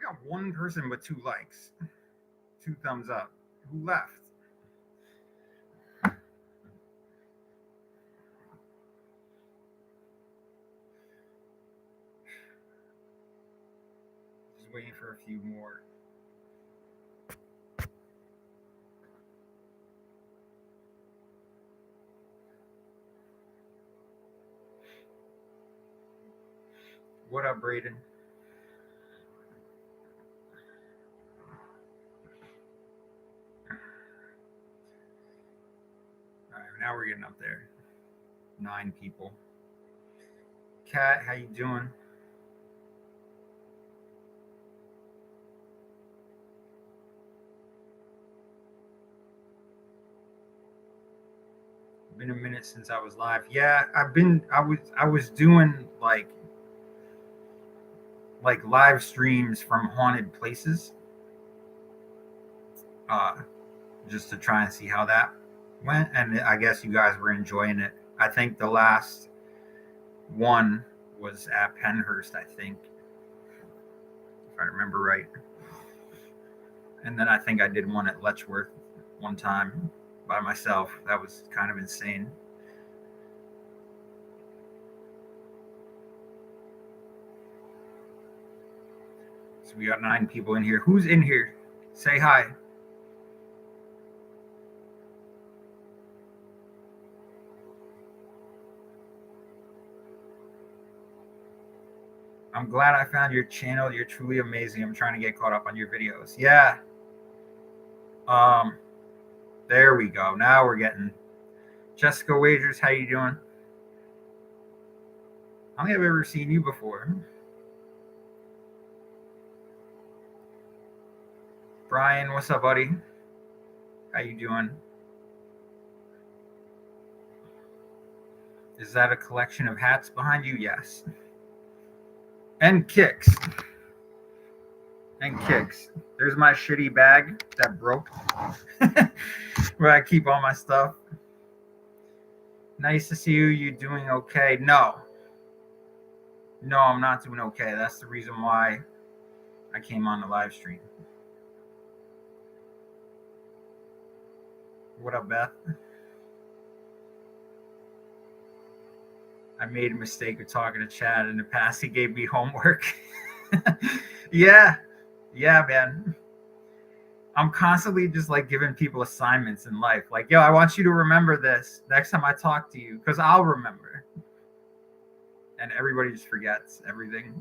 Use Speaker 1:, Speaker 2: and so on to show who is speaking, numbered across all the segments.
Speaker 1: got one person with 2 likes, 2 thumbs up. Who left? Just waiting for a few more. What up, Braden? All right, now we're getting up there. 9 people. Kat, how you doing? Been a minute since I was live. Yeah, I was doing like live streams from haunted places. Just to try and see how that went, and I guess you guys were enjoying it. I think the last one was at Penhurst, I think, if I remember right. And then I think I did one at Letchworth one time by myself. That was kind of insane. So we got 9 people in here. Who's in here? Say hi. I'm glad I found your channel. You're truly amazing. I'm trying to get caught up on your videos. Yeah. There we go. Now we're getting Jessica Wagers. How you doing? I don't think I've ever seen you before. Brian, what's up, buddy? How you doing? Is that a collection of hats behind you? Yes. And kicks. And kicks. There's my shitty bag that broke where I keep all my stuff. Nice to see you. You doing okay? No, I'm not doing okay. That's the reason why I came on the live stream. What up, Beth? I made a mistake of talking to Chad in the past. He gave me homework. Yeah, man. I'm constantly just like giving people assignments in life. Like, yo, I want you to remember this next time I talk to you, because I'll remember. And everybody just forgets everything.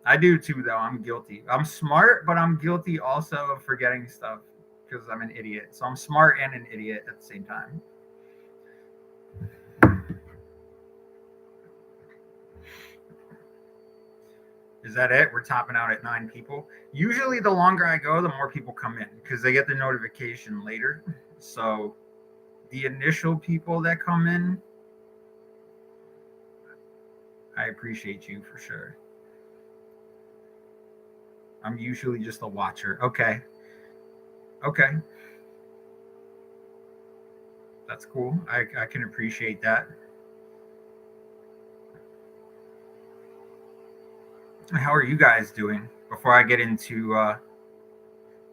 Speaker 1: I do too, though. I'm guilty. I'm smart, but I'm guilty also of forgetting stuff because I'm an idiot. So I'm smart and an idiot at the same time. Is that it? We're topping out at 9 people. Usually the longer I go, the more people come in because they get the notification later. So the initial people that come in, I appreciate you for sure. I'm usually just a watcher. Okay. That's cool. I can appreciate that. How are you guys doing before I get into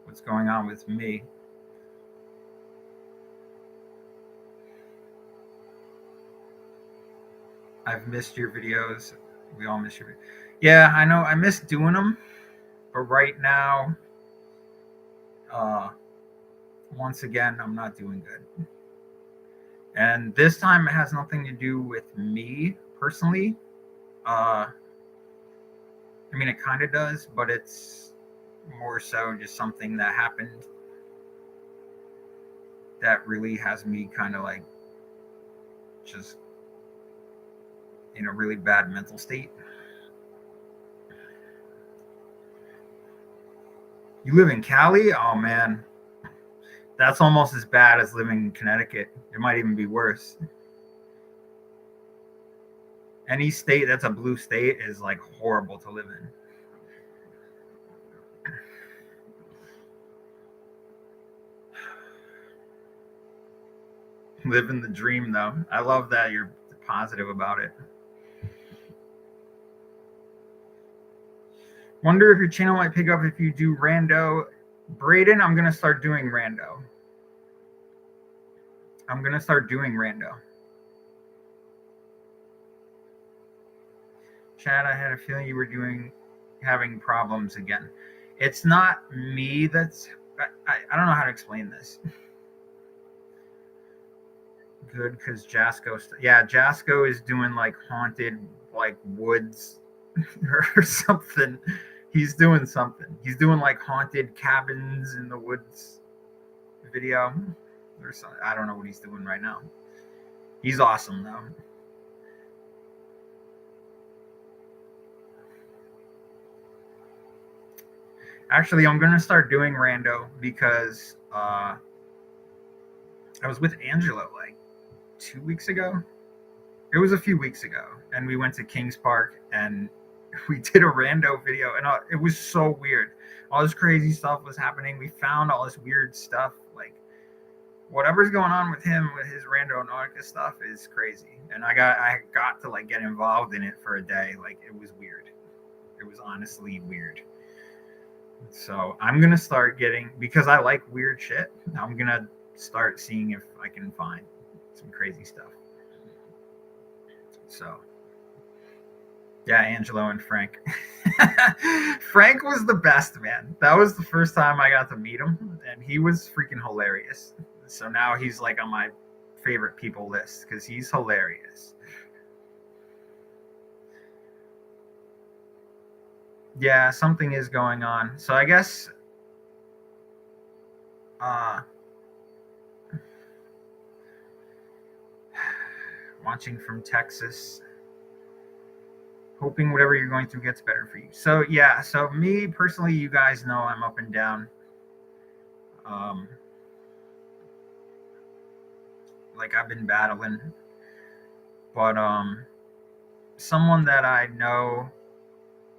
Speaker 1: what's going on with me? I've missed your videos. We all miss your videos. Yeah, I know. I miss doing them. But right now, once again, I'm not doing good. And this time it has nothing to do with me personally. I mean, it kind of does, but it's more so just something that happened that really has me kind of like just in a really bad mental state. You live in Cali? Oh, man. That's almost as bad as living in Connecticut. It might even be worse. Any state that's a blue state is like horrible to live in. Living the dream, though. I love that you're positive about it. Wonder if your channel might pick up if you do rando. Braden, I'm going to start doing rando. Chad, I had a feeling you were having problems again. It's not me that's... I don't know how to explain this. Good, because Jasco... Jasco is doing, like, haunted, like, woods or something. He's doing something. He's doing, like, haunted cabins in the woods video or something. I don't know what he's doing right now. He's awesome, though. Actually, I'm going to start doing rando because I was with Angela like 2 weeks ago. It was a few weeks ago. And we went to Kings Park and we did a rando video. And it was so weird. All this crazy stuff was happening. We found all this weird stuff. Like, whatever's going on with him, with his randonautica stuff is crazy. And I got to like get involved in it for a day. Like, it was weird. It was honestly weird. So I'm going to start getting, because I like weird shit, I'm going to start seeing if I can find some crazy stuff. So, yeah, Angelo and Frank. Frank was the best, man. That was the first time I got to meet him, and he was freaking hilarious. So now he's like on my favorite people list because he's hilarious. Yeah, something is going on. So I guess watching from Texas, hoping whatever you're going through gets better for you. So yeah, so me personally, you guys know I'm up and down. Like I've been battling, but someone that I know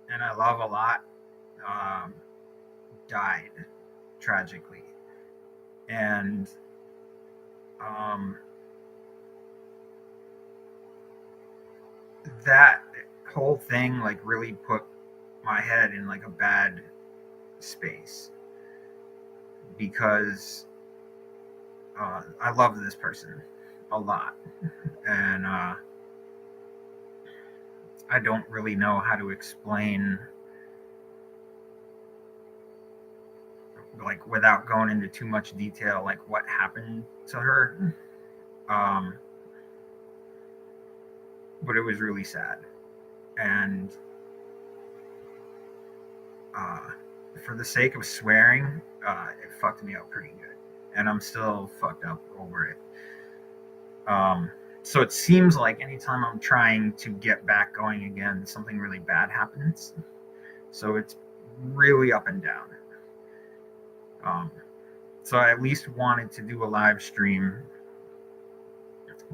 Speaker 1: and I love a lot died tragically, and that whole thing like really put my head in like a bad space because I love this person a lot, and I don't really know how to explain, like without going into too much detail, like what happened to her. But it was really sad, and for the sake of swearing, it fucked me up pretty good, and I'm still fucked up over it. So it seems like anytime I'm trying to get back going again, something really bad happens. So it's really up and down. So I at least wanted to do a live stream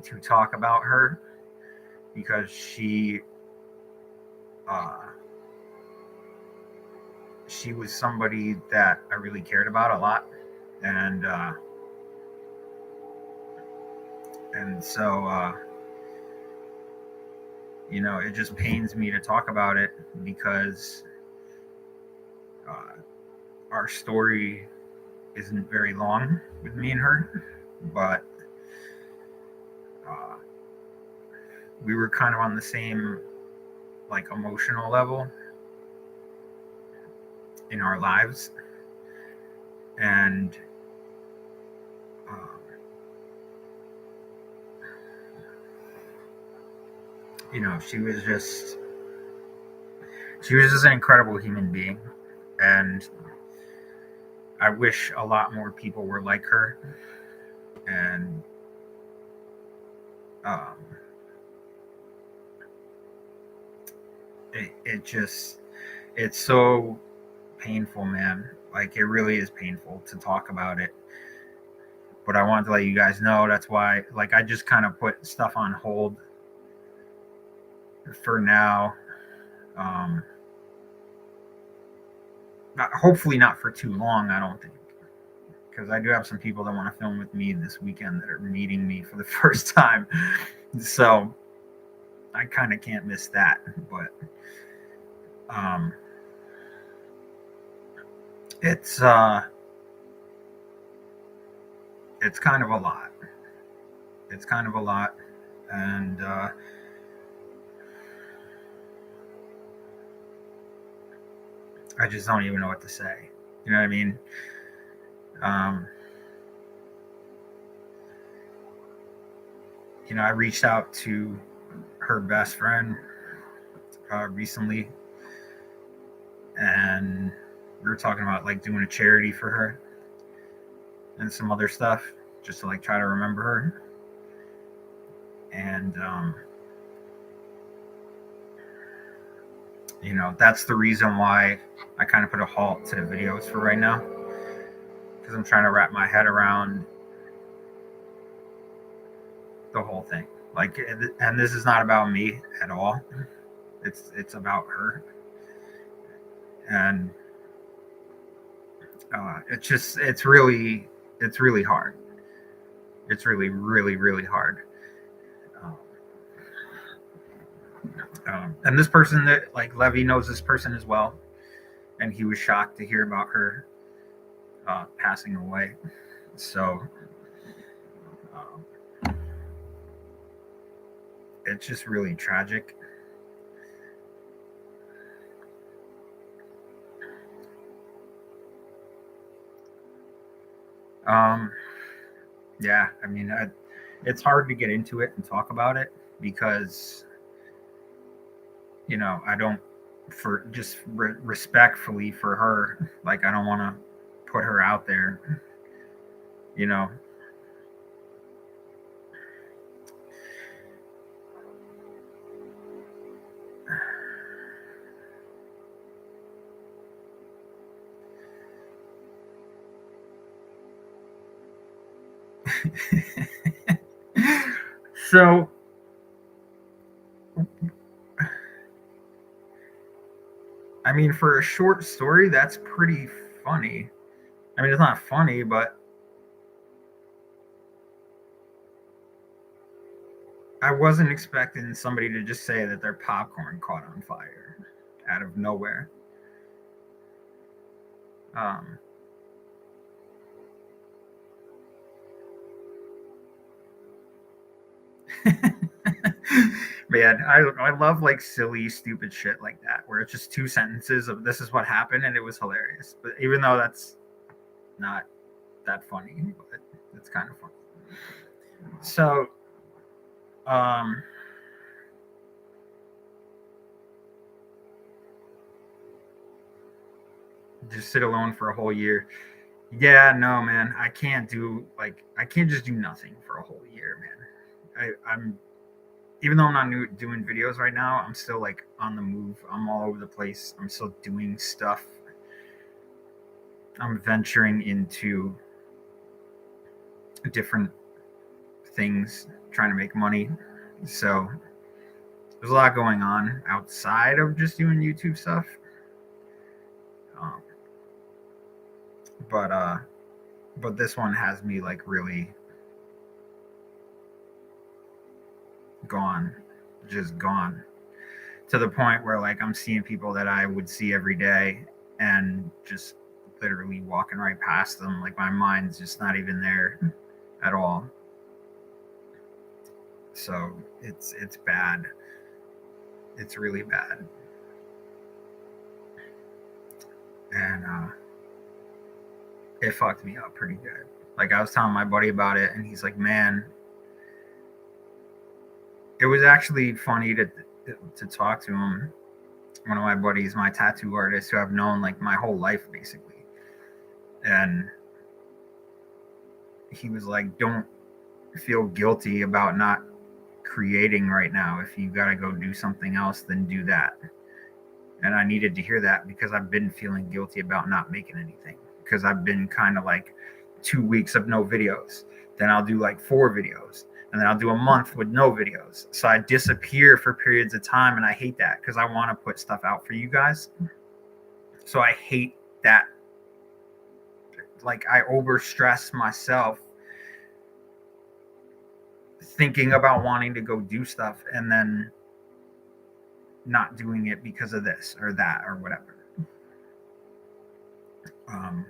Speaker 1: to talk about her because she was somebody that I really cared about a lot, and so you know, it just pains me to talk about it because our story isn't very long with me and her, but we were kind of on the same like emotional level in our lives, and you know, she was just an incredible human being, and I wish a lot more people were like her. And it's so painful, man. Like, it really is painful to talk about it. But I wanted to let you guys know, that's why, like, I just kind of put stuff on hold for now. Hopefully not for too long, I don't think, because I do have some people that want to film with me this weekend that are meeting me for the first time. So I kind of can't miss that. But it's kind of a lot. It's kind of a lot, and I just don't even know what to say. You know what I mean? Um, I reached out to her best friend recently, and we were talking about like doing a charity for her and some other stuff, just to like try to remember her. And that's the reason why I kind of put a halt to the videos for right now, because I'm trying to wrap my head around the whole thing. Like, and this is not about me at all. It's about her, and it's really hard. It's really, really, really hard. Um, and this person that like Levy knows this person as well, and he was shocked to hear about her passing away. So it's just really tragic. Um, yeah, I mean, it's hard to get into it and talk about it because I don't, for just respectfully for her, like I don't want to put her out there, you know. So I mean, for a short story, that's pretty funny. I mean, it's not funny, but I wasn't expecting somebody to just say that their popcorn caught on fire out of nowhere. Um, Man, I love like silly, stupid shit like that, where it's just two sentences of this is what happened and it was hilarious. But even though that's not that funny, but it's kind of funny. So, um, just sit alone for a whole year. Yeah, no, man, I can't just do nothing for a whole year, man. I'm even though I'm not doing videos right now, I'm still like on the move. I'm all over the place. I'm still doing stuff. I'm venturing into different things, trying to make money. So there's a lot going on outside of just doing YouTube stuff. Um, but this one has me like really gone, just gone to the point where like I'm seeing people that I would see every day and just literally walking right past them. Like my mind's just not even there at all. So it's bad. It's really bad. And it fucked me up pretty good. Like I was telling my buddy about it, and he's like, "Man, it was actually funny to talk to him." One of my buddies, my tattoo artist, who I've known like my whole life, basically, and he was like, "Don't feel guilty about not creating right now. If you got to go do something else, then do that." And I needed to hear that because I've been feeling guilty about not making anything, because I've been kind of like 2 weeks of no videos. Then I'll do like 4 videos, and then I'll do a month with no videos. So I disappear for periods of time, and I hate that because I want to put stuff out for you guys. So I hate that. Like I overstress myself thinking about wanting to go do stuff and then not doing it because of this or that or whatever. Um,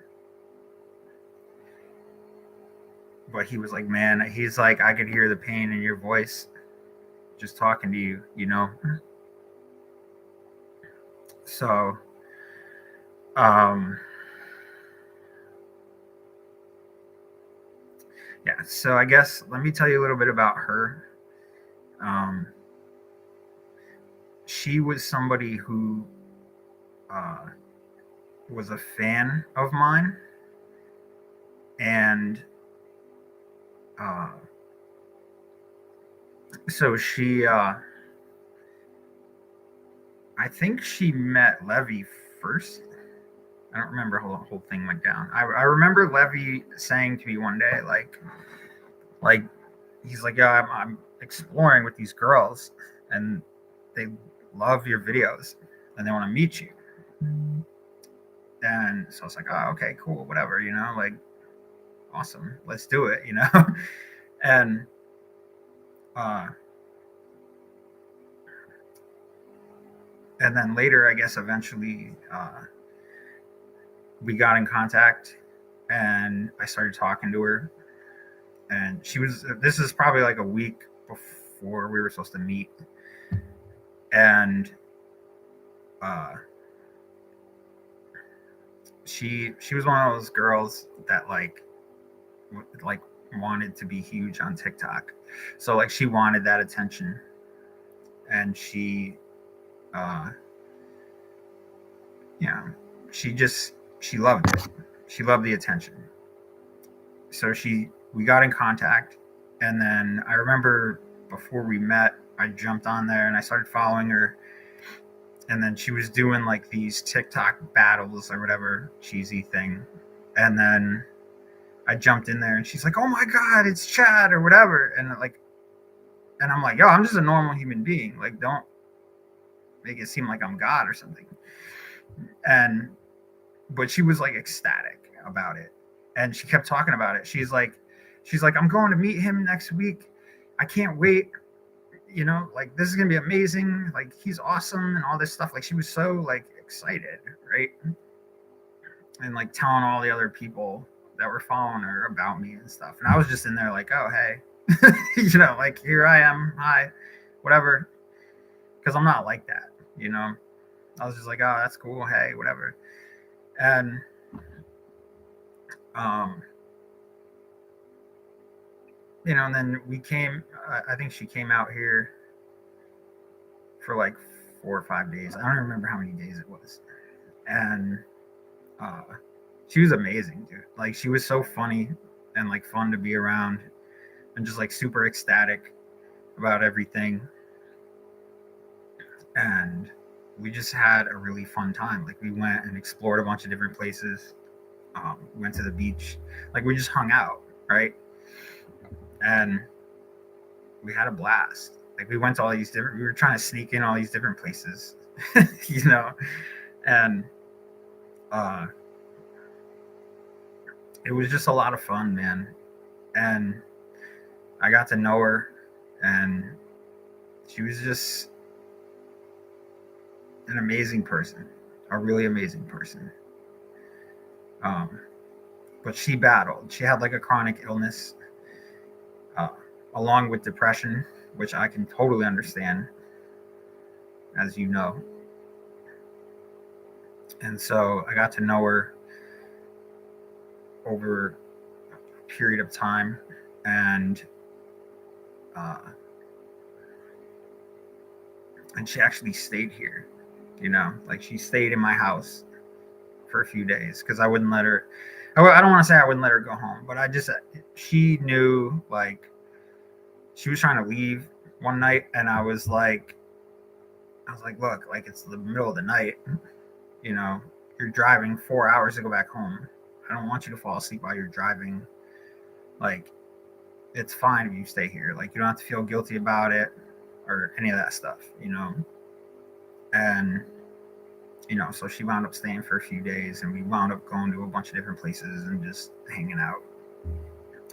Speaker 1: but he was like, man, he's like, I could hear the pain in your voice just talking to you, you know? So, um, yeah, so I guess let me tell you a little bit about her. Um, she was somebody who uh, was a fan of mine, and uh, so I think she met Levy first. I don't remember how the whole thing went down. I remember Levy saying to me one day, like he's like, yeah, I'm exploring with these girls, and they love your videos, and they want to meet you. And so I was like, oh, okay, cool, whatever, you know, like, awesome, let's do it, you know. and uh, and then later, I guess, eventually, we got in contact, and I started talking to her, and she was. This is probably like a week before we were supposed to meet, and uh, she was one of those girls that like wanted to be huge on TikTok. So like she wanted that attention, and uh yeah, she loved it. She loved the attention. So we got in contact, and then I remember before we met, I jumped on there and I started following her, and then she was doing like these TikTok battles or whatever cheesy thing, and then I jumped in there and she's like, "Oh my god, it's Chad," or whatever, and I'm like, "Yo, I'm just a normal human being. Like, don't make it seem like I'm God or something." And but she was like ecstatic about it, and she kept talking about it. She's like, "I'm going to meet him next week. I can't wait. You know, like this is gonna be amazing. Like he's awesome and all this stuff." Like she was so like excited, right? And like telling all the other people that were following her about me and stuff. And I was just in there like, "Oh, hey," you know, like here I am, hi, whatever. Because I'm not like that, you know. I was just like, "Oh, that's cool, hey, whatever." And um, you know, and then we came. I think she came out here for like 4 or 5 days. I don't remember how many days it was, and uh, she was amazing, dude. Like she was so funny and like fun to be around, and just like super ecstatic about everything. And we just had a really fun time. Like we went and explored a bunch of different places. Went to the beach. Like we just hung out, right? And we had a blast. Like we went to all these different. We were trying to sneak in all these different places, you know, and uh, it was just a lot of fun, man. And I got to know her, and she was just an amazing person, a really amazing person. Um, but she battled. She had like a chronic illness, uh, along with depression, which I can totally understand, as you know. And so I got to know her over a period of time, and uh, and she actually stayed here. You know, like she stayed in my house for a few days because I wouldn't let her. I don't want to say I wouldn't let her go home, but she knew like she was trying to leave one night, and I was like, look, like it's the middle of the night, you know, you're driving 4 hours to go back home. I don't want you to fall asleep while you're driving. Like, it's fine if you stay here. Like, you don't have to feel guilty about it or any of that stuff, you know. And you know, so she wound up staying for a few days, and we wound up going to a bunch of different places and just hanging out.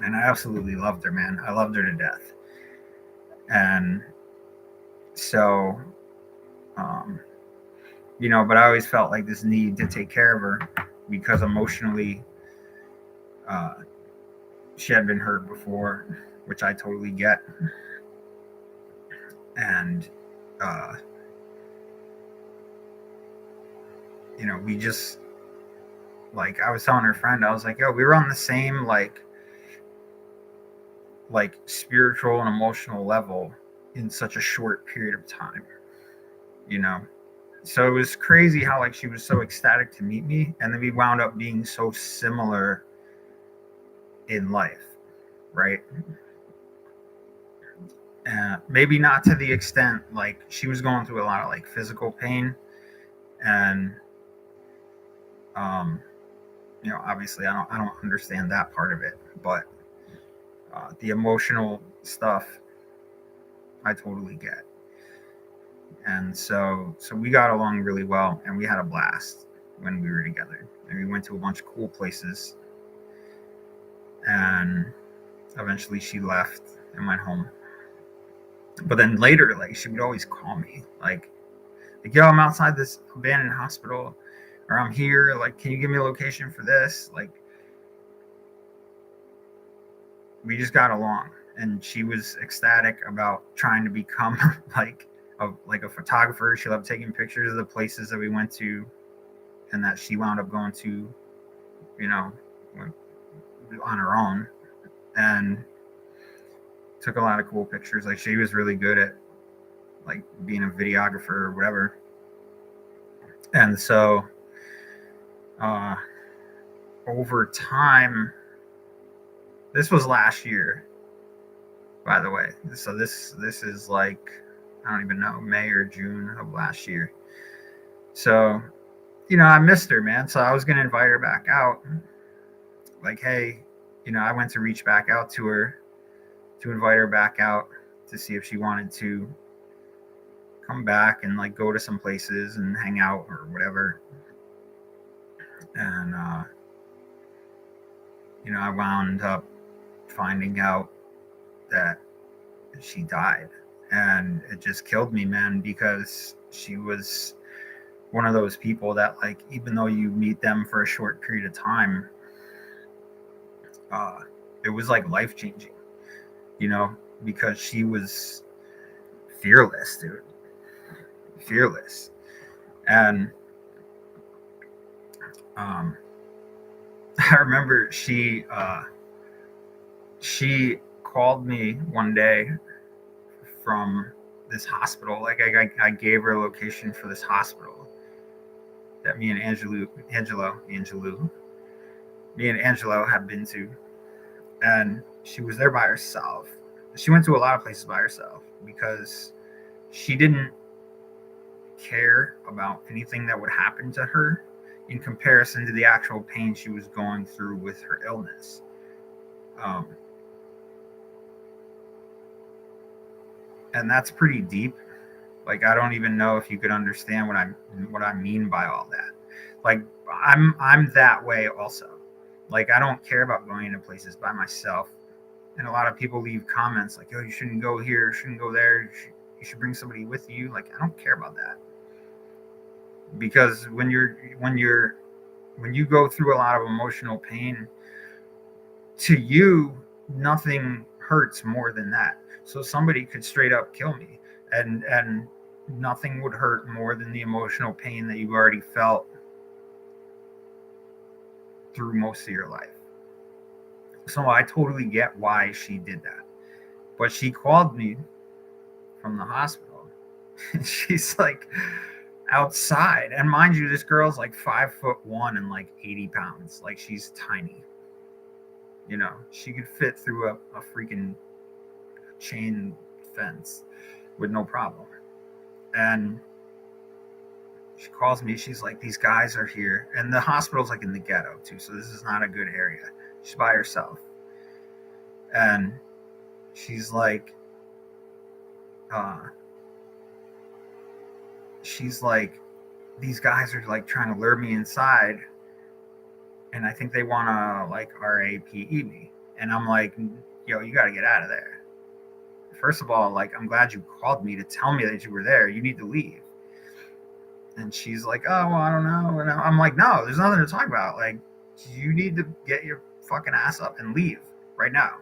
Speaker 1: And I absolutely loved her, man. I loved her to death. And so, um, you know, but I always felt like this need to take care of her, because emotionally she had been hurt before, which I totally get. And we just, like, I was telling her friend, I was like, yo, we were on the same like spiritual and emotional level in such a short period of time, so it was crazy how like she was so ecstatic to meet me, and then we wound up being so similar in life, right? Maybe not to the extent, like, she was going through a lot of like physical pain, and obviously I don't understand that part of it, but the emotional stuff I totally get. And so we got along really well, and we had a blast when we were together, and we went to a bunch of cool places. And eventually she left and went home. But then later, like, she would always call me, like, yo, I'm outside this abandoned hospital, or I'm here, like, can you give me a location for this? Like, we just got along, and she was ecstatic about trying to become like a photographer. She loved taking pictures of the places that we went to, and that she wound up going to, on her own, and took a lot of cool pictures. Like, she was really good at like being a videographer or whatever. And so over time, this was last year, by the way. So this is like, I don't even know, May or June of last year. So, I missed her, man. So I was gonna invite her back out. Like, hey, I went to reach back out to her to invite her back out to see if she wanted to come back and like go to some places and hang out or whatever. And I wound up finding out that she died, and it just killed me, man, because she was one of those people that, like, even though you meet them for a short period of time, it was like life changing, because she was fearless, dude. Fearless. And I remember she called me one day from this hospital. Like, I gave her a location for this hospital that me and Angelo had been to, and she was there by herself. She went to a lot of places by herself because she didn't care about anything that would happen to her in comparison to the actual pain she was going through with her illness. And that's pretty deep. Like, I don't even know if you could understand what I mean by all that. Like, I'm that way also. Like, I don't care about going into places by myself. And a lot of people leave comments like, "Oh, you shouldn't go here, shouldn't go there. You should bring somebody with you." Like, I don't care about that. Because when you go through a lot of emotional pain, to you, nothing hurts more than that. So somebody could straight up kill me, and nothing would hurt more than the emotional pain that you've already felt through most of your life. So I totally get why she did that. But she called me from the hospital. She's like outside, and mind you, this girl's like 5'1" and like 80 pounds. Like, she's tiny. She could fit through a freaking chain fence with no problem. And she calls me. She's like, these guys are here, and the hospital's like in the ghetto too, so this is not a good area. She's by herself, and she's like, these guys are like trying to lure me inside, and I think they want to like RAPE me. And I'm like, yo, you got to get out of there. First of all, like, I'm glad you called me to tell me that you were there. You need to leave. And she's like, oh, well, I don't know. And I'm like, no, there's nothing to talk about. Like, you need to get your fucking ass up and leave right now.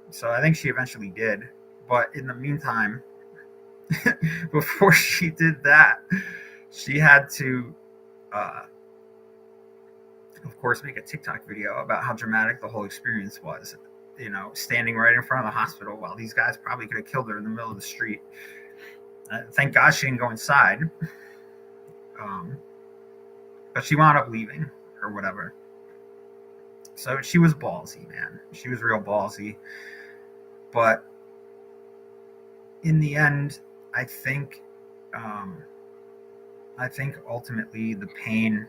Speaker 1: So I think she eventually did. But in the meantime, before she did that, she had to, of course, make a TikTok video about how dramatic the whole experience was. You know, standing right in front of the hospital while these guys probably could have killed her in the middle of the street. Thank God she didn't go inside. But she wound up leaving or whatever. So she was ballsy, man. She was real ballsy. But in the end, I think ultimately the pain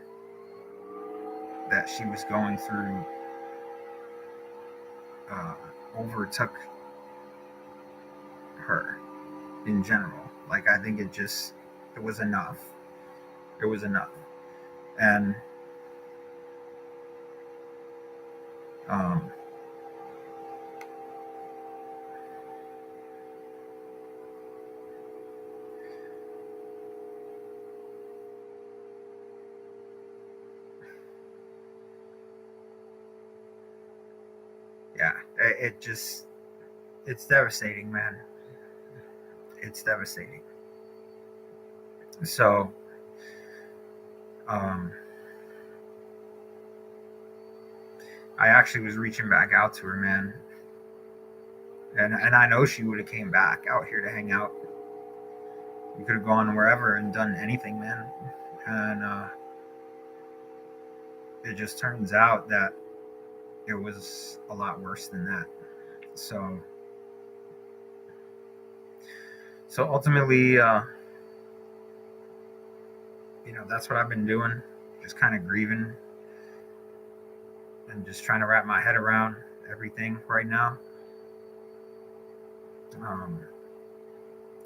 Speaker 1: that she was going through overtook her in general. Like, I think it was enough. It was enough. And yeah, it's devastating, man. It's devastating. So, I actually was reaching back out to her, man. And I know she would have came back out here to hang out. We could have gone wherever and done anything, man. And it just turns out that it was a lot worse than that. So ultimately, that's what I've been doing. Just kind of grieving and just trying to wrap my head around everything right now.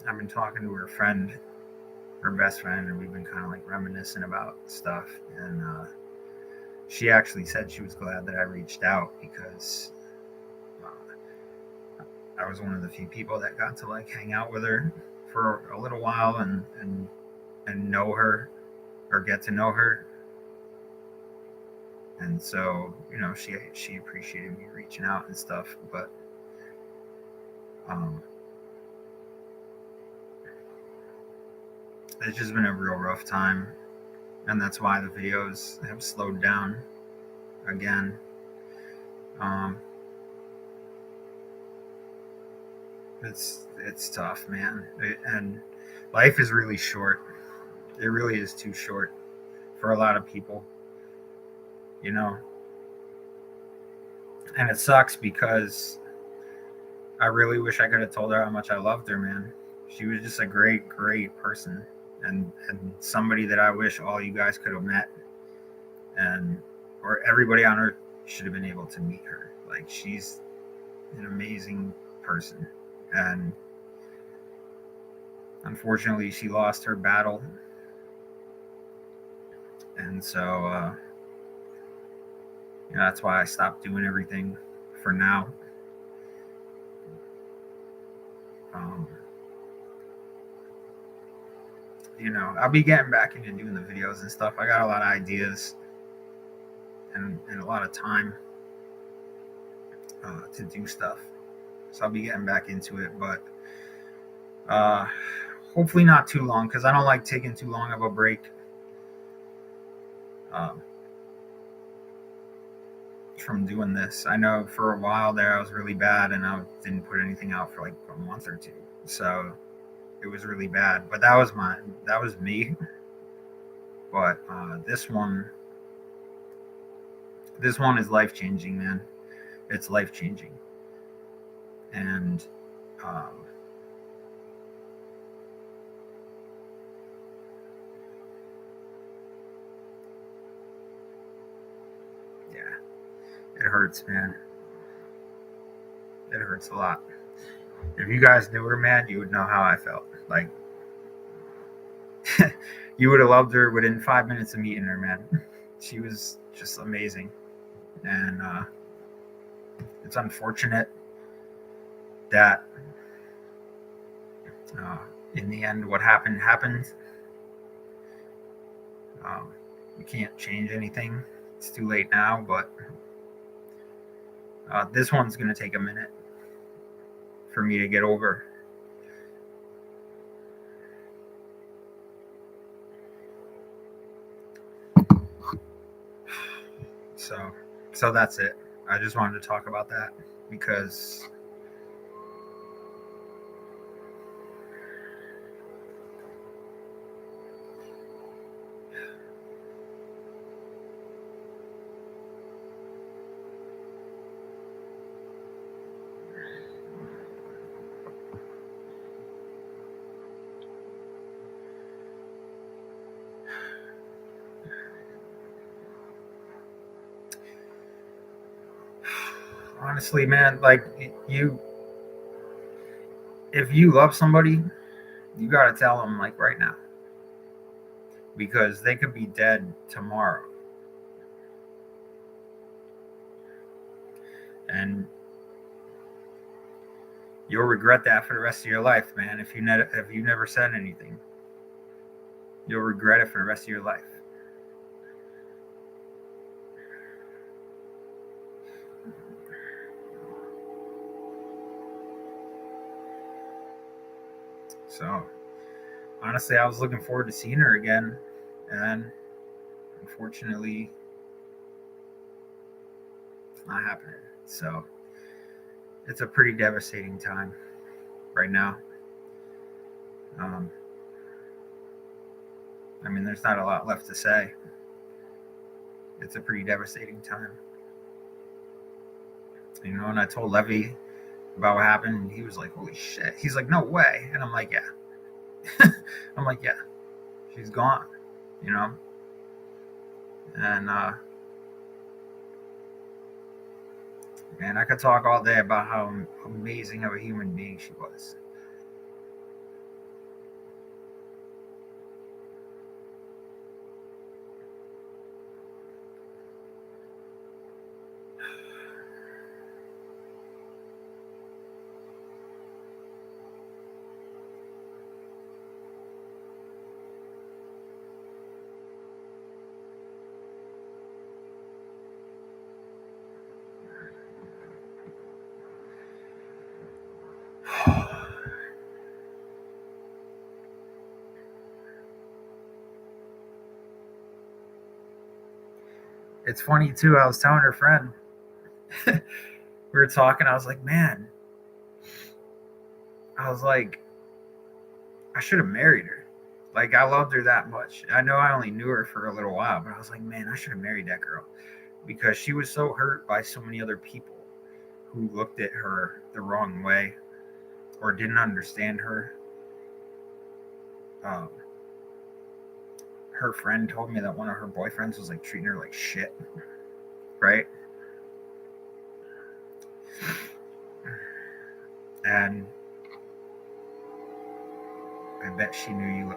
Speaker 1: I've been talking to her friend, her best friend, and we've been kind of like reminiscing about stuff. And she actually said she was glad that I reached out because I was one of the few people that got to like hang out with her for a little while and know her or get to know her. And so, she appreciated me reaching out and stuff, but it's just been a real rough time, and that's why the videos have slowed down again. It's tough, man, and life is really short. It really is too short for a lot of people, and it sucks because I really wish I could have told her how much I loved her, man. She was just a great person, and somebody that I wish all you guys could have met, or everybody on earth should have been able to meet her. Like, she's an amazing person, and unfortunately she lost her battle, and so that's why I stopped doing everything for now. I'll be getting back into doing the videos and stuff. I got a lot of ideas and a lot of time to do stuff, so I'll be getting back into it, but hopefully not too long, because I don't like taking too long of a break from doing this. I know for a while there I was really bad and I didn't put anything out for like a month or two, so it was really bad, but that was me. But this one is life-changing, man. It's life-changing. And yeah, it hurts, man. It hurts a lot. If you guys knew her, man, you would know how I felt. Like, you would have loved her within 5 minutes of meeting her, man. She was just amazing. And it's unfortunate that in the end what happened. We can't change anything. It's too late now, but this one's going to take a minute for me to get over. So that's it. I just wanted to talk about that because honestly, man, like if you love somebody, you got to tell them like right now because they could be dead tomorrow. And you'll regret that for the rest of your life, man. If you never said anything, you'll regret it for the rest of your life. So, honestly, I was looking forward to seeing her again, and unfortunately, it's not happening. So, it's a pretty devastating time right now. I mean, there's not a lot left to say. It's a pretty devastating time. You know, and I told Levy about what happened, and he was like, "Holy shit!" He's like, "No way!" And I'm like, "Yeah." I'm like, "Yeah, she's gone." You know, and man, I could talk all day about how amazing of a human being she was. It's funny too. I was telling her friend, we were talking. I was like, man, I was like, I should have married her. Like, I loved her that much. I know I only knew her for a little while, but I was like, man, I should have married that girl because she was so hurt by so many other people who looked at her the wrong way or didn't understand her. Um, her friend told me that one of her boyfriends was like treating her like shit, right? And I bet she knew you.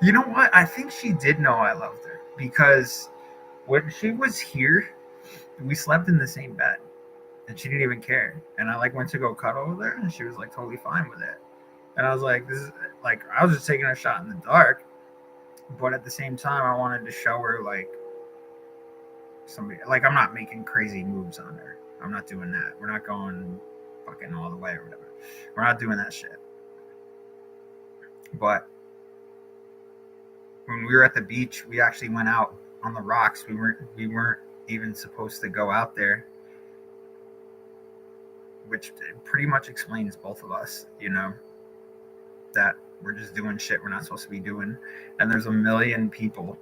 Speaker 1: You know what? I think she did know I loved her because when she was here, we slept in the same bed, and she didn't even care. And I like went to go cuddle with her, and she was like totally fine with it. And I was like, this is like I was just taking a shot in the dark, but at the same time, I wanted to show her like somebody. Like I'm not making crazy moves on her. I'm not doing that. We're not going fucking all the way or whatever. We're not doing that shit. But when we were at the beach, we actually went out on the rocks. We weren't even supposed to go out there, which pretty much explains both of us, you know, that we're just doing shit we're not supposed to be doing. And there's a million people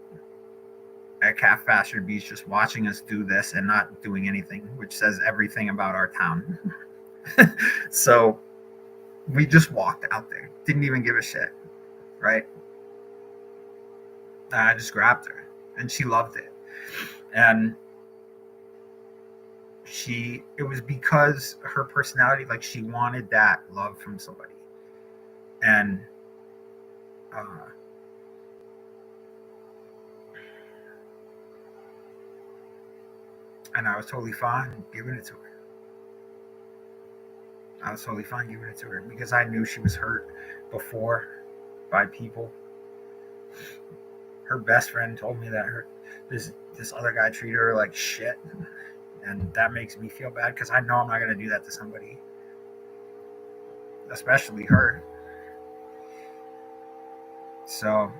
Speaker 1: at Calf Bastard Beach just watching us do this and not doing anything, which says everything about our town. So we just walked out there, didn't even give a shit, right? I just grabbed her and she loved it. And it was because her personality, like she wanted that love from somebody. And uh, and I was totally fine giving it to her. I was totally fine giving it to her because I knew she was hurt before by people. her best friend told me that this other guy treated her like shit, and that makes me feel bad because I know I'm not gonna do that to somebody, especially her. So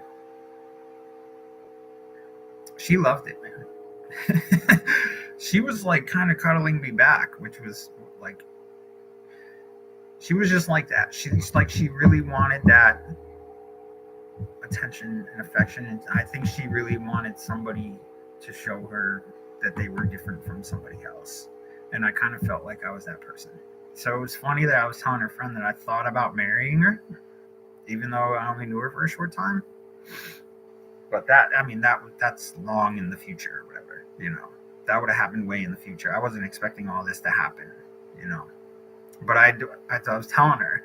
Speaker 1: she loved it, man. She was like kind of cuddling me back, which was like, she was just like that. She's like, she really wanted that attention and affection, and I think she really wanted somebody to show her that they were different from somebody else. And I kind of felt like I was that person. So it was funny that I was telling her friend that I thought about marrying her, even though I only knew her for a short time. But that's long in the future or whatever, that would have happened way in the future. I wasn't expecting all this to happen, but I was telling her,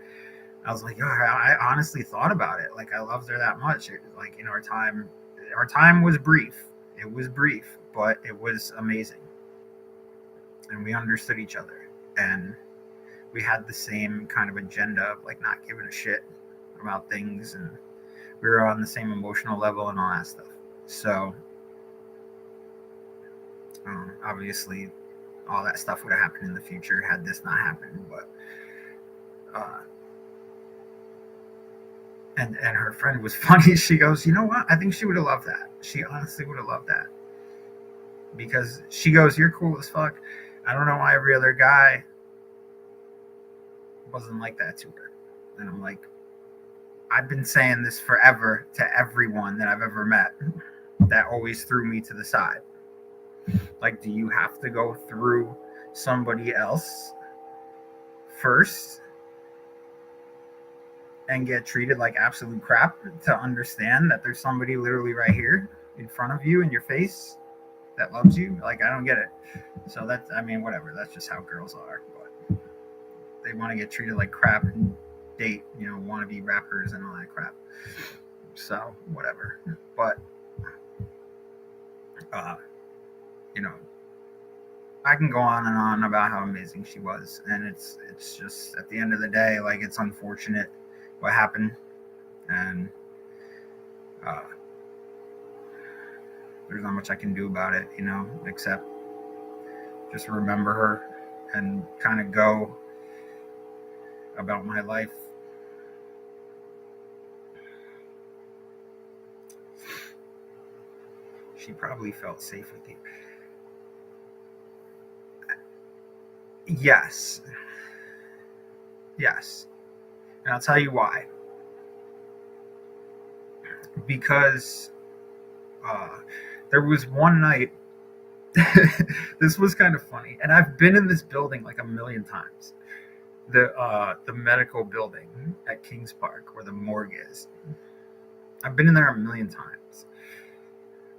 Speaker 1: I was like, yo, I honestly thought about it. Like, I loved her that much. Like, in our time was brief. It was brief, but it was amazing. And we understood each other. And we had the same kind of agenda of, like, not giving a shit about things. And we were on the same emotional level and all that stuff. So, obviously, all that stuff would have happened in the future had this not happened. But, and her friend was funny. She goes, you know what? I think she would have loved that. She honestly would have loved that. Because she goes, you're cool as fuck. I don't know why every other guy wasn't like that to her. And I'm like, I've been saying this forever to everyone that I've ever met that always threw me to the side. Like, do you have to go through somebody else first and get treated like absolute crap to understand that there's somebody literally right here in front of you in your face that loves you? Like, I don't get it. So that's, whatever. That's just how girls are. But they want to get treated like crap and date, wannabe rappers and all that crap. So whatever. But, I can go on and on about how amazing she was. And it's just, at the end of the day, like, it's unfortunate what happened. And, there's not much I can do about it, except just remember her and kind of go about my life. She probably felt safe with you. Yes. And I'll tell you why. Because there was one night, this was kind of funny, and I've been in this building like a million times. The medical building at Kings Park, where the morgue is. I've been in there a million times.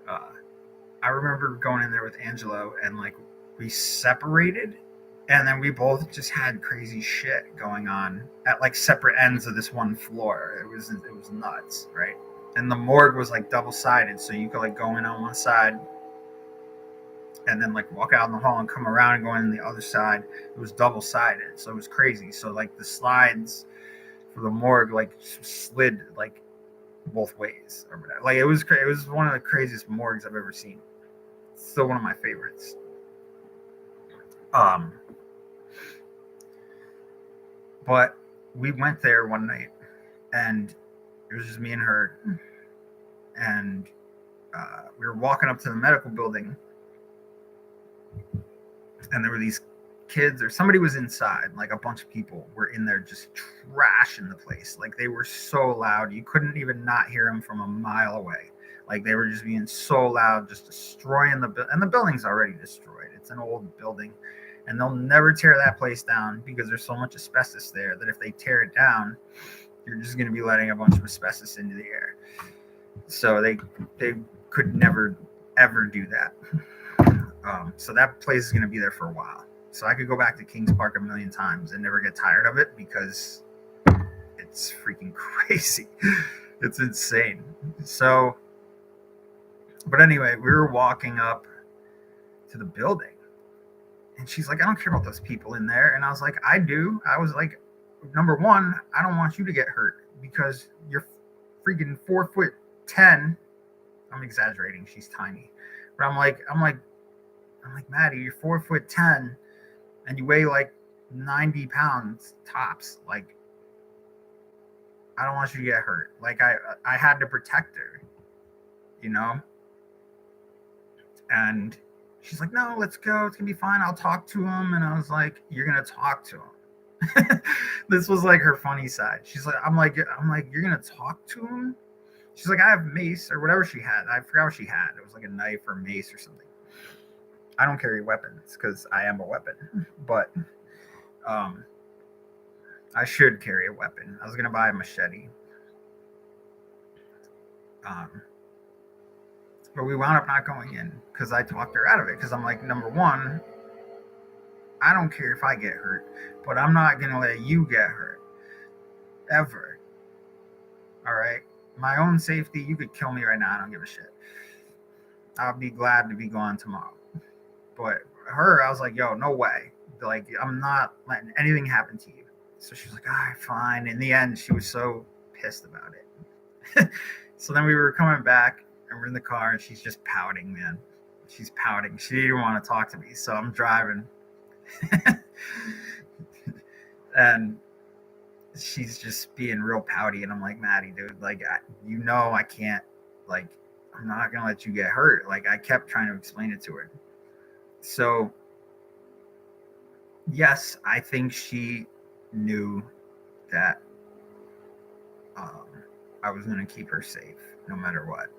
Speaker 1: I remember going in there with Angelo, and like, we separated, and then we both just had crazy shit going on at like separate ends of this one floor. It was nuts, right? And the morgue was like double-sided, so you could like go in on one side and then like walk out in the hall and come around and go in on the other side. It was double-sided, so it was crazy. So like the slides for the morgue like slid like both ways or whatever. Like, it was one of the craziest morgues I've ever seen. It's still one of my favorites. But we went there one night, and it was just me and her, and we were walking up to the medical building, and there were these kids, or somebody was inside, like a bunch of people were in there just trashing the place. Like, they were so loud, you couldn't even not hear them from a mile away. Like, they were just being so loud, just destroying and the building's already destroyed. It's an old building, and they'll never tear that place down because there's so much asbestos there that if they tear it down, you're just going to be letting a bunch of asbestos into the air. So they could never, ever do that. So that place is going to be there for a while. So I could go back to Kings Park a million times and never get tired of it because it's freaking crazy. It's insane. So, but anyway, we were walking up to the building, and she's like, I don't care about those people in there. And I was like, I do. I was like, number one, I don't want you to get hurt because you're freaking 4'10". I'm exaggerating. She's tiny, but I'm like, Maddie, you're 4'10", and you weigh like 90 pounds tops. Like, I don't want you to get hurt. Like, I had to protect her, you know. And she's like, no, let's go. It's gonna be fine. I'll talk to him. And I was like, you're gonna talk to him. This was like her funny side. She's like, I'm like, you're gonna talk to him? She's like, I have mace or whatever she had. I forgot what she had. It was like a knife or mace or something. I don't carry weapons because I am a weapon, but I should carry a weapon. I was gonna buy a machete. But we wound up not going in because I talked her out of it. Because I'm like, number one, I don't care if I get hurt, but I'm not gonna let you get hurt ever. All right, my own safety. You could kill me right now. I don't give a shit. I'll be glad to be gone tomorrow. But her, I was like, yo, no way. Like, I'm not letting anything happen to you. So she was like, all right, fine. In the end, she was so pissed about it. So then we were coming back and we're in the car and she's just pouting, man. She's pouting. She didn't want to talk to me. So I'm driving. And she's just being real pouty. And I'm like, Maddie, dude, like, I can't, like, I'm not going to let you get hurt. Like, I kept trying to explain it to her. So, yes, I think she knew that I was going to keep her safe no matter what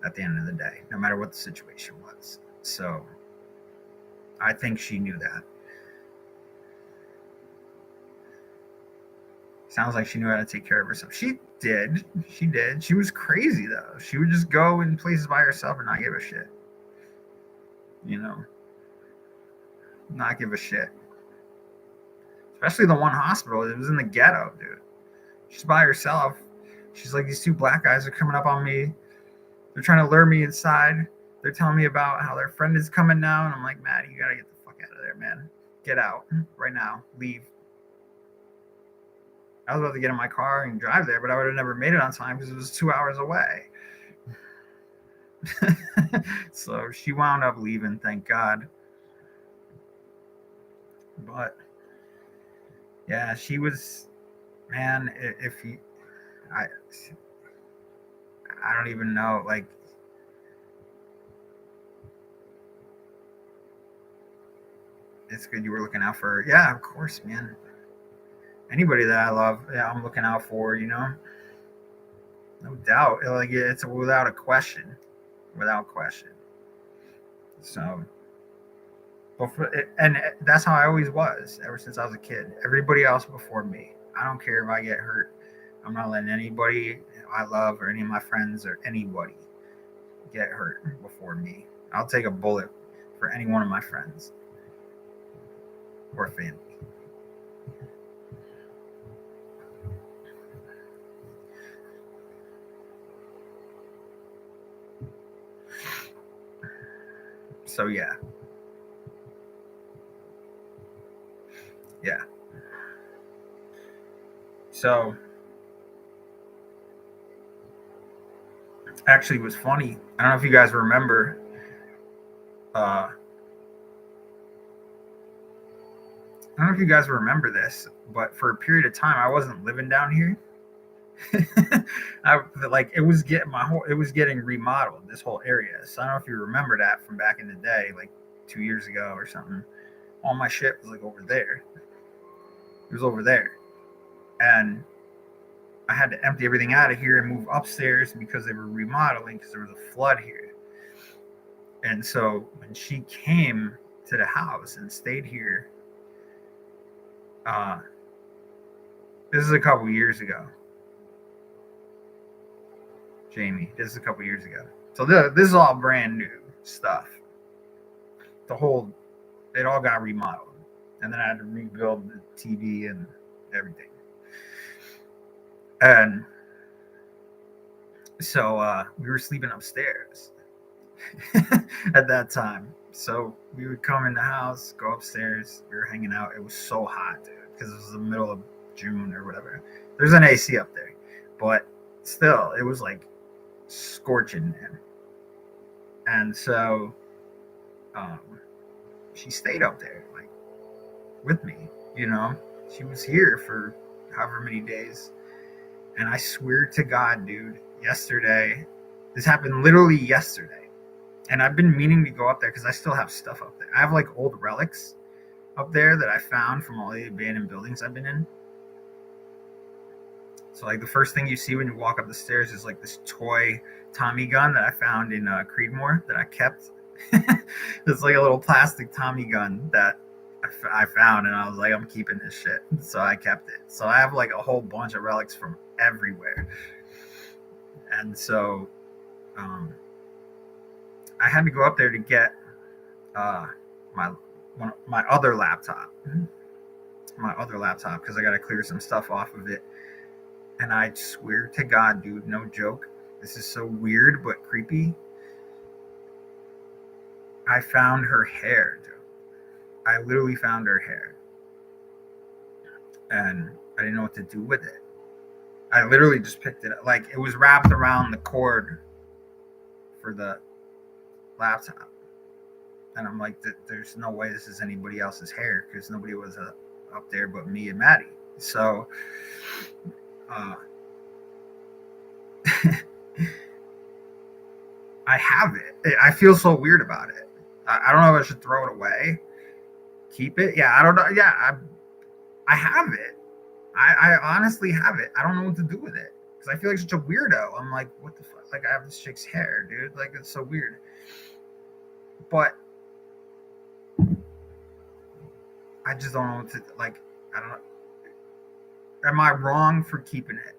Speaker 1: at the end of the day, no matter what the situation was. So, I think she knew that. Sounds like she knew how to take care of herself. She did. She was crazy, though. She would just go in places by herself and not give a shit. You know? Not give a shit. Especially the one hospital. It was in the ghetto, dude. She's by herself. She's like, these two black guys are coming up on me. They're trying to lure me inside. They're telling me about how their friend is coming now. And I'm like, Maddie, you got to get the fuck out of there, man. Get out right now. Leave. I was about to get in my car and drive there, but I would have never made it on time because it was 2 hours away. So she wound up leaving, thank God. But yeah, she was, man, I don't even know, like, it's good you were looking out for her. Yeah, of course, man. Anybody that I love, yeah, I'm looking out for, you know? No doubt. Like, it's without a question. Without question. So, and that's how I always was ever since I was a kid. Everybody else before me. I don't care if I get hurt. I'm not letting anybody I love or any of my friends or anybody get hurt before me. I'll take a bullet for any one of my friends or family. So yeah. So actually, it was funny. I don't know if you guys remember. I don't know if you guys remember this, but for a period of time, I wasn't living down here. It was getting remodeled, this whole area. So I don't know if you remember that from back in the day, like 2 years ago or something. All my shit was like over there. It was over there, and I had to empty everything out of here and move upstairs because they were remodeling because there was a flood here. And so when she came to the house and stayed here, this is a couple years ago. Jamie, this is a couple years ago. So this is all brand new stuff. It all got remodeled. And then I had to rebuild the TV and everything. And so we were sleeping upstairs at that time. So we would come in the house, go upstairs. We were hanging out. It was so hot, dude, because it was the middle of June or whatever. There's an AC up there. But still, it was like scorching, man. And so um, she stayed up there, like, with me, you know? She was here for however many days. And I swear to God, dude, yesterday, this happened literally yesterday. And I've been meaning to go up there because I still have stuff up there. I have like old relics up there that I found from all the abandoned buildings I've been in. So like the first thing you see when you walk up the stairs is like this toy Tommy gun that I found in Creedmoor that I kept. It's like a little plastic Tommy gun that I found, and I was like, I'm keeping this shit. So I kept it. So I have like a whole bunch of relics from everywhere. And so I had to go up there to get my other laptop. My other laptop, because I got to clear some stuff off of it. And I swear to God, dude, no joke, this is so weird but creepy. I found her hair, dude. I literally found her hair. And I didn't know what to do with it. I literally just picked it up. Like, it was wrapped around the cord for the laptop. And I'm like, there's no way this is anybody else's hair, because nobody was up there but me and Maddie. So I have it. I feel so weird about it. I don't know if I should throw it away, keep it. Yeah, I don't know. Yeah, I have it. I honestly have it. I don't know what to do with it because I feel like such a weirdo. I'm like, what the fuck? Like, I have this chick's hair, dude. Like, it's so weird. But I just don't know what to, like, I don't know. Am I wrong for keeping it?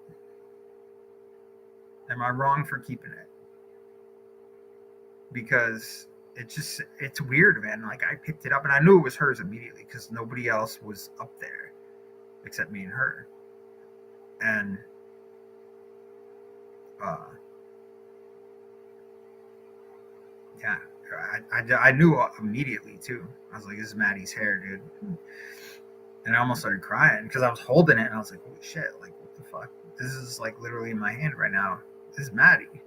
Speaker 1: Am I wrong for keeping it? Because it's weird, man. Like, I picked it up and I knew it was hers immediately because nobody else was up there except me and her. And yeah, I knew immediately too. I was like, this is Maddie's hair, dude. And I almost started crying because I was holding it and I was like, holy shit, like, what the fuck? This is like literally in my hand right now. This is Maddie.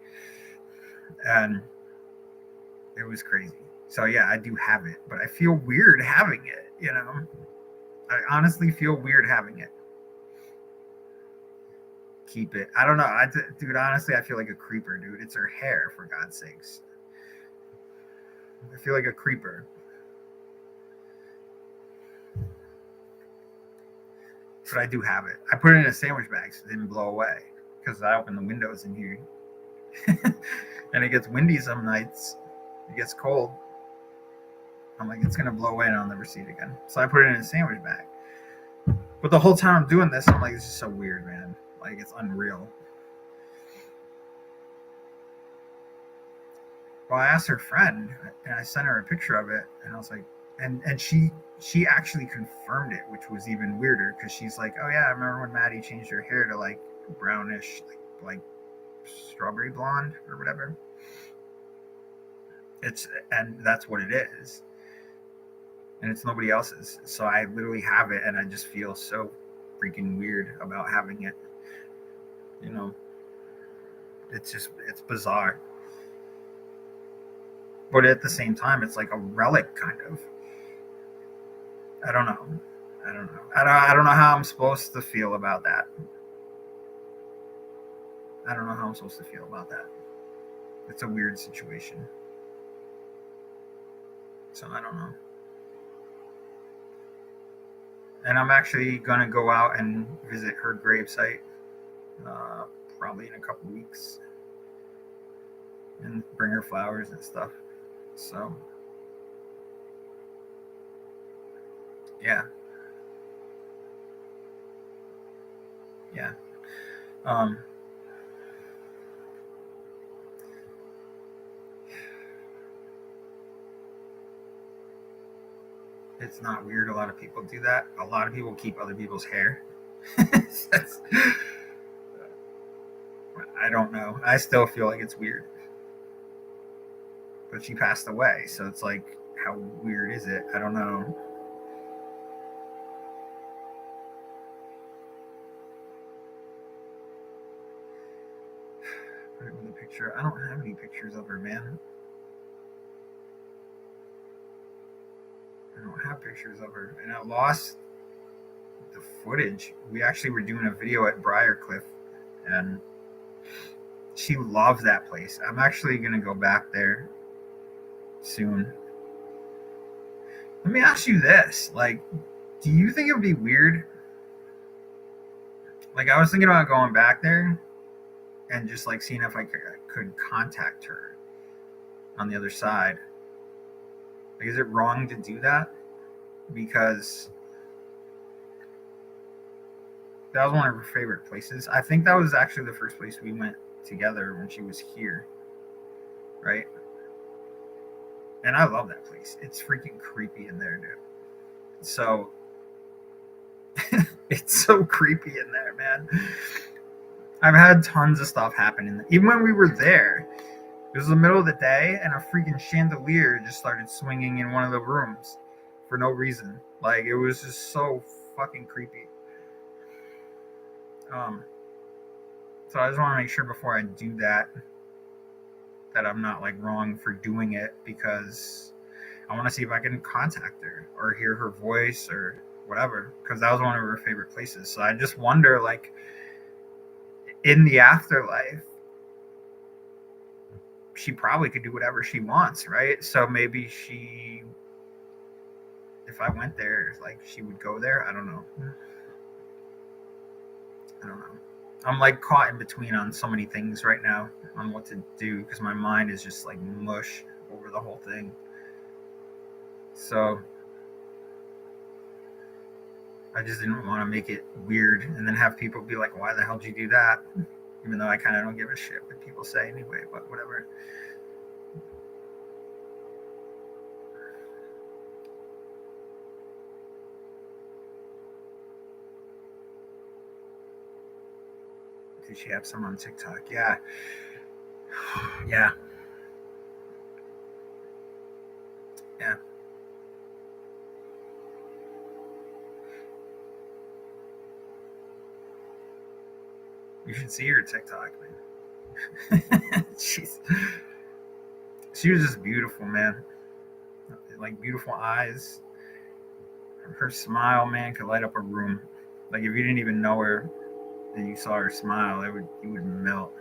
Speaker 1: And it was crazy. So yeah, I do have it, but I feel weird having it, you know? I honestly feel weird having it. Keep it. I don't know. Dude, honestly, I feel like a creeper, dude. It's her hair, for God's sakes. I feel like a creeper. But I do have it. I put it in a sandwich bag so it didn't blow away because I opened the windows in here. And it gets windy some nights. It gets cold. I'm like, it's going to blow away and I'll never see it again. So I put it in a sandwich bag. But the whole time I'm doing this, I'm like, this is so weird, man. Like, it's unreal. Well, I asked her friend and I sent her a picture of it and I was like, and she actually confirmed it, which was even weirder because she's like, oh yeah, I remember when Maddie changed her hair to like brownish, like strawberry blonde or whatever. And that's what it is. And it's nobody else's. So I literally have it and I just feel so freaking weird about having it. You know, it's bizarre. But at the same time, it's like a relic, kind of. I don't know. I don't know how I'm supposed to feel about that. I don't know how I'm supposed to feel about that. It's a weird situation. So I don't know. And I'm actually gonna go out and visit her gravesite, probably in a couple weeks, and bring her flowers and stuff. So yeah. It's not weird. A lot of people do that. A lot of people keep other people's hair. I don't know. I still feel like it's weird. But she passed away, so it's like, how weird is it? I don't know. Put it with a a picture. I don't have any pictures of her, man. I don't have pictures of her, and I lost the footage. We actually were doing a video at Briarcliff, and she loves that place. I'm actually gonna go back there soon. Let me ask you this: like, do you think it would be weird? Like, I was thinking about going back there and just like seeing if I could contact her on the other side. Like, is it wrong to do that? Because that was one of her favorite places. I think that was actually the first place we went together when she was here, right? And I love that place. It's freaking creepy in there, dude. So it's so creepy in there, man. I've had tons of stuff happen even when we were there. It was the middle of the day, and a freaking chandelier just started swinging in one of the rooms for no reason. Like, it was just so fucking creepy. So I just want to make sure before I do that I'm not like wrong for doing it, because I want to see if I can contact her or hear her voice or whatever, because that was one of her favorite places. So I just wonder, like, in the afterlife, she probably could do whatever she wants, right? So maybe if I went there, like, she would go there. I don't know. I'm like caught in between on so many things right now on what to do, because my mind is just like mush over the whole thing. So I just didn't want to make it weird and then have people be like, why the hell did you do that? Even though I kind of don't give a shit what people say anyway, but whatever. Did she have some on TikTok? Yeah. Yeah. Yeah. You should see her TikTok, man. She's she was just beautiful, man. Like, beautiful eyes. Her smile, man, could light up a room. Like, if you didn't even know her and you saw her smile, you would melt.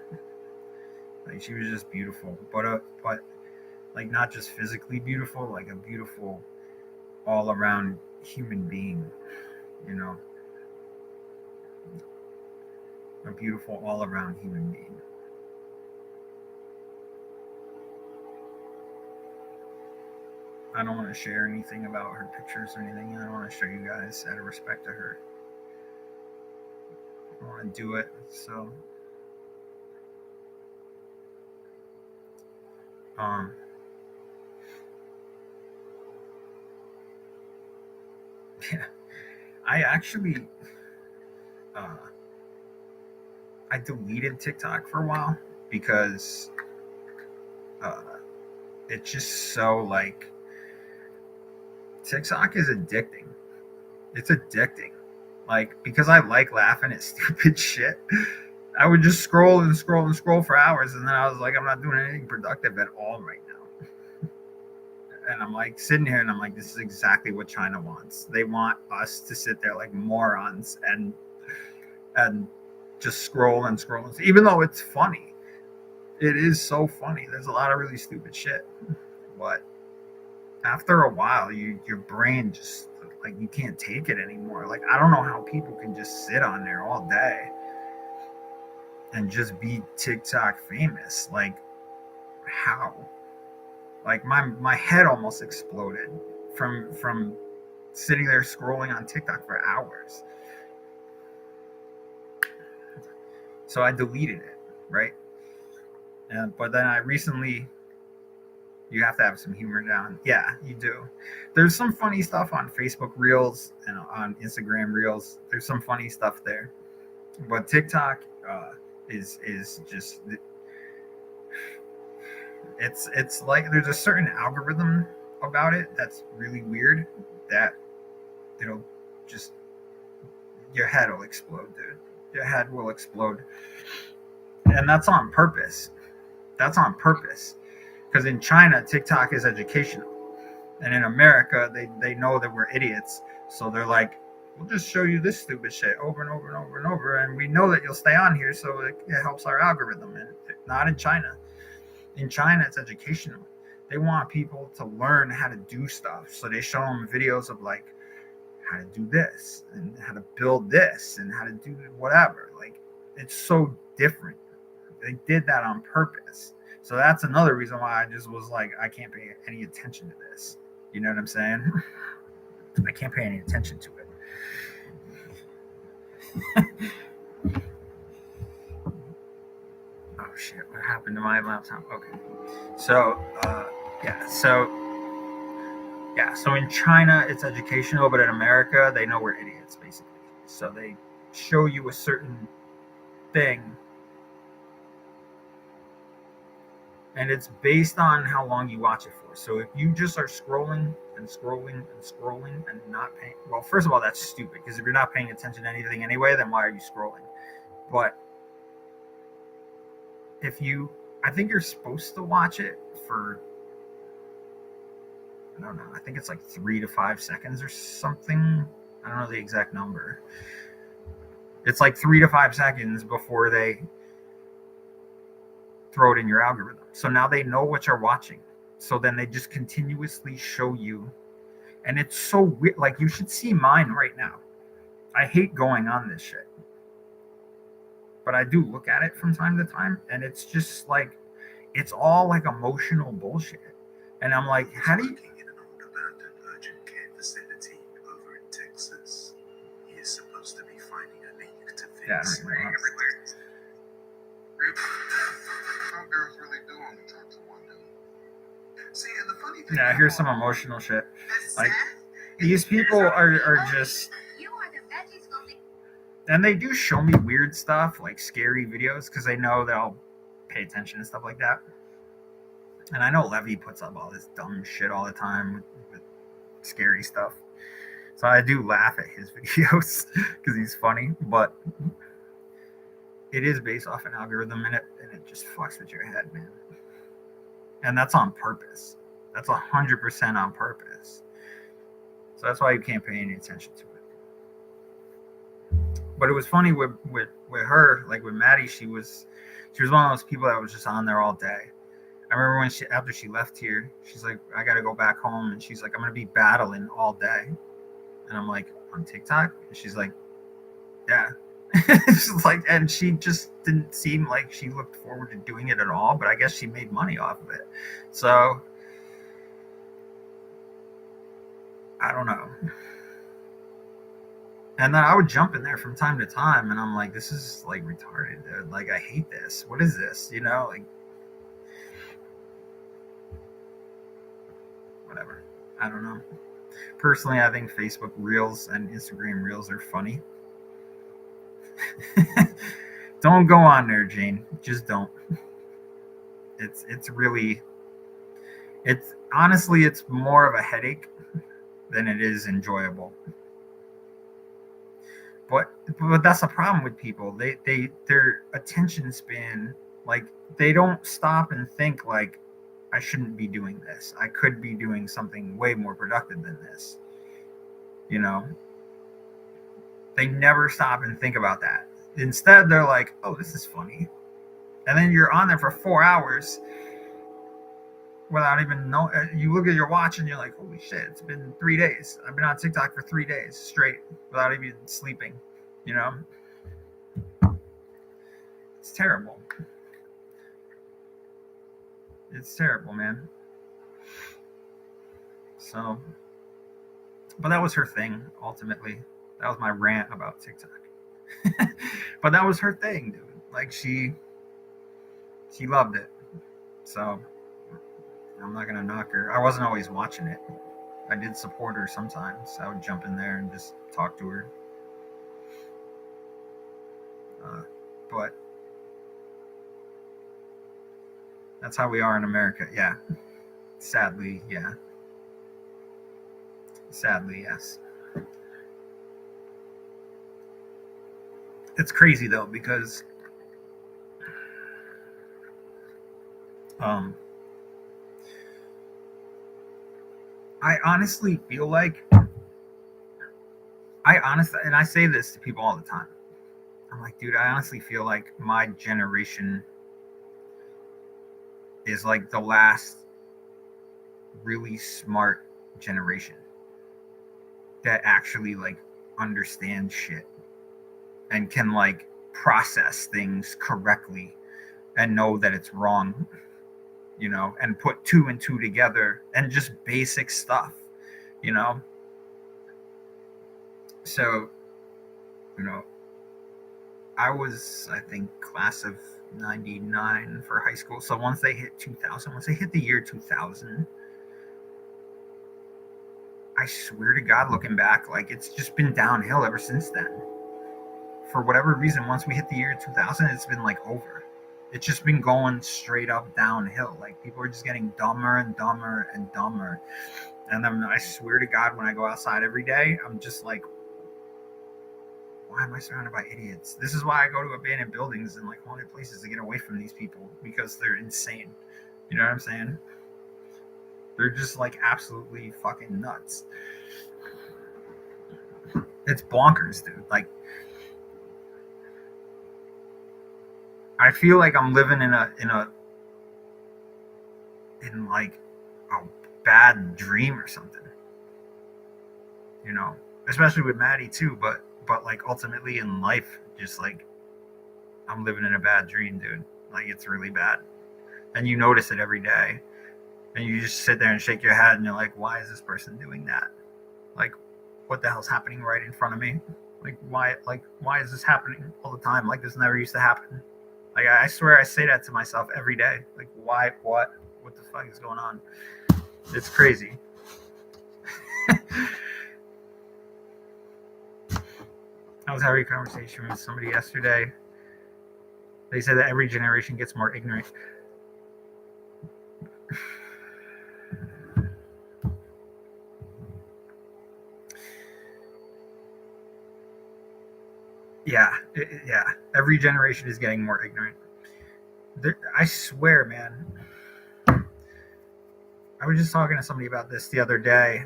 Speaker 1: Like, she was just beautiful, but like, not just physically beautiful, like a beautiful all around human being, you know, a beautiful all around human being. I don't want to share anything about her pictures or anything. I don't want to show you guys out of respect to her. I want to do it, so yeah. I actually I deleted TikTok for a while because it's just so, like, TikTok is addicting. It's addicting. Like, because I like laughing at stupid shit, I would just scroll and scroll and scroll for hours, and then I was like, I'm not doing anything productive at all right now. And I'm like sitting here and I'm like, this is exactly what China wants. They want us to sit there like morons and just scroll and scroll. Even though it's funny, it is so funny. There's a lot of really stupid shit, but after a while, your brain just, like, you can't take it anymore. Like, I don't know how people can just sit on there all day and just be TikTok famous. Like, how? Like, my head almost exploded from sitting there scrolling on TikTok for hours. So I deleted it, right? But then I recently, you have to have some humor down. Yeah, you do. There's some funny stuff on Facebook Reels and on Instagram Reels. There's some funny stuff there, but TikTok is just, it's like there's a certain algorithm about it that's really weird, that it'll just, your head will explode, dude. Your head will explode, and that's on purpose. That's on purpose. Because in China, TikTok is educational. And in America, they know that we're idiots. So they're like, we'll just show you this stupid shit over and over and over and over. And we know that you'll stay on here, so it helps our algorithm. And not in China. In China, it's educational. They want people to learn how to do stuff. So they show them videos of like how to do this and how to build this and how to do whatever. Like, it's so different. They did that on purpose. So that's another reason why I just was like, I can't pay any attention to this. You know what I'm saying? I can't pay any attention to it. Oh shit, what happened to my laptop? Okay. So so in China it's educational, but in America they know we're idiots basically. So they show you a certain thing, and it's based on how long you watch it for. So if you just are scrolling and scrolling and scrolling and not paying, well, first of all, that's stupid, because if you're not paying attention to anything anyway, then why are you scrolling? But I think you're supposed to watch it for, I don't know, I think it's like 3 to 5 seconds or something. I don't know the exact number. It's like 3 to 5 seconds before they throw it in your algorithm. So now they know what you're watching. So then they just continuously show you. And it's so weird. Like, you should see mine right now. I hate going on this shit. But I do look at it from time to time. And it's just like, it's all like emotional bullshit. And I'm like, how do you...
Speaker 2: in an old abandoned urgent care facility over in Texas. He is supposed to be finding a leak to fix.
Speaker 1: Yeah,
Speaker 2: everywhere. How girls really do only talk to one dude. See, and the funny thing,
Speaker 1: yeah, here's some emotional shit. Like, these people are just... And they do show me weird stuff, like scary videos, because they know that I'll pay attention and stuff like that. And I know Levy puts up all this dumb shit all the time with scary stuff. So I do laugh at his videos because he's funny. But it is based off an algorithm, and it just fucks with your head, man. And that's on purpose. That's 100% on purpose. So that's why you can't pay any attention to it. But it was funny with her, like with Maddie, she was one of those people that was just on there all day. I remember when after she left here, she's like, I gotta go back home, and she's like, I'm gonna be battling all day. And I'm like, on TikTok? And she's like, yeah. She's like, and she just didn't seem like she looked forward to doing it at all, but I guess she made money off of it. So I don't know. And then I would jump in there from time to time, and I'm like, this is like retarded, dude. Like, I hate this. What is this? You know, like, whatever. I don't know. Personally, I think Facebook Reels and Instagram Reels are funny. Don't go on there, Jane. Just don't. It's really, it's honestly, it's more of a headache than it is enjoyable. But that's a problem with people. Their attention span, like, they don't stop and think like, I shouldn't be doing this. I could be doing something way more productive than this. You know? They never stop and think about that. Instead, they're like, oh, this is funny. And then you're on there for 4 hours without even knowing. You look at your watch and you're like, holy shit, it's been 3 days. I've been on TikTok for 3 days straight without even sleeping. You know? It's terrible. It's terrible, man. So, but that was her thing, ultimately. That was my rant about TikTok. But that was her thing, dude. Like, she loved it. So I'm not gonna knock her. I wasn't always watching it. I did support her sometimes. I would jump in there and just talk to her. But that's how we are in America. Yeah. Sadly, yeah. Sadly, yes. It's crazy though, because Um, I honestly feel like and I say this to people all the time. I'm like, dude, I honestly feel like my generation is like the last really smart generation that actually like understands shit and can like process things correctly and know that it's wrong, and put two and two together and just basic stuff, you know. So, you know, I think class of 99 for high school. So once they hit 2000, once they hit the year 2000, I swear to God, looking back, like it's just been downhill ever since then. For whatever reason, once we hit the year 2000, it's been like over. It's just been going straight up downhill. Like people are just getting dumber and dumber and dumber. And I swear to God, when I go outside every day, I'm just like, why am I surrounded by idiots? This is why I go to abandoned buildings and like haunted places to get away from these people, because they're insane. You know what I'm saying? They're just like absolutely fucking nuts. It's bonkers, dude. Like, I feel like I'm living in like a bad dream or something. Especially with Maddie too, but like ultimately in life, just like I'm living in a bad dream, dude. Like it's really bad. And you notice it every day. And you just sit there and shake your head and you're like, why is this person doing that? Like, what the hell's happening right in front of me? Why is this happening all the time? Like this never used to happen. Like I swear I say that to myself every day. Like what the fuck is going on? It's crazy. I was having a conversation with somebody yesterday. They said that every generation gets more ignorant. Yeah. Every generation is getting more ignorant. I swear, man. I was just talking to somebody about this the other day.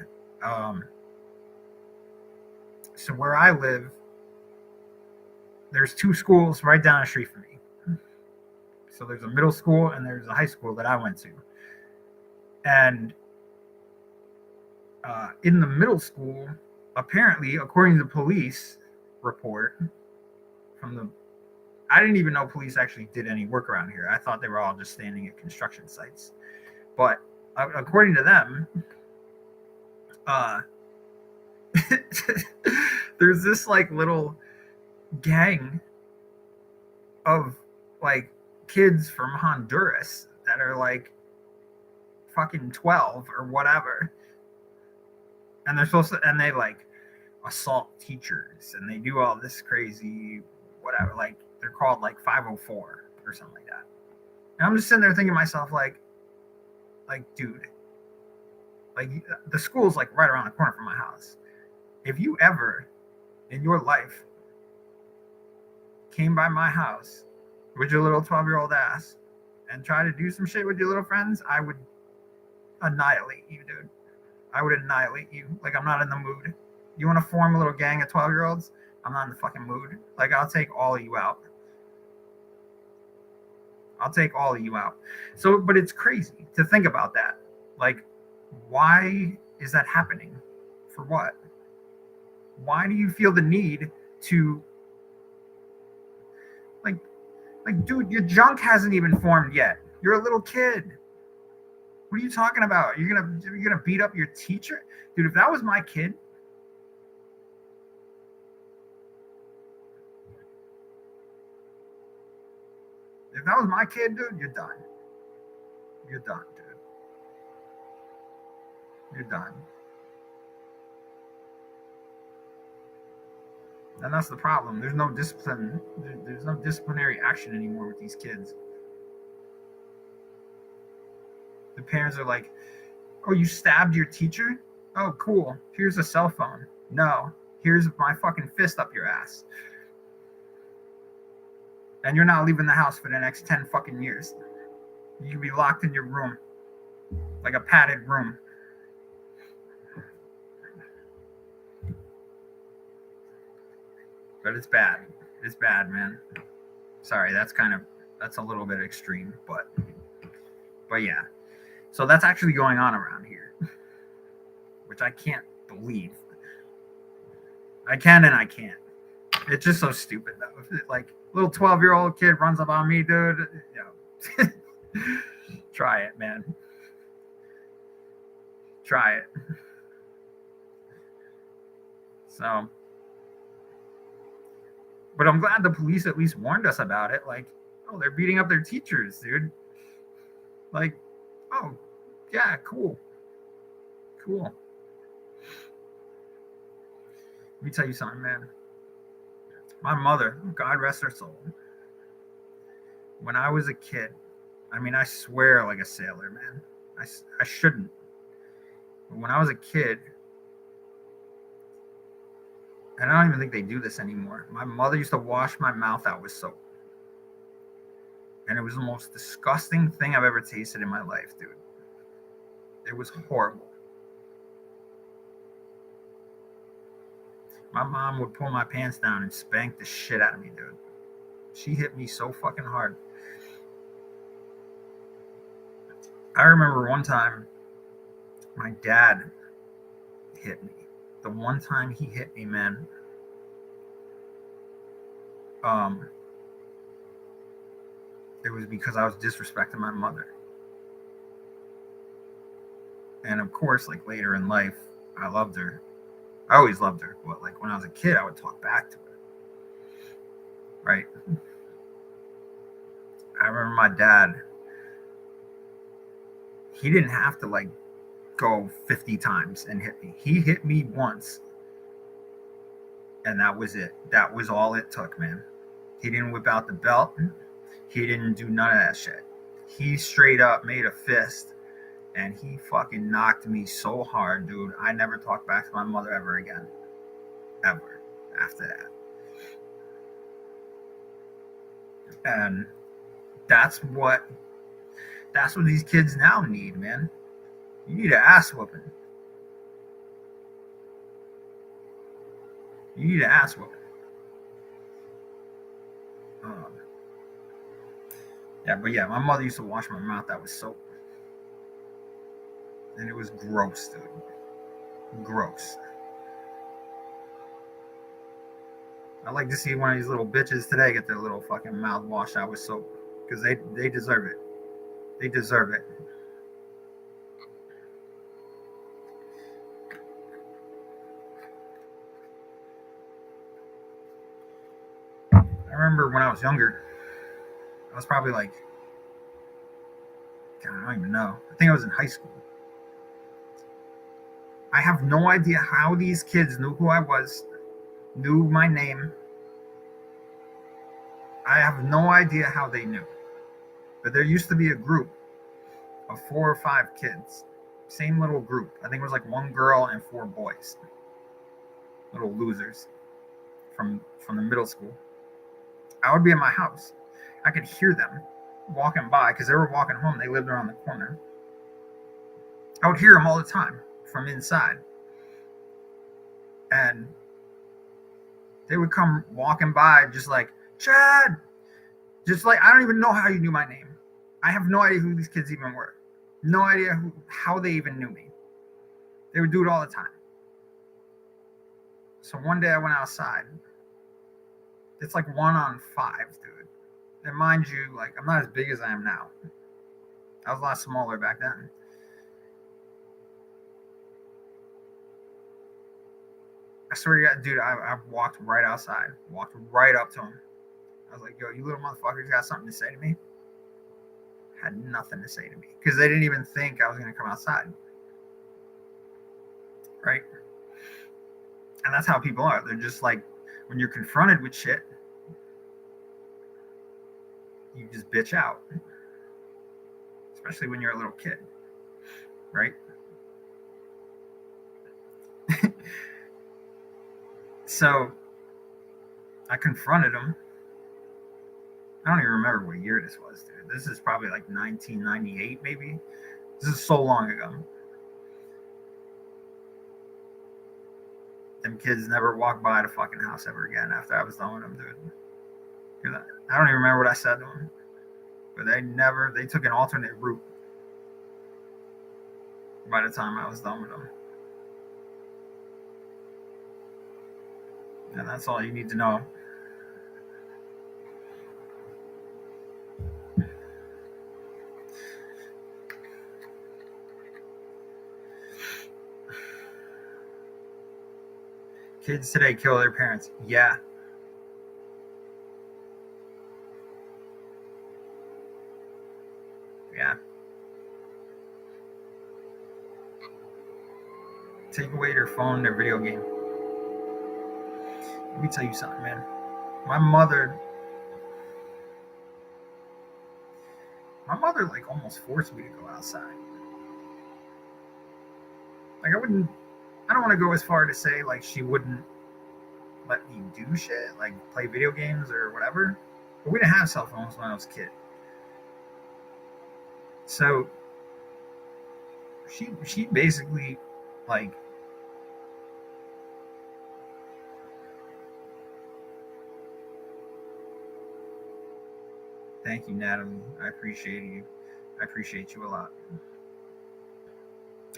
Speaker 1: So where I live, there's two schools right down the street from me. So there's a middle school and there's a high school that I went to. And in the middle school, apparently, according to the police report I didn't even know police actually did any work around here. I thought they were all just standing at construction sites. But according to them, there's this like little gang of like kids from Honduras that are like fucking 12 or whatever, and they like assault teachers and they do all this crazy whatever, like they're called like 504 or something like that. And I'm just sitting there thinking to myself, like dude, like the school's like right around the corner from my house. If you ever in your life came by my house with your little 12-year-old ass and try to do some shit with your little friends, I would annihilate you, dude. I would annihilate you. Like, I'm not in the mood. You want to form a little gang of 12-year-olds? I'm not in the fucking mood. Like, I'll take all of you out. So, but it's crazy to think about that. Like, why is that happening? For what? Why do you feel the need to like, dude, your junk hasn't even formed yet. You're a little kid. What are you talking about? You're gonna beat up your teacher? Dude, if that was my kid, dude, you're done. You're done, dude. You're done. And that's the problem. There's no discipline. There's no disciplinary action anymore with these kids. The parents are like, oh, you stabbed your teacher? Oh, cool. Here's a cell phone. No, here's my fucking fist up your ass. And you're not leaving the house for the next 10 fucking years. You could be locked in your room, like a padded room. But it's bad. It's bad, man. Sorry, that's a little bit extreme, but yeah. So that's actually going on around here, which I can't believe. I can and I can't. It's just so stupid though. Like little 12-year-old kid runs up on me, dude. You know, try it, man. Try it. So, but I'm glad the police at least warned us about it. Like, oh, they're beating up their teachers, dude. Like, oh, yeah, cool. Cool. Let me tell you something, man. My mother, God rest her soul, when I was a kid, I mean, I swear like a sailor, man. I shouldn't. But when I was a kid, and I don't even think they do this anymore, my mother used to wash my mouth out with soap. And it was the most disgusting thing I've ever tasted in my life, dude. It was horrible. My mom would pull my pants down and spank the shit out of me, dude. She hit me so fucking hard. I remember one time my dad hit me. The one time he hit me, man, it was because I was disrespecting my mother. And of course, like later in life, I loved her. I always loved her, but like when I was a kid, I would talk back to her. Right? I remember my dad, he didn't have to like go 50 times and hit me. He hit me once. And that was it. That was all it took, man. He didn't whip out the belt. He didn't do none of that shit. He straight up made a fist and he fucking knocked me so hard, dude. I never talked back to my mother ever again. Ever. After that. And that's what these kids now need, man. You need an ass whooping. You need an ass whooping. Yeah, but yeah, my mother used to wash my mouth out with soap. And it was gross, dude. Gross. I'd like to see one of these little bitches today get their little fucking mouth washed out with soap. Because they deserve it. They deserve it. I remember when I was younger, I was probably like, God, I don't even know. I think I was in high school. I have no idea how these kids knew who I was, knew my name. I have no idea how they knew. But there used to be a group of 4 or 5 kids. Same little group. I think it was like 1 girl and 4 boys. Little losers from the middle school. I would be at my house. I could hear them walking by because they were walking home. They lived around the corner. I would hear them all the time from inside. And they would come walking by just like, Chad! Just like, I don't even know how you knew my name. I have no idea who these kids even were. No idea how they even knew me. They would do it all the time. So one day I went outside. It's like 1 on 5, dude. And mind you, like, I'm not as big as I am now. I was a lot smaller back then. I swear to God, dude, I walked right outside. Walked right up to him. I was like, yo, you little motherfuckers got something to say to me? Had nothing to say to me. Because they didn't even think I was going to come outside. Right? And that's how people are. They're just like, when you're confronted with shit, you just bitch out. Especially when you're a little kid. Right? So I confronted him. I don't even remember what year this was, dude. This is probably like 1998, maybe. This is so long ago. Them kids never walked by the fucking house ever again after I was done with them, dude. I don't even remember what I said to them. But they took an alternate route by the time I was done with them. And that's all you need to know. Kids today kill their parents. Yeah. Yeah. Take away their phone, their video game. Let me tell you something, man. My mother like almost forced me to go outside. Like I don't want to go as far to say like she wouldn't let me do shit, like play video games or whatever. But we didn't have cell phones when I was a kid. So she basically like thank you, Natalie. I appreciate you. I appreciate you a lot.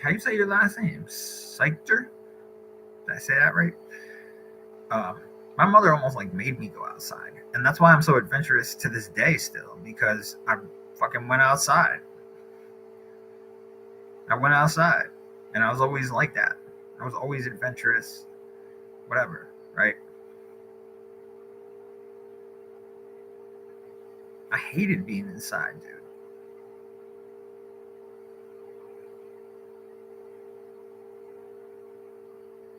Speaker 1: How do you say your last name? Seichter? Did I say that right? My mother almost like made me go outside, and that's why I'm so adventurous to this day still, because I fucking went outside. I went outside, and I was always like that. I was always adventurous, whatever, right? I hated being inside, dude.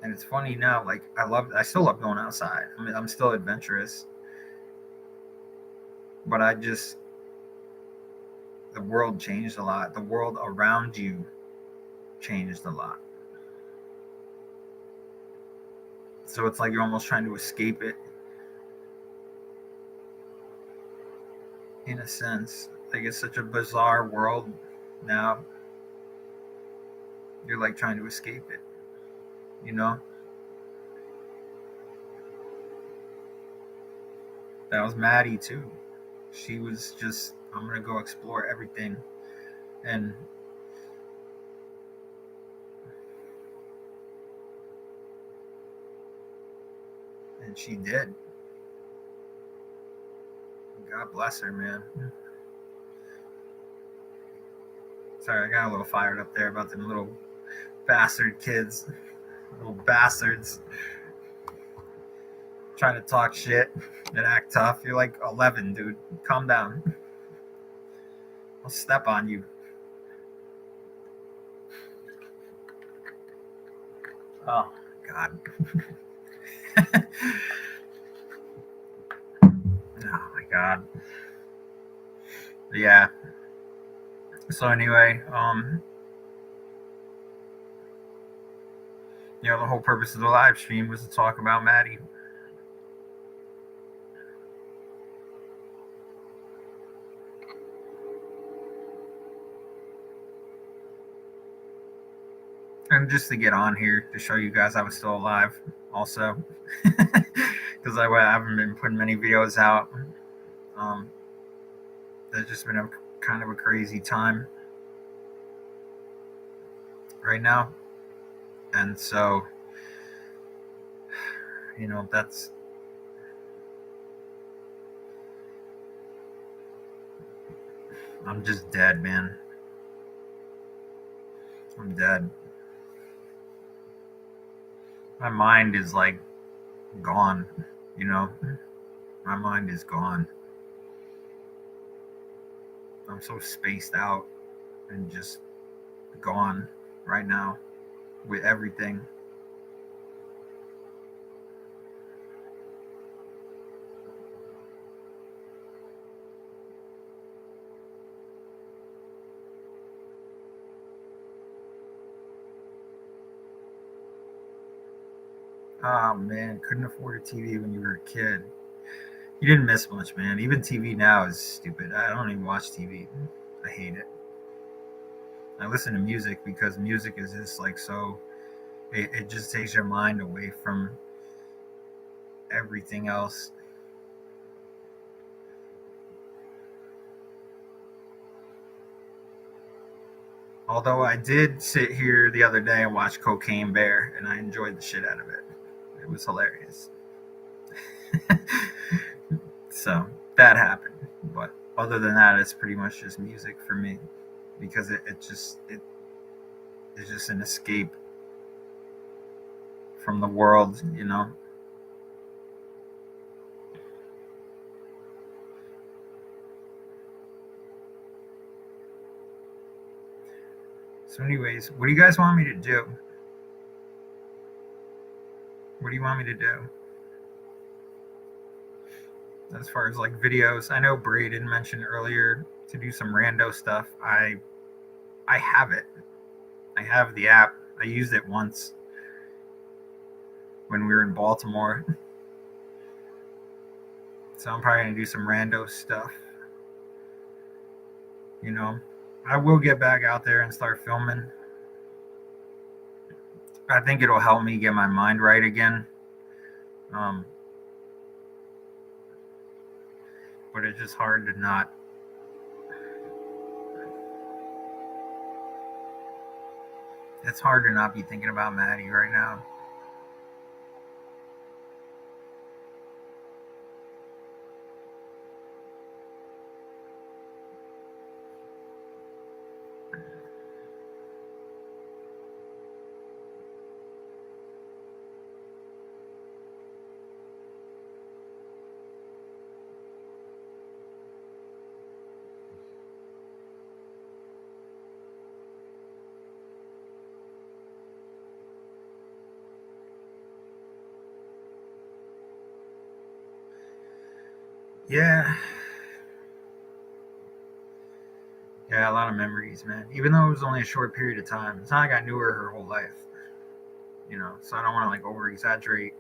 Speaker 1: And it's funny now, like I still love going outside. I mean, I'm still adventurous, but the world changed a lot. The world around you changed a lot. So it's like you're almost trying to escape it in a sense. Like it's such a bizarre world now. You're like trying to escape it, you know? That was Maddie too. She was just, I'm gonna go explore everything. And she did. God bless her, man. Sorry, I got a little fired up there about them little bastard kids. Little bastards. Trying to talk shit and act tough. You're like 11, dude. Calm down. I'll step on you. Oh, God. Oh, my God. Yeah. So anyway, the whole purpose of the live stream was to talk about Maddie. And just to get on here to show you guys I was still alive, also, because I haven't been putting many videos out. It's just been a kind of a crazy time right now, and so that's I'm just dead, man. I'm dead. My mind is like gone, my mind is gone. I'm so spaced out and just gone right now with everything. Oh man, couldn't afford a TV when you were a kid. You didn't miss much, man. Even TV now is stupid. I don't even watch TV. I hate it. I listen to music because music is just like so. It just takes your mind away from everything else. Although I did sit here the other day and watch Cocaine Bear, and I enjoyed the shit out of it. It was hilarious. So that happened, but other than that, it's pretty much just music for me because it's just an escape from the world, you know. So, anyways, what do you guys want me to do? What do you want me to do as far as like videos? I know Braden mentioned earlier to do some rando stuff. I have it. I have the app. I used it once when we were in Baltimore. So I'm probably gonna do some rando stuff. You know, I will get back out there and start filming. I think it'll help me get my mind right again. Um, but it's just hard to not. It's hard to not be thinking about Maddie right now. Yeah, yeah, a lot of memories, man. Even though it was only a short period of time, it's not like I knew her whole life, you know. So I don't want to like over exaggerate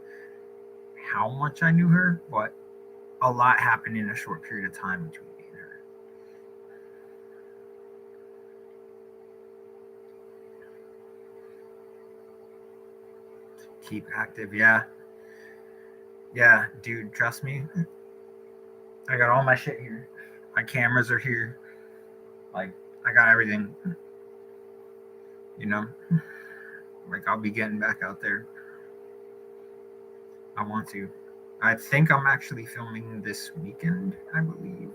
Speaker 1: how much I knew her, but a lot happened in a short period of time between me and her. Keep active, yeah, yeah, dude. Trust me, I got all my shit here. My cameras are here. Like I got everything. You know, like I'll be getting back out there. I want to. I think I'm actually filming this weekend, I believe.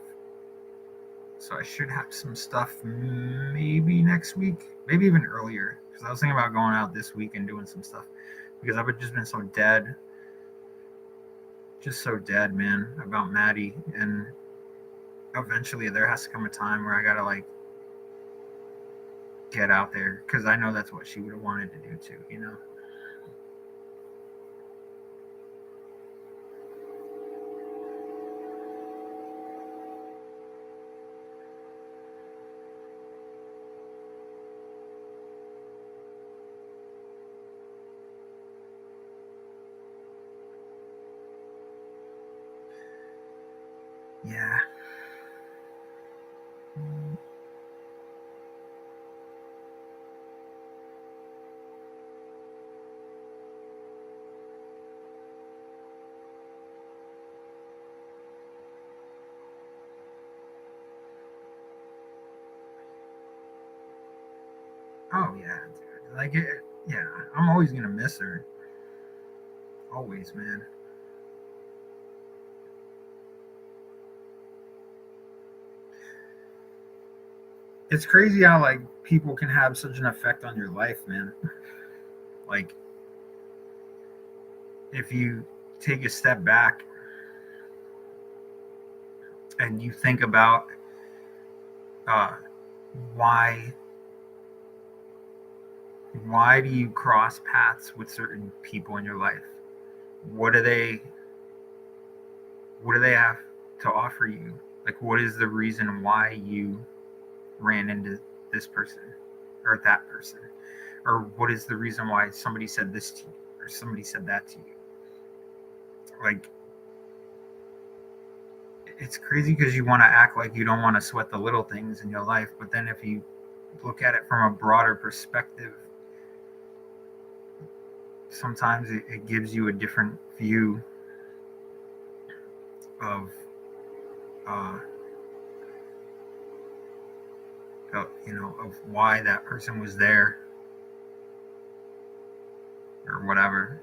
Speaker 1: So I should have some stuff maybe next week, maybe even earlier. Because I was thinking about going out this week and doing some stuff. Because I've just been so dead, just so dead, man, about Maddie. And eventually there has to come a time where I gotta like get out there. Because I know that's what she would have wanted to do too, you know? Yeah. Oh yeah, dude. Like it. Yeah, I'm always gonna miss her. Always, man. It's crazy how like people can have such an effect on your life, man. Like if you take a step back and you think about uh, why why do you cross paths with certain people in your life? What do they what do they have to offer you? Like what is the reason why you ran into this person or that person? Or what is the reason why somebody said this to you or somebody said that to you? Like it's crazy because you want to act like you don't want to sweat the little things in your life, but then if you look at it from a broader perspective, sometimes it gives you a different view of, uh, of why that person was there or whatever.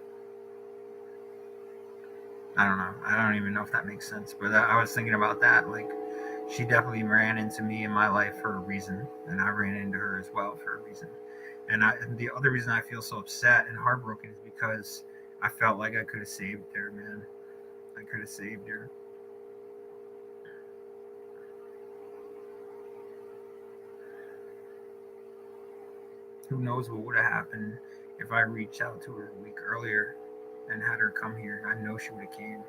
Speaker 1: I don't know. I don't even know if that makes sense, but I was thinking about that. Like, she definitely ran into me in my life for a reason, and I ran into her as well for a reason. And the other reason I feel so upset and heartbroken is because I felt like I could have saved her, man. I could have saved her. Who knows what would have happened if I reached out to her a week earlier and had her come here? I know she would have came.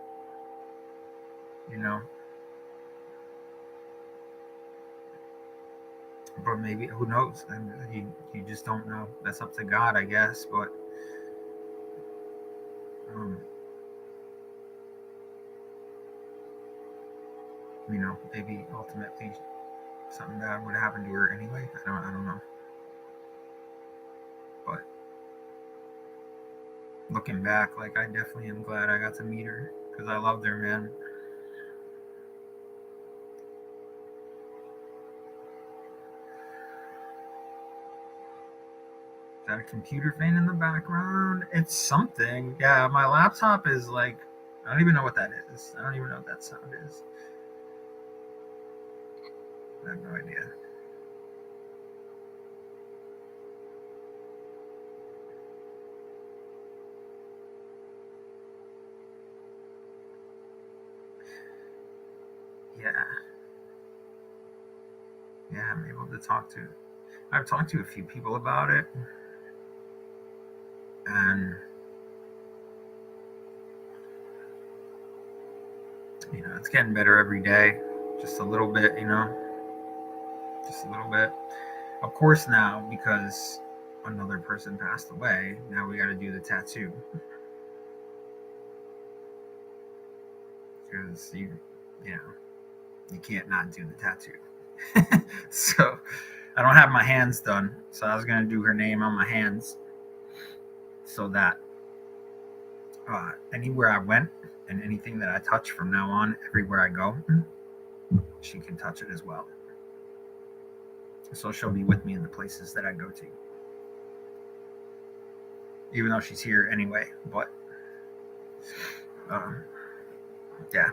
Speaker 1: You know, but maybe who knows? I mean, you just don't know. That's up to God, I guess. But um, maybe ultimately something bad would happen to her anyway. I don't know. But looking back, like, I definitely am glad I got to meet her because I loved her, man. Is that a computer fan in the background? It's something. Yeah, my laptop is like, I don't even know what that is. I don't even know what that sound is. I have no idea. Yeah. Yeah, I'm able to talk to. I've talked to a few people about it, and it's getting better every day, just a little bit, just a little bit. Of course, now because another person passed away, now we got to do the tattoo because you know, you can't not do the tattoo. So I don't have my hands done, so I was gonna do her name on my hands so that anywhere I went and anything that I touch from now on, everywhere I go, she can touch it as well. So she'll be with me in the places that I go to, even though she's here anyway. But um, yeah.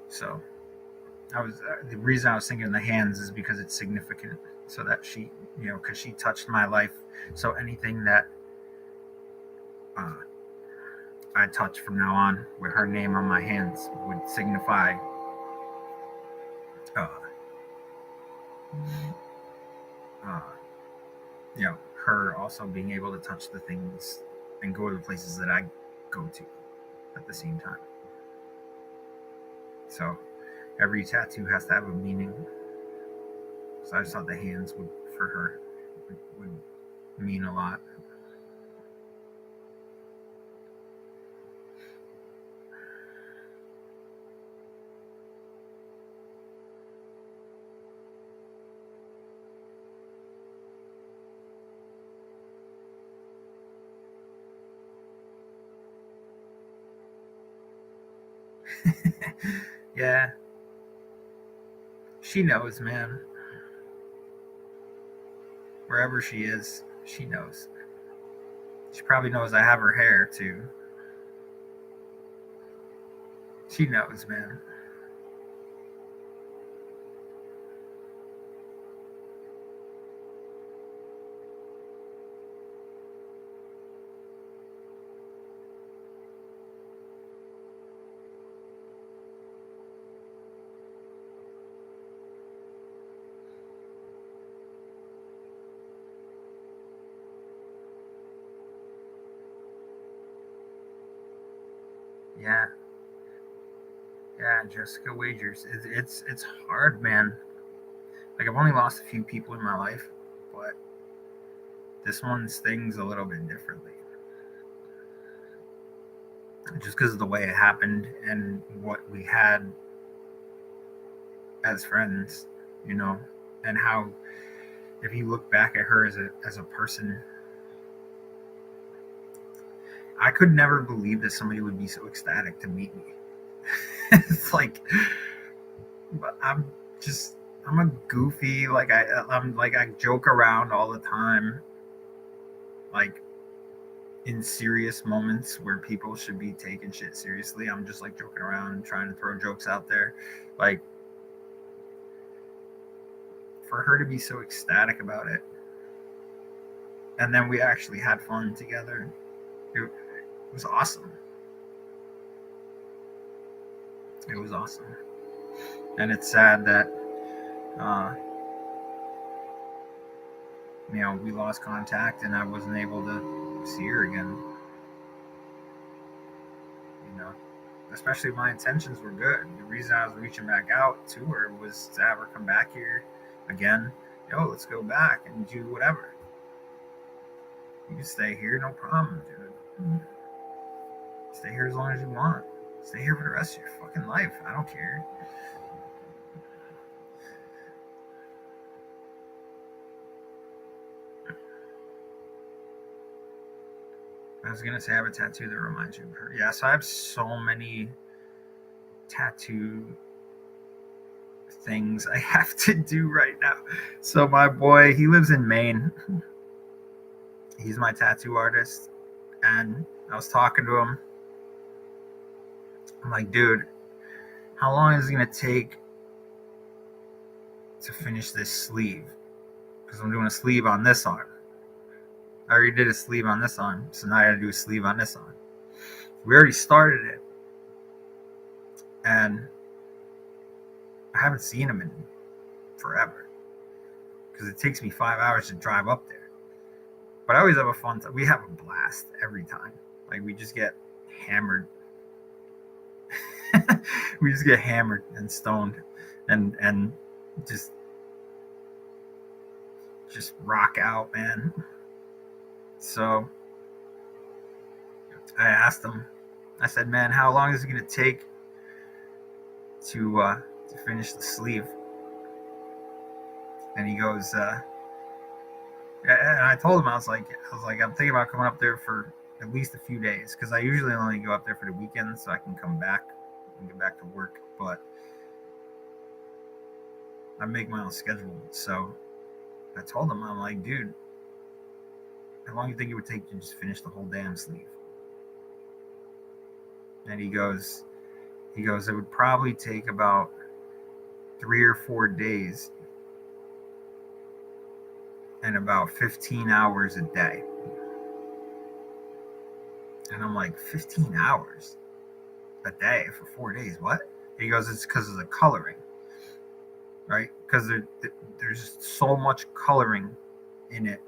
Speaker 1: So the reason I was thinking the hands is because it's significant, so that she, because she touched my life. So anything that uh, I touch from now on with her name on my hands would signify uh, uh, her also being able to touch the things and go to the places that I go to at the same time. So every tattoo has to have a meaning. So I just thought the hands would, for her, would mean a lot. Yeah, she knows, man. Wherever she is, she knows. She probably knows I have her hair too. She knows, man. Yeah, yeah. Jessica Wagers. It's hard, man. Like, I've only lost a few people in my life, but this one stings a little bit differently. just because of the way it happened and what we had as friends, you know, and how if you look back at her as a person, I could never believe that somebody would be so ecstatic to meet me. It's like, but I'm a goofy, I'm like I joke around all the time, like in serious moments where people should be taking shit seriously. I'm just like joking around and trying to throw jokes out there, like for her to be so ecstatic about it, and then we actually had fun together. It was awesome. It was awesome, and it's sad that uh, we lost contact, and I wasn't able to see her again. You know, especially my intentions were good. The reason I was reaching back out to her was to have her come back here again. Yo, let's go back and do whatever. You can stay here, no problem, dude. Stay here as long as you want. Stay here for the rest of your fucking life. I don't care. I was gonna say I have a tattoo that reminds you of her. Yeah, so I have so many tattoo things I have to do right now. So my boy, he lives in Maine. He's my tattoo artist, and I was talking to him. I'm like, dude, how long is it gonna take to finish this sleeve? Because I'm doing a sleeve on this arm. I already did a sleeve on this arm, so now I gotta do a sleeve on this arm. We already started it, and I haven't seen him in forever because it takes me 5 hours to drive up there. But I always have a fun time. We have a blast every time. Like we just get hammered. We just get hammered and stoned, and just rock out, man. So I asked him. I said, "Man, how long is it gonna take to finish the sleeve?" And he goes, and I told him I was like, I'm thinking about coming up there for at least a few days because I usually only go up there for the weekend so I can come back and get back to work. But I make my own schedule, so I told him, I'm like, dude, how long do you think it would take to just finish the whole damn sleeve? And he goes, it would probably take about 3 or 4 days and about 15 hours a day. And I'm like, 15 hours a day for 4 days? What? He goes, it's because of the coloring, right? Because there's so much coloring in it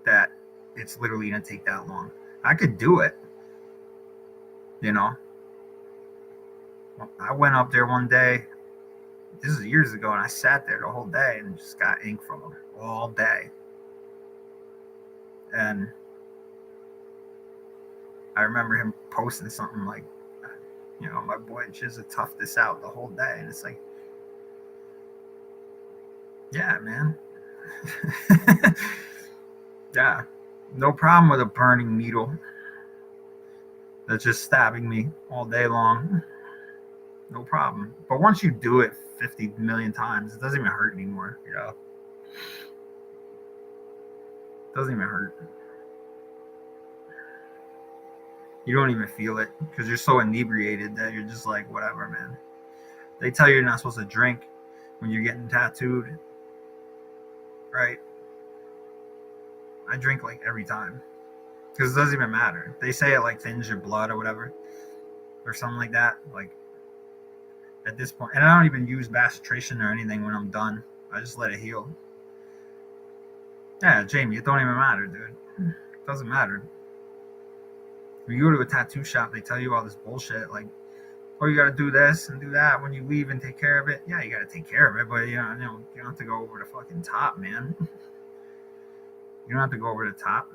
Speaker 1: that it's literally going to take that long. I could do it, you know. I went up there one day, this is years ago, and I sat there the whole day and just got ink from him all day. And I remember him posting something like, my boy just toughed this out the whole day. And it's like, yeah, man. Yeah, no problem with a burning needle that's just stabbing me all day long. No problem. But once you do it 50 million times, it doesn't even hurt anymore, It doesn't even hurt. You don't even feel it because you're so inebriated that you're just like, whatever, man. They tell you you're not supposed to drink when you're getting tattooed, right? I drink like every time because it doesn't even matter. They say it like thins your blood or whatever, or something like that. Like at this point, and I don't even use bacitration or anything when I'm done. I just let it heal. Yeah, Jamie, it don't even matter, dude. It doesn't matter. When you go to a tattoo shop, they tell you all this bullshit like, oh, you got to do this and do that when you leave and take care of it. Yeah, you got to take care of it, but you don't have to go over the fucking top, man. You don't have to go over the top.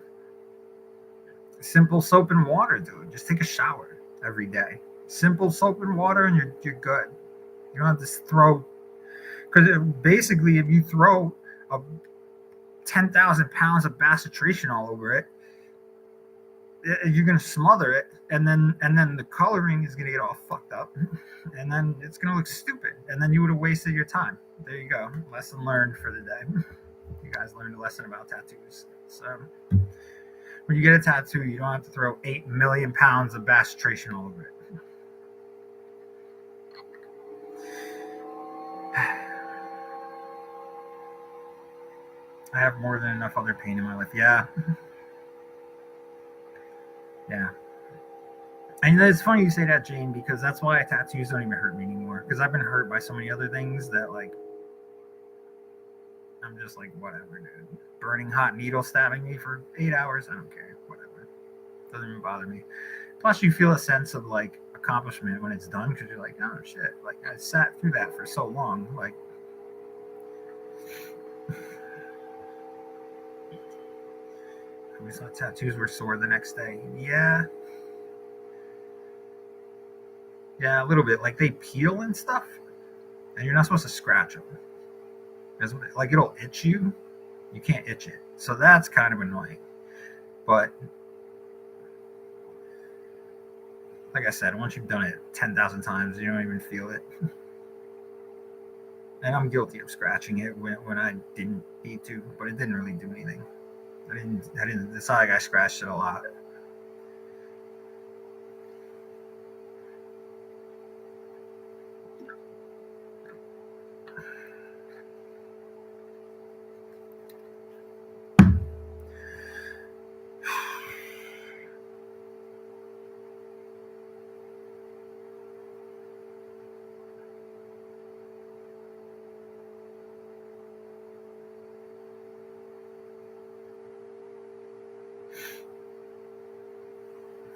Speaker 1: Simple soap and water, dude. Just take a shower. every day. Simple soap and water, and you're good. You don't have to throw, because basically, if you throw a 10,000 pounds of bacitration all over it, you're gonna smother it, and then the coloring is gonna get all fucked up, and then it's gonna look stupid, and then you would have wasted your time. There you go, lesson learned for the day. You guys learned a lesson about tattoos. So when you get a tattoo, you don't have to throw 8 million pounds of bacitration all over it. I have more than enough other pain in my life. Yeah. Yeah. And it's funny you say that, Jane, because that's why tattoos don't even hurt me anymore. Because I've been hurt by so many other things that, like, I'm just like, whatever, dude. Burning hot needle stabbing me for 8 hours, I don't care. Whatever. Doesn't even bother me. Plus, you feel a sense of, like, accomplishment when it's done, because you're like, oh, shit. Like, I sat through that for so long. Like, I always thought tattoos were sore the next day. Yeah. Yeah, a little bit. Like, they peel and stuff, and you're not supposed to scratch them. Like, it'll itch you. You can't itch it. So that's kind of annoying. But like I said, once you've done it 10,000 times, you don't even feel it. And I'm guilty of scratching it when I didn't need to, but it didn't really do anything. It's not like I scratched it a lot.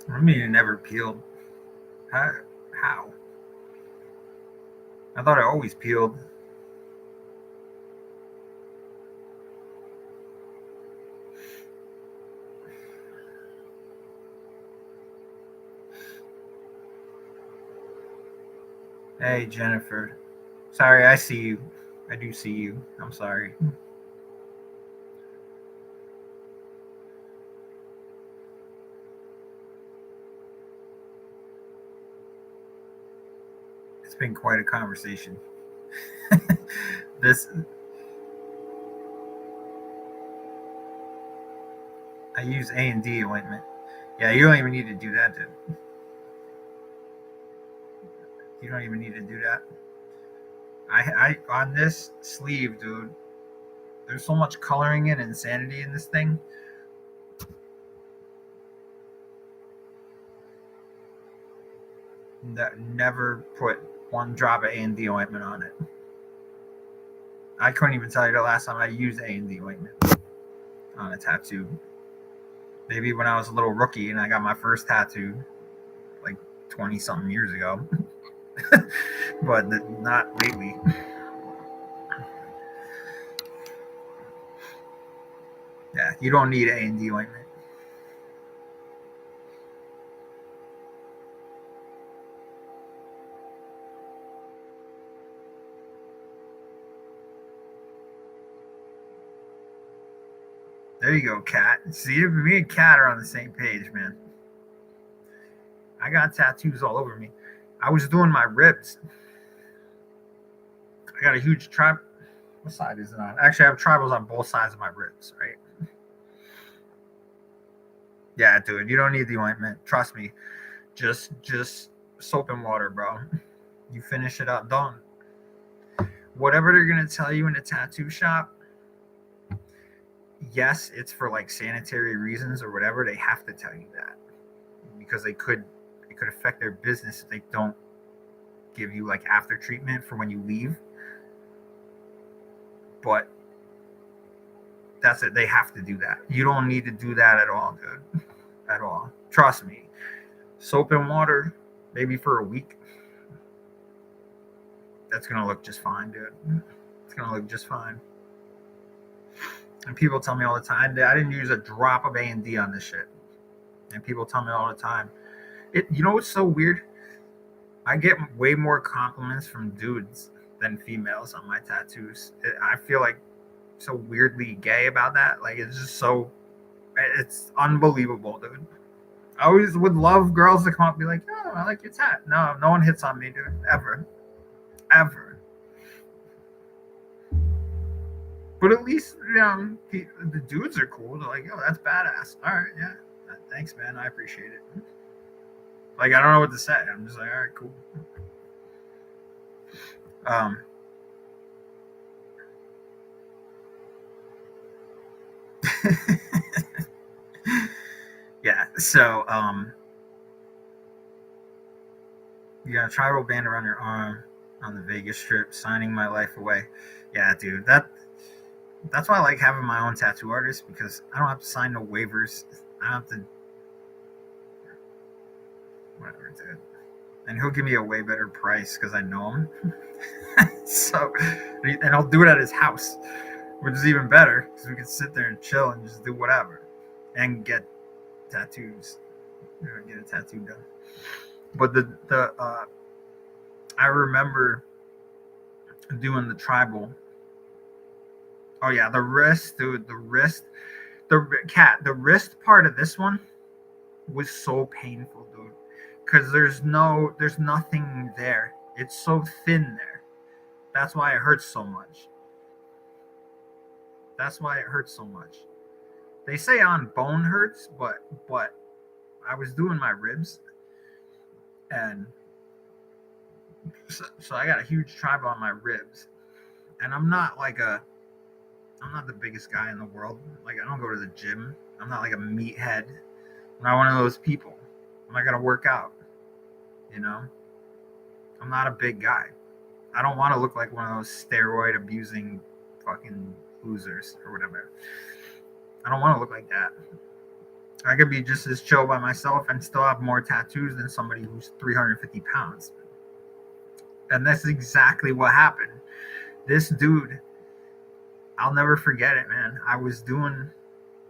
Speaker 1: I mean, it never peeled. How? I thought it always peeled. Hey, Jennifer. Sorry, I see you. I do see you. I'm sorry. It's been quite a conversation. This I use A&D ointment. Yeah, you don't even need to do that, dude. You don't even need to do that. I on this sleeve, dude. There's so much coloring and insanity in this thing. That never put one drop of A&D ointment on it. I couldn't even tell you the last time I used A&D ointment on a tattoo. Maybe when I was a little rookie and I got my first tattoo, like 20 something years ago, but not lately. Yeah, you don't need A&D ointment. There you go, Kat. See, me and Kat are on the same page, man. I got tattoos all over me. I was doing my ribs. I got a huge tribe. What side is it on? Actually, I have tribals on both sides of my ribs, right? Yeah, dude, you don't need the ointment. Trust me. Just soap and water, bro. You finish it up. Don't. Whatever they're gonna tell you in a tattoo shop, yes, it's for like sanitary reasons or whatever. They have to tell you that because it could affect their business if they don't give you like after treatment for when you leave. But that's it. They have to do that. You don't need to do that at all, dude. At all. Trust me. Soap and water, maybe for a week. That's gonna look just fine, dude. It's gonna look just fine. And people tell me all the time that I didn't use a drop of A&D on this shit. And people tell me all the time, You know what's so weird? I get way more compliments from dudes than females on my tattoos. I feel like so weirdly gay about that. Like it's just so, it's unbelievable, dude. I always would love girls to come up and be like, "Oh, I like your tat." No, no one hits on me, dude, ever, ever. But at least the dudes are cool. They're like, "Yo, that's badass." All right, yeah, thanks, man. I appreciate it. Like I don't know what to say. I'm just like, all right, cool. Um, yeah. So, you got a tribal band around your arm on the Vegas Strip, signing my life away. Yeah, dude. That's why I like having my own tattoo artist because I don't have to sign no waivers. I don't have to whatever, dude. And he'll give me a way better price because I know him. So, and I'll do it at his house, which is even better because we can sit there and chill and just do whatever, and get tattoos, get a tattoo done. But I remember doing the tribal. Oh yeah, the wrist, dude, the wrist part of this one was so painful, dude, because there's nothing there. It's so thin there. That's why it hurts so much. That's why it hurts so much. They say on bone hurts, but I was doing my ribs, and so I got a huge tribal on my ribs, and I'm not the biggest guy in the world. Like I don't go to the gym. I'm not like a meathead. I'm not one of those people. I'm not gonna work out. You know, I'm not a big guy. I don't want to look like one of those steroid abusing fucking losers or whatever. I don't want to look like that. I could be just as chill by myself and still have more tattoos than somebody who's 350 pounds. And that's exactly what happened. This dude, I'll never forget it, man. I was doing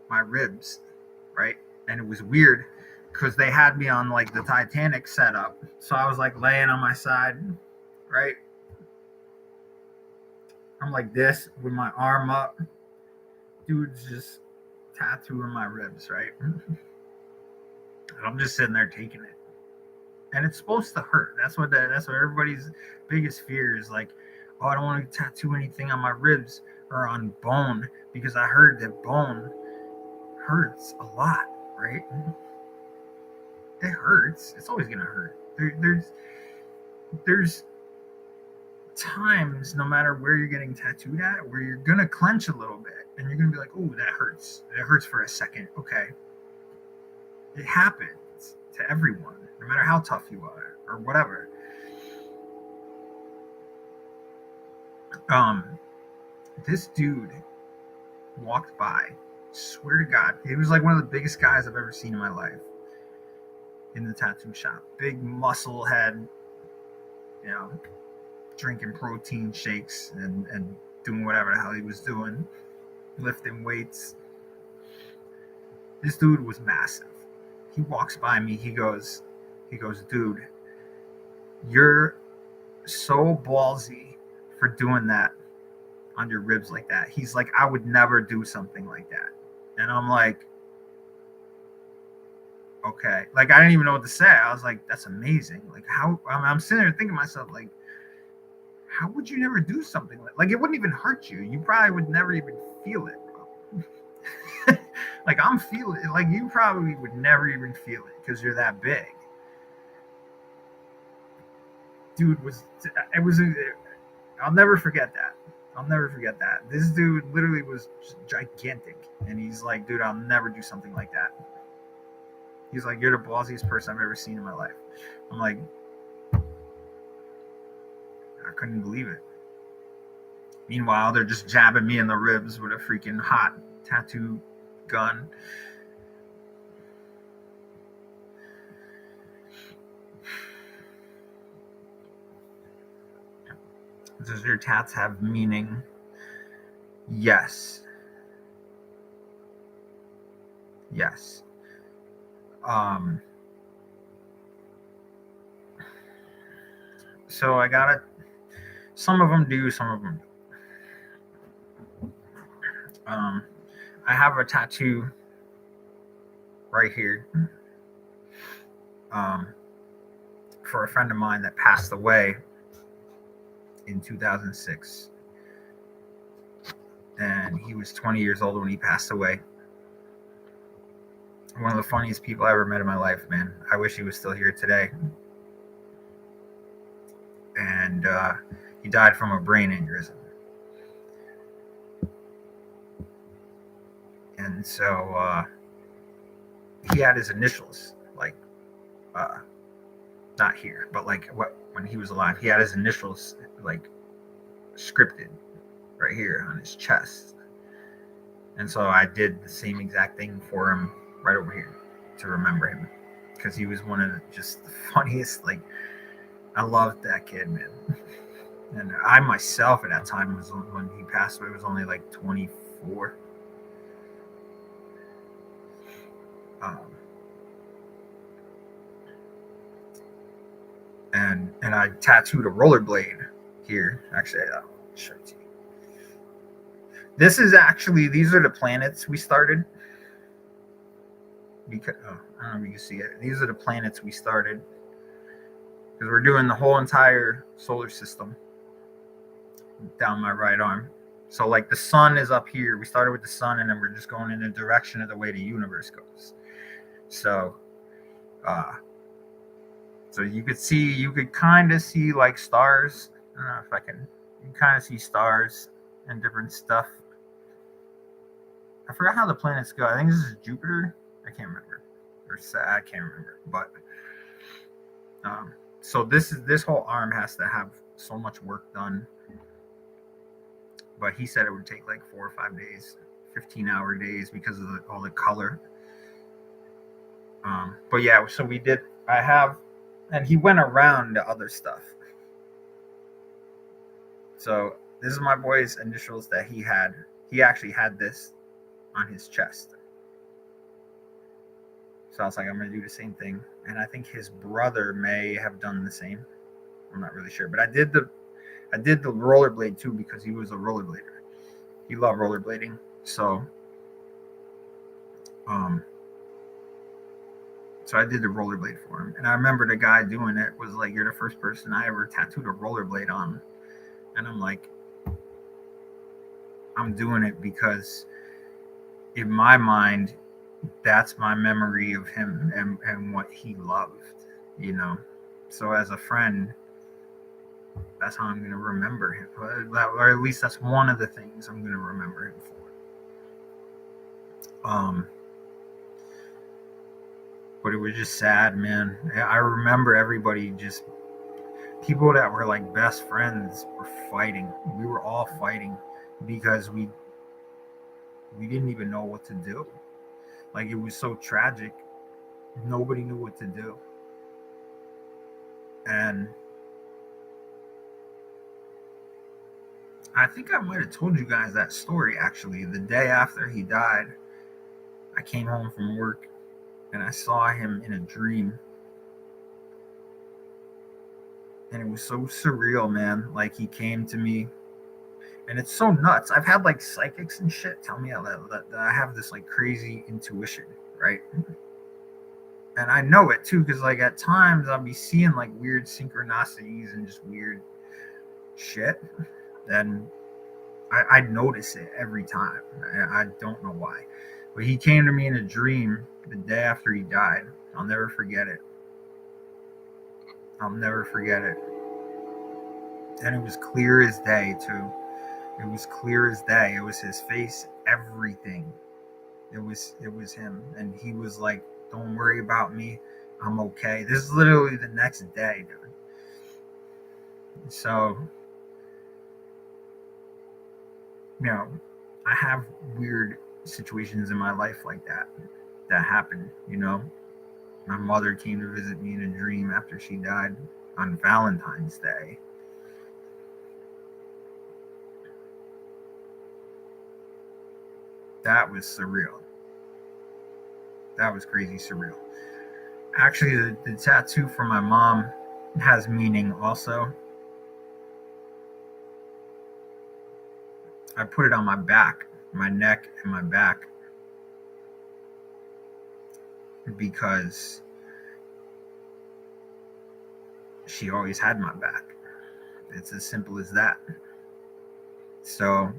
Speaker 1: my ribs, right? And it was weird because they had me on like the Titanic setup. So I was like laying on my side, right? I'm like this with my arm up. Dude's just tattooing my ribs, right? And I'm just sitting there taking it. And it's supposed to hurt. That's what everybody's biggest fear is, like, oh, I don't want to tattoo anything on my ribs or on bone because I heard that bone hurts a lot, right? It hurts. It's always gonna hurt. There's times, no matter where you're getting tattooed at, where you're gonna clench a little bit and you're gonna be like, oh, that hurts. It hurts for a second. Okay. It happens to everyone, no matter how tough you are or whatever. Um, this dude walked by. Swear to God, he was like one of the biggest guys I've ever seen in my life in the tattoo shop. Big muscle head, you know, drinking protein shakes and doing whatever the hell he was doing, lifting weights. This dude was massive. He walks by me. He goes, dude, you're so ballsy for doing that on your ribs like that. He's like, I would never do something like that. And I'm like, okay. Like, I didn't even know what to say. I was like, that's amazing. Like, how, I'm sitting there thinking to myself, like, how would you never do something like it wouldn't even hurt you. You probably would never even feel it, bro. Like, I'm feeling it. Like, you probably would never even feel it because you're that big. Dude I'll never forget that. I'll never forget that. This dude literally was gigantic. And he's like, dude, I'll never do something like that. He's like, you're the ballsiest person I've ever seen in my life. I'm like, I couldn't believe it. Meanwhile, they're just jabbing me in the ribs with a freaking hot tattoo gun. Does your tats have meaning? Yes. Yes. So I got it. Some of them do, some of them don't. I have a tattoo right here for a friend of mine that passed away in 2006. And he was 20 years old when he passed away. One of the funniest people I ever met in my life, man. I wish he was still here today. And he died from a brain aneurysm. And so he had his initials, like, not here, but like when he was alive, he had his initials like scripted right here on his chest. And so I did the same exact thing for him right over here to remember him, because he was one of just the funniest. Like, I loved that kid, man. And I myself at that time, was when he passed away, was only like 24. And I tattooed a rollerblade here. Actually, I'll show it to you. These are the planets we started. Because I don't know if you can see it. These are the planets we started, because we're doing the whole entire solar system down my right arm. So like the sun is up here. We started with the sun, and then we're just going in the direction of the way the universe goes. So so you could kind of see like stars. I don't know if I can. You kind of see stars and different stuff. I forgot how the planets go. I think this is Jupiter. I can't remember. I can't remember. But so this whole arm has to have so much work done. But he said it would take like 4 or 5 days, 15-hour days, because of all the color. But yeah, so we did. I have, and he went around the other stuff. So this is my boy's initials that he had. He actually had this on his chest. So I was like, I'm going to do the same thing. And I think his brother may have done the same. I'm not really sure. But I did the rollerblade too, because he was a rollerblader. He loved rollerblading. So I did the rollerblade for him. And I remember the guy doing it was like, you're the first person I ever tattooed a rollerblade on. And I'm like, I'm doing it because in my mind, that's my memory of him and what he loved, you know. So as a friend, that's how I'm going to remember him. Or at least that's one of the things I'm going to remember him for. But it was just sad, man. I remember everybody, just people that were like best friends, were fighting. We were all fighting because we didn't even know what to do. Like, it was so tragic. Nobody knew what to do. And I think I might have told you guys that story, actually. The day after he died, I came home from work and I saw him in a dream. And it was so surreal, man. Like, he came to me. And it's so nuts. I've had like psychics and shit tell me that I have this like crazy intuition, right? And I know it too, because like at times I'll be seeing like weird synchronicities and just weird shit. And I notice it every time. I don't know why. But he came to me in a dream the day after he died. I'll never forget it. And it was clear as day too. It was clear as day. It was his face, everything. It was him. And he was like, don't worry about me. I'm okay. This is literally the next day, dude. So, you know, I have weird situations in my life like that happen, you know. My mother came to visit me in a dream after she died on Valentine's Day. That was surreal. That was crazy surreal. Actually, the tattoo for my mom has meaning also. I put it on my back, my neck, and my back because she always had my back. It's as simple as that. So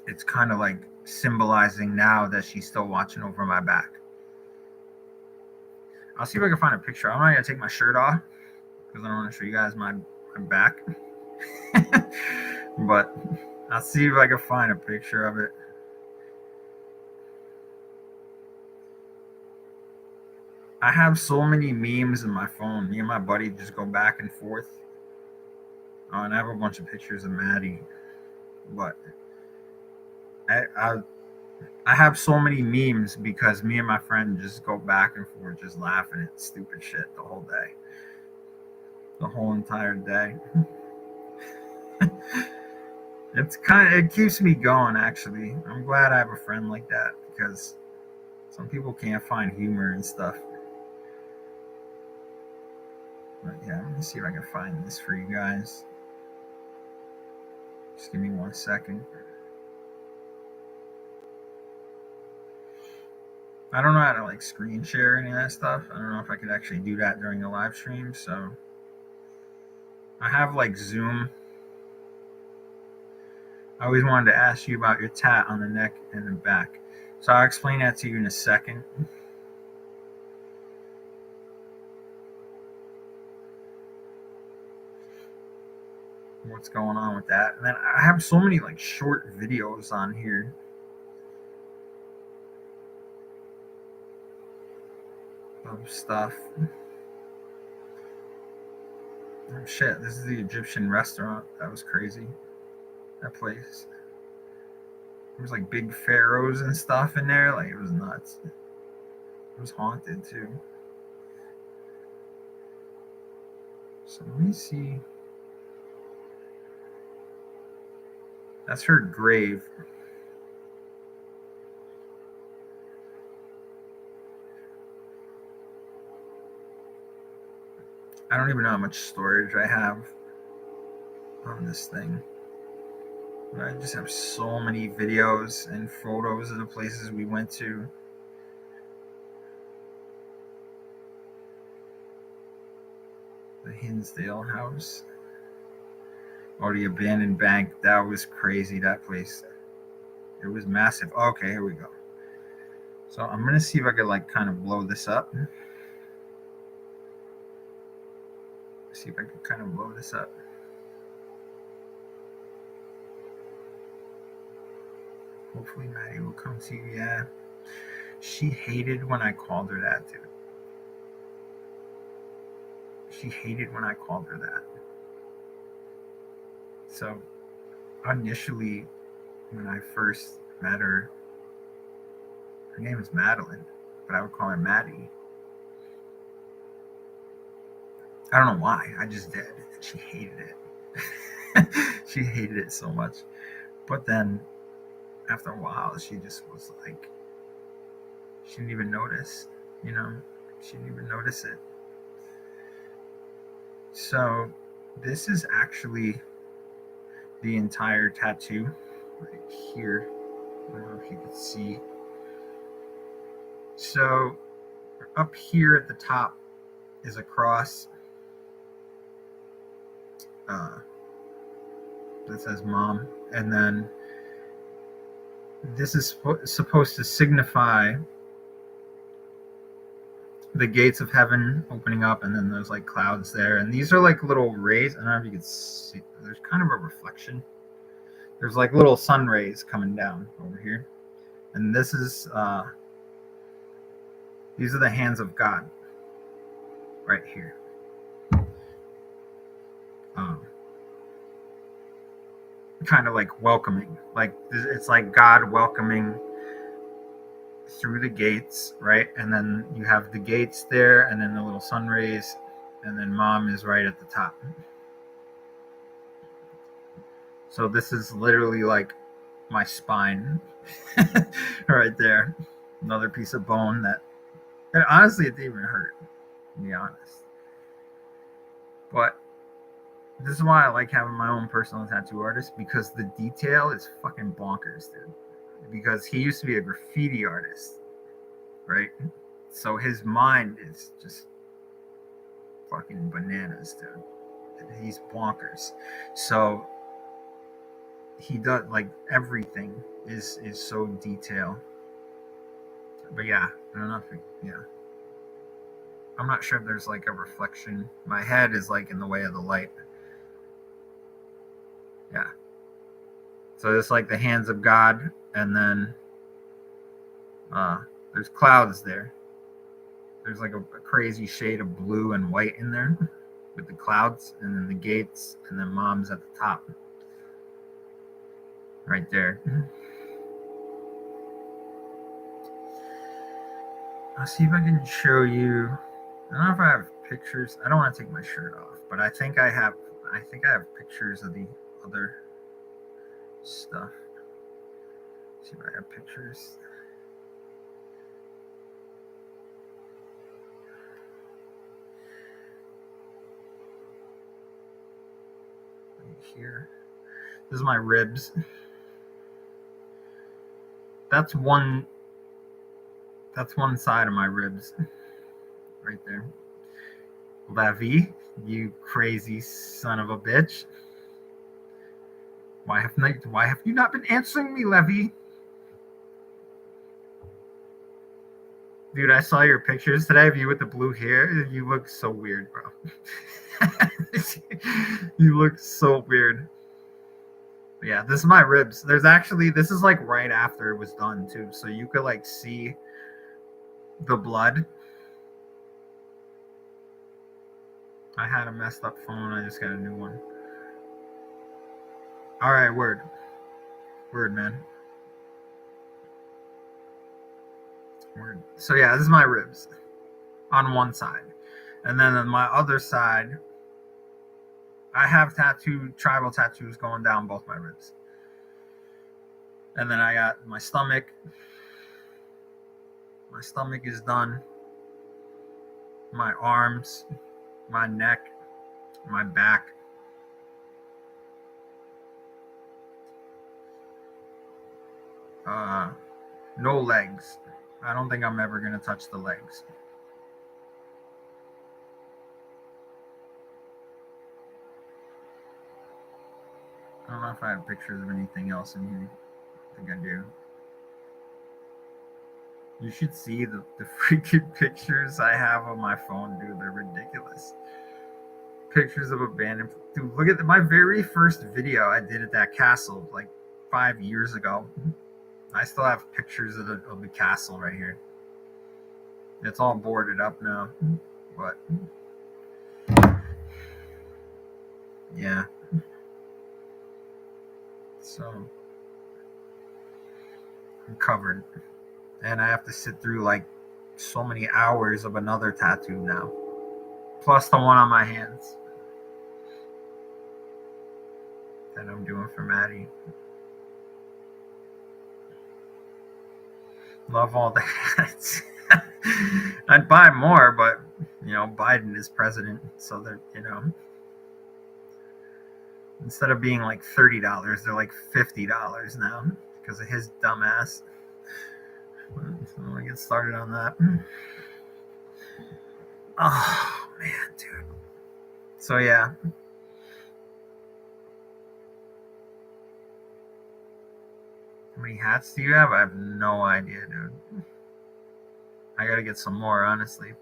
Speaker 1: it's kind of like symbolizing now that she's still watching over my back. I'll see if I can find a picture. I'm not going to take my shirt off because I don't want to show you guys my back. But I'll see if I can find a picture of it. I have so many memes in my phone. Me and my buddy just go back and forth. Oh, and I have a bunch of pictures of Maddie. But I have so many memes because me and my friend just go back and forth just laughing at stupid shit the whole day. The whole entire day. It keeps me going, actually. I'm glad I have a friend like that because some people can't find humor and stuff. But yeah, let me see if I can find this for you guys. Just give me 1 second. I don't know how to like screen share any of that stuff. I don't know if I could actually do that during a live stream. So I have like Zoom. I always wanted to ask you about your tat on the neck and the back. So I'll explain that to you in a second. What's going on with that? And then I have so many like short videos on here. Of stuff. Oh shit, this is the Egyptian restaurant. That was crazy. That place. There was like big pharaohs and stuff in there. Like it was nuts. It was haunted too. So let me see. That's her grave. I don't even know how much storage I have on this thing. But I just have so many videos and photos of the places we went to. The Hinsdale house. Oh, the abandoned bank. That was crazy, that place. It was massive. Okay, here we go. So I'm going to see if I could like kind of blow this up. See if I can kind of blow this up. Hopefully Maddie will come to you. Yeah. She hated when I called her that, dude. She hated when I called her that. So initially, when I first met her name is Madeline, but I would call her Maddie. I don't know why. I just did. And she hated it. She hated it so much. But then after a while, she just was like, she didn't even notice, you know? She didn't even notice it. So this is actually the entire tattoo right here. I don't know if you can see. So up here at the top is a cross that says mom, and then this is supposed to signify the gates of heaven opening up, and then there's like clouds there, and these are like little rays. I don't know if you can see, there's kind of a reflection. There's like little sun rays coming down over here, and this is these are the hands of God right here. Kind of like welcoming, like it's like God welcoming through the gates, right? And then you have the gates there, and then the little sun rays, and then mom is right at the top. So this is literally like my spine right there. Another piece of bone that, and honestly, it didn't even hurt. to be honest. But this is why I like having my own personal tattoo artist, because the detail is fucking bonkers, dude. Because he used to be a graffiti artist, right? So his mind is just fucking bananas, dude. He's bonkers. So he does, like, everything is so detailed. But yeah, I don't know if yeah. I'm not sure if there's like a reflection. My head is like in the way of the light. Yeah. So it's like the hands of God, and then there's clouds there. There's like a crazy shade of blue and white in there with the clouds, and then the gates, and then mom's at the top. Right there. I'll see if I can show you. I don't know if I have pictures. I don't want to take my shirt off, but I think I have pictures of the other stuff. Let's see if I have pictures. Right here. This is my ribs. That's one side of my ribs. Right there. Levy, you crazy son of a bitch. Why have you not been answering me, Levy? Dude, I saw your pictures today of you with the blue hair. You look so weird, bro. You look so weird. But yeah, this is my ribs. This is like right after it was done too, so you could like see the blood. I had a messed up phone. I just got a new one. All right, word, man. Word. So yeah, this is my ribs on one side, and then on my other side, I have tribal tattoos going down both my ribs. And then I got my stomach. My stomach is done. My arms, my neck, my back. No legs. I don't think I'm ever going to touch the legs. I don't know if I have pictures of anything else in here. I think I do. You should see the freaking pictures I have on my phone, dude. They're ridiculous. Pictures of abandoned. Dude, look at my very first video I did at that castle like 5 years ago. I still have pictures of the castle right here. It's all boarded up now. But yeah. So I'm covered. And I have to sit through like so many hours of another tattoo now. Plus the one on my hands that I'm doing for Maddie. Love all the hats. I'd buy more, but Biden is president, so they're instead of being like $30, they're like $50 now because of his dumbass. So I'm gonna get started on that. Oh man, dude. So yeah. How many hats do you have? I have no idea, dude. I gotta get some more, honestly.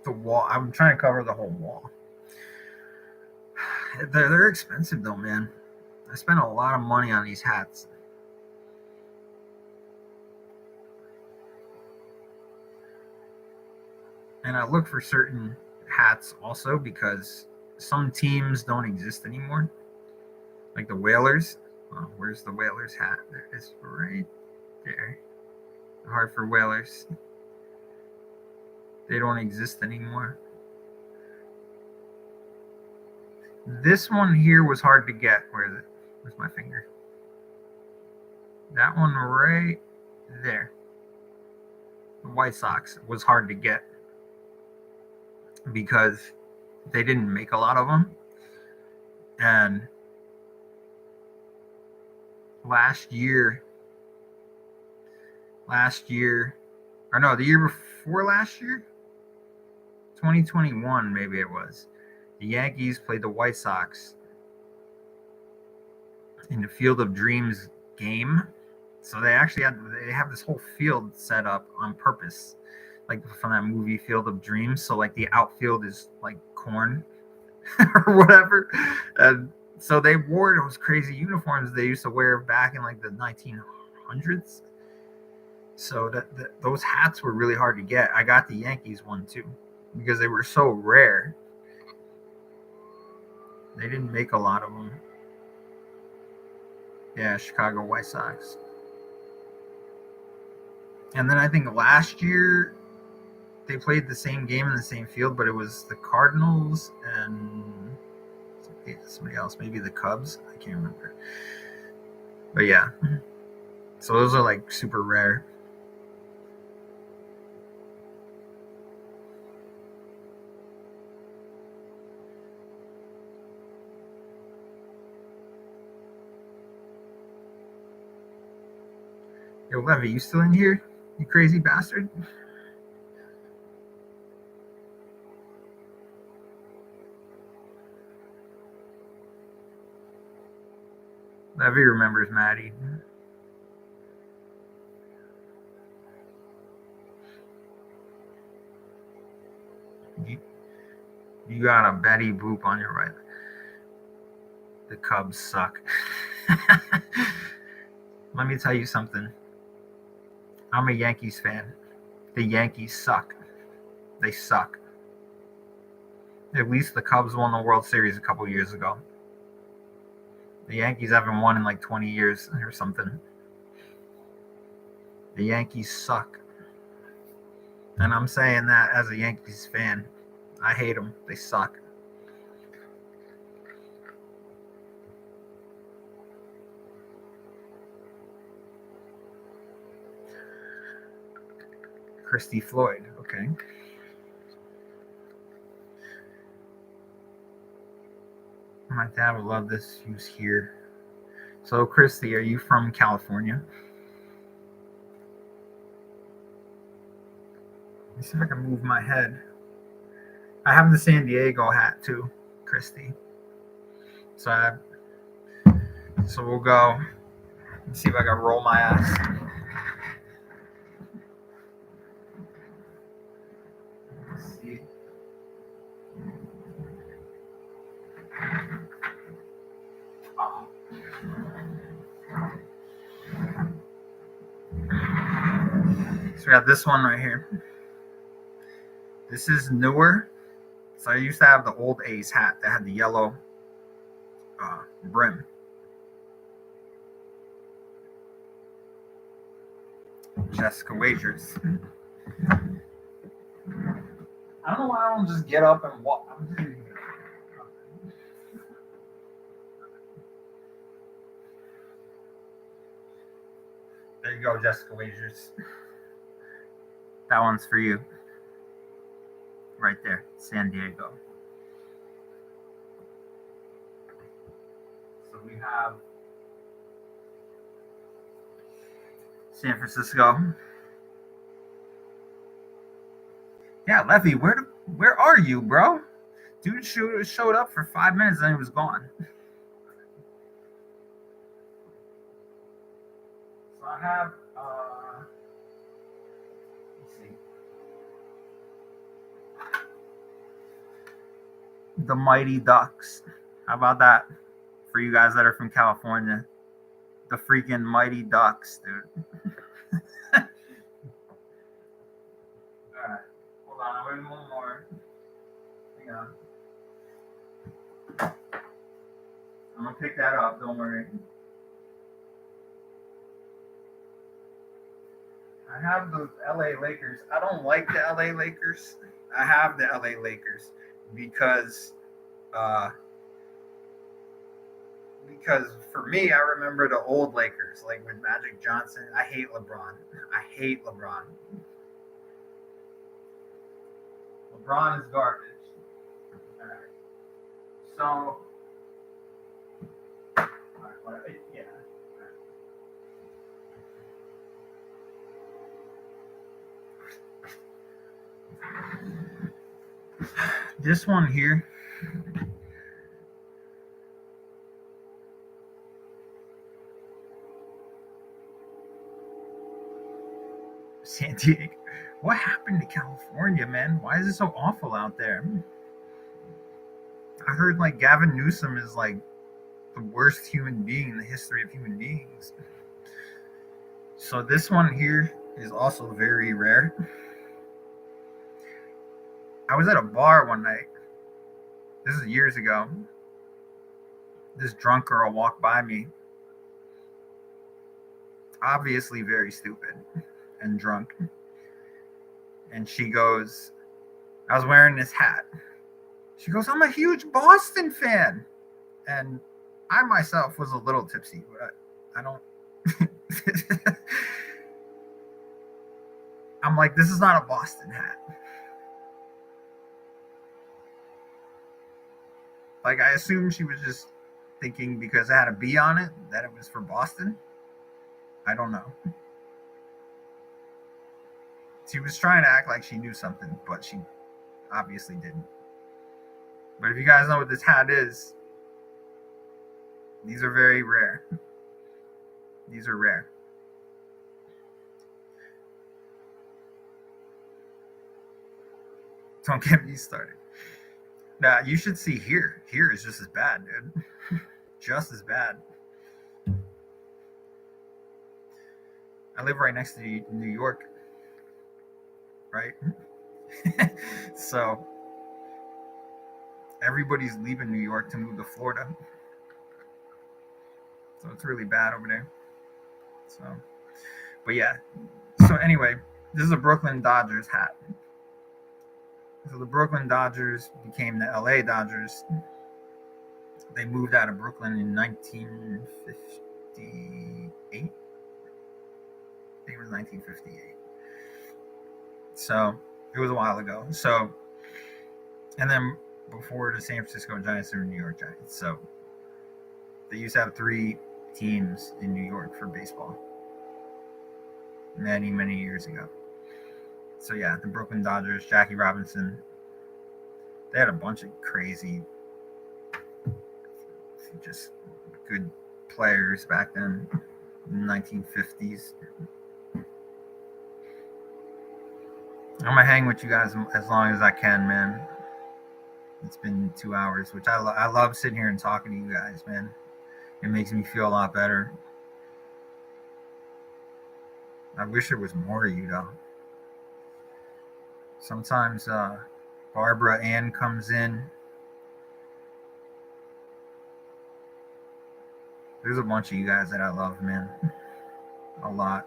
Speaker 1: The wall. I'm trying to cover the whole wall. They're expensive though, man. I spent a lot of money on these hats. And I look for certain hats also because some teams don't exist anymore. Like the Whalers. Oh, where's the Whalers hat? There it is, right there. The Hartford Whalers. They don't exist anymore. This one here was hard to get. Where is it? Where's my finger? That one right there. The White Sox was hard to get because they didn't make a lot of them. And last year, or no, the year before last year, 2021, maybe it was, the Yankees played the White Sox in the Field of Dreams game. So they have this whole field set up on purpose, like from that movie Field of Dreams. So like the outfield is like corn or whatever. And so they wore those crazy uniforms they used to wear back in like the 1900s. So those hats were really hard to get. I got the Yankees one too because they were so rare. They didn't make a lot of them. Yeah, Chicago White Sox. And then I think last year they played the same game in the same field, but it was the Cardinals and somebody else, maybe the Cubs. I can't remember. But yeah. So those are like super rare. Yo, Levy, you still in here? You crazy bastard? Levy remembers Maddie. You got a Betty Boop on your right. The Cubs suck. Let me tell you something. I'm a Yankees fan. The Yankees suck. They suck. At least the Cubs won the World Series a couple years ago. The Yankees haven't won in like 20 years or something. The Yankees suck. And I'm saying that as a Yankees fan. I hate them. They suck. Christy Floyd. Okay. My dad would love this. He was here. So, Christy, are you from California? Let me see if I can move my head. I have the San Diego hat too, Christy. So we'll go. Let's see if I can roll my ass. Let's see. Oh. So we got this one right here. This is newer. So I used to have the old A's hat that had the yellow brim. Jessica Wagers. I don't know why I don't just get up and walk. There you go, Jessica Wagers. That one's for you. Right there, San Diego. So we have San Francisco. Yeah, Levy, where are you, bro? Dude showed up for 5 minutes and he was gone. So I have let's see. The Mighty Ducks. How about that? For you guys that are from California. The freaking Mighty Ducks, dude. Alright. Hold on, I'm waiting one more. Hang on. I'm gonna pick that up, don't worry. I have the LA Lakers. I don't like the LA Lakers. I have the LA Lakers because because for me, I remember the old Lakers, like with Magic Johnson. I hate LeBron. I hate LeBron. LeBron is garbage. All right. So, yeah. This one here. San Diego. What happened to California, man? Why is it so awful out there? I heard like Gavin Newsom is like the worst human being in the history of human beings. So this one here is also very rare. I was at a bar one night. This is years ago. This drunk girl walked by me, obviously very stupid and drunk. And she goes, I was wearing this hat. She goes, I'm a huge Boston fan. And I myself was a little tipsy, but I don't. I'm like, this is not a Boston hat. Like, I assumed she was just thinking because it had a B on it that it was for Boston. I don't know. She was trying to act like she knew something, but she obviously didn't. But if you guys know what this hat is, these are very rare. These are rare. Don't get me started. Nah, you should see here. Here is just as bad, dude. Just as bad. I live right next to New York, right? So everybody's leaving New York to move to Florida. So it's really bad over there. So, but yeah. So anyway, this is a Brooklyn Dodgers hat. So the Brooklyn Dodgers became the LA Dodgers. They moved out of Brooklyn in 1958. I think it was 1958. So it was a while ago. So, and then before the San Francisco Giants, they were New York Giants. So they used to have 3 teams in New York for baseball many, many years ago. So yeah, the Brooklyn Dodgers, Jackie Robinson, they had a bunch of crazy, just good players back then in the 1950s. I'm gonna hang with you guys as long as I can, man. It's been 2 hours, which I love sitting here and talking to you guys, man. It makes me feel a lot better. I wish there was more of you, though. Sometimes Barbara Ann comes in. There's a bunch of you guys that I love, man. A lot.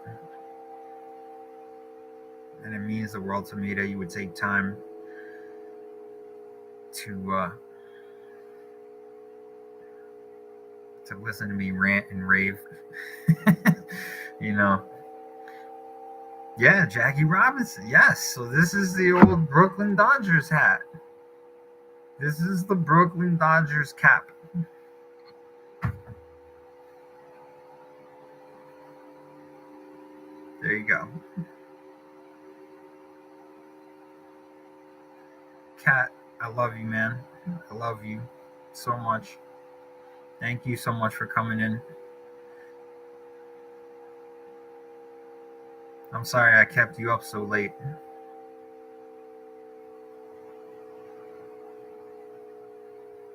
Speaker 1: And it means the world to me that you would take time to listen to me rant and rave. You know. Yeah, Jackie Robinson. Yes. So this is the old Brooklyn Dodgers hat. This is the Brooklyn Dodgers cap. There you go. Kat, I love you, man. I love you so much. Thank you so much for coming in. I'm sorry I kept you up so late.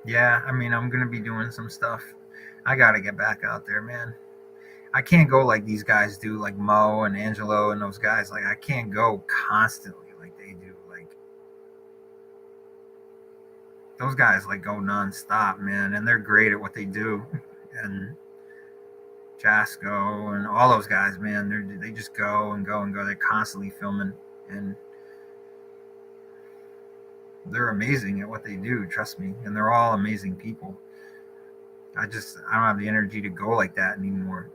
Speaker 1: Yeah, I mean, I'm going to be doing some stuff. I got to get back out there, man. I can't go like these guys do, like Mo and Angelo and those guys. Like, I can't go constantly like they do. Like, those guys, like, go nonstop, man. And they're great at what they do. And Jasco and all those guys, man, they just go and go and go. They're constantly filming. And they're amazing at what they do, trust me. And they're all amazing people. I don't have the energy to go like that anymore.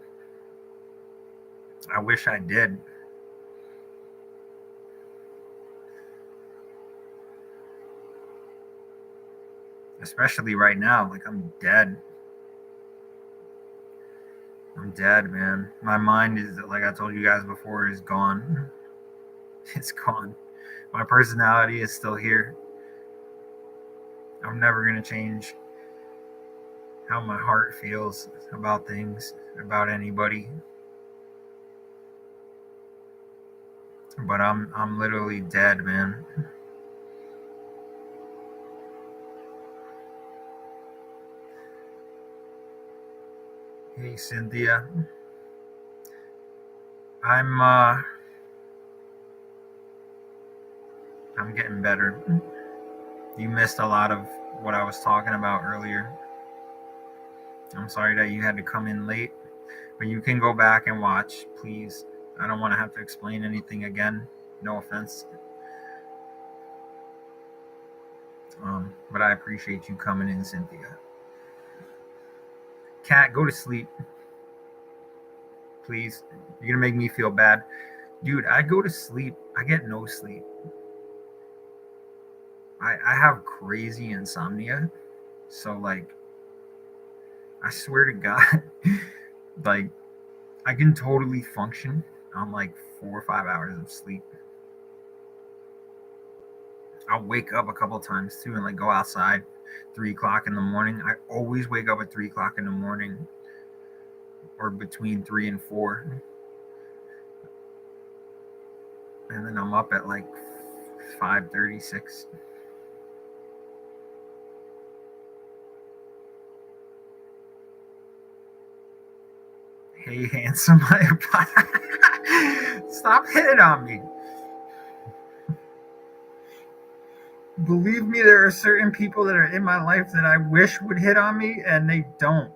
Speaker 1: I wish I did. Especially right now, like I'm dead. I'm dead, man. My mind is, like I told you guys before, is gone. It's gone. My personality is still here. I'm never going to change how my heart feels about things, about anybody. But I'm literally dead, man. Hey Cynthia. I'm getting better. You missed a lot of what I was talking about earlier. I'm sorry that you had to come in late, but you can go back and watch, please. I don't want to have to explain anything again. No offense. But I appreciate you coming in, Cynthia. Cat, go to sleep, please. You're gonna make me feel bad. Dude, I go to sleep. I get no sleep. I have crazy insomnia. So, like, I swear to God, like, I can totally function on like 4 or 5 hours of sleep. I'll wake up a couple times too and like go outside 3 o'clock in the morning. I always wake up at 3 o'clock in the morning or between 3 and 4. And then I'm up at like 5:36. Hey, handsome. Stop hitting on me. Believe me, there are certain people that are in my life that I wish would hit on me, and they don't.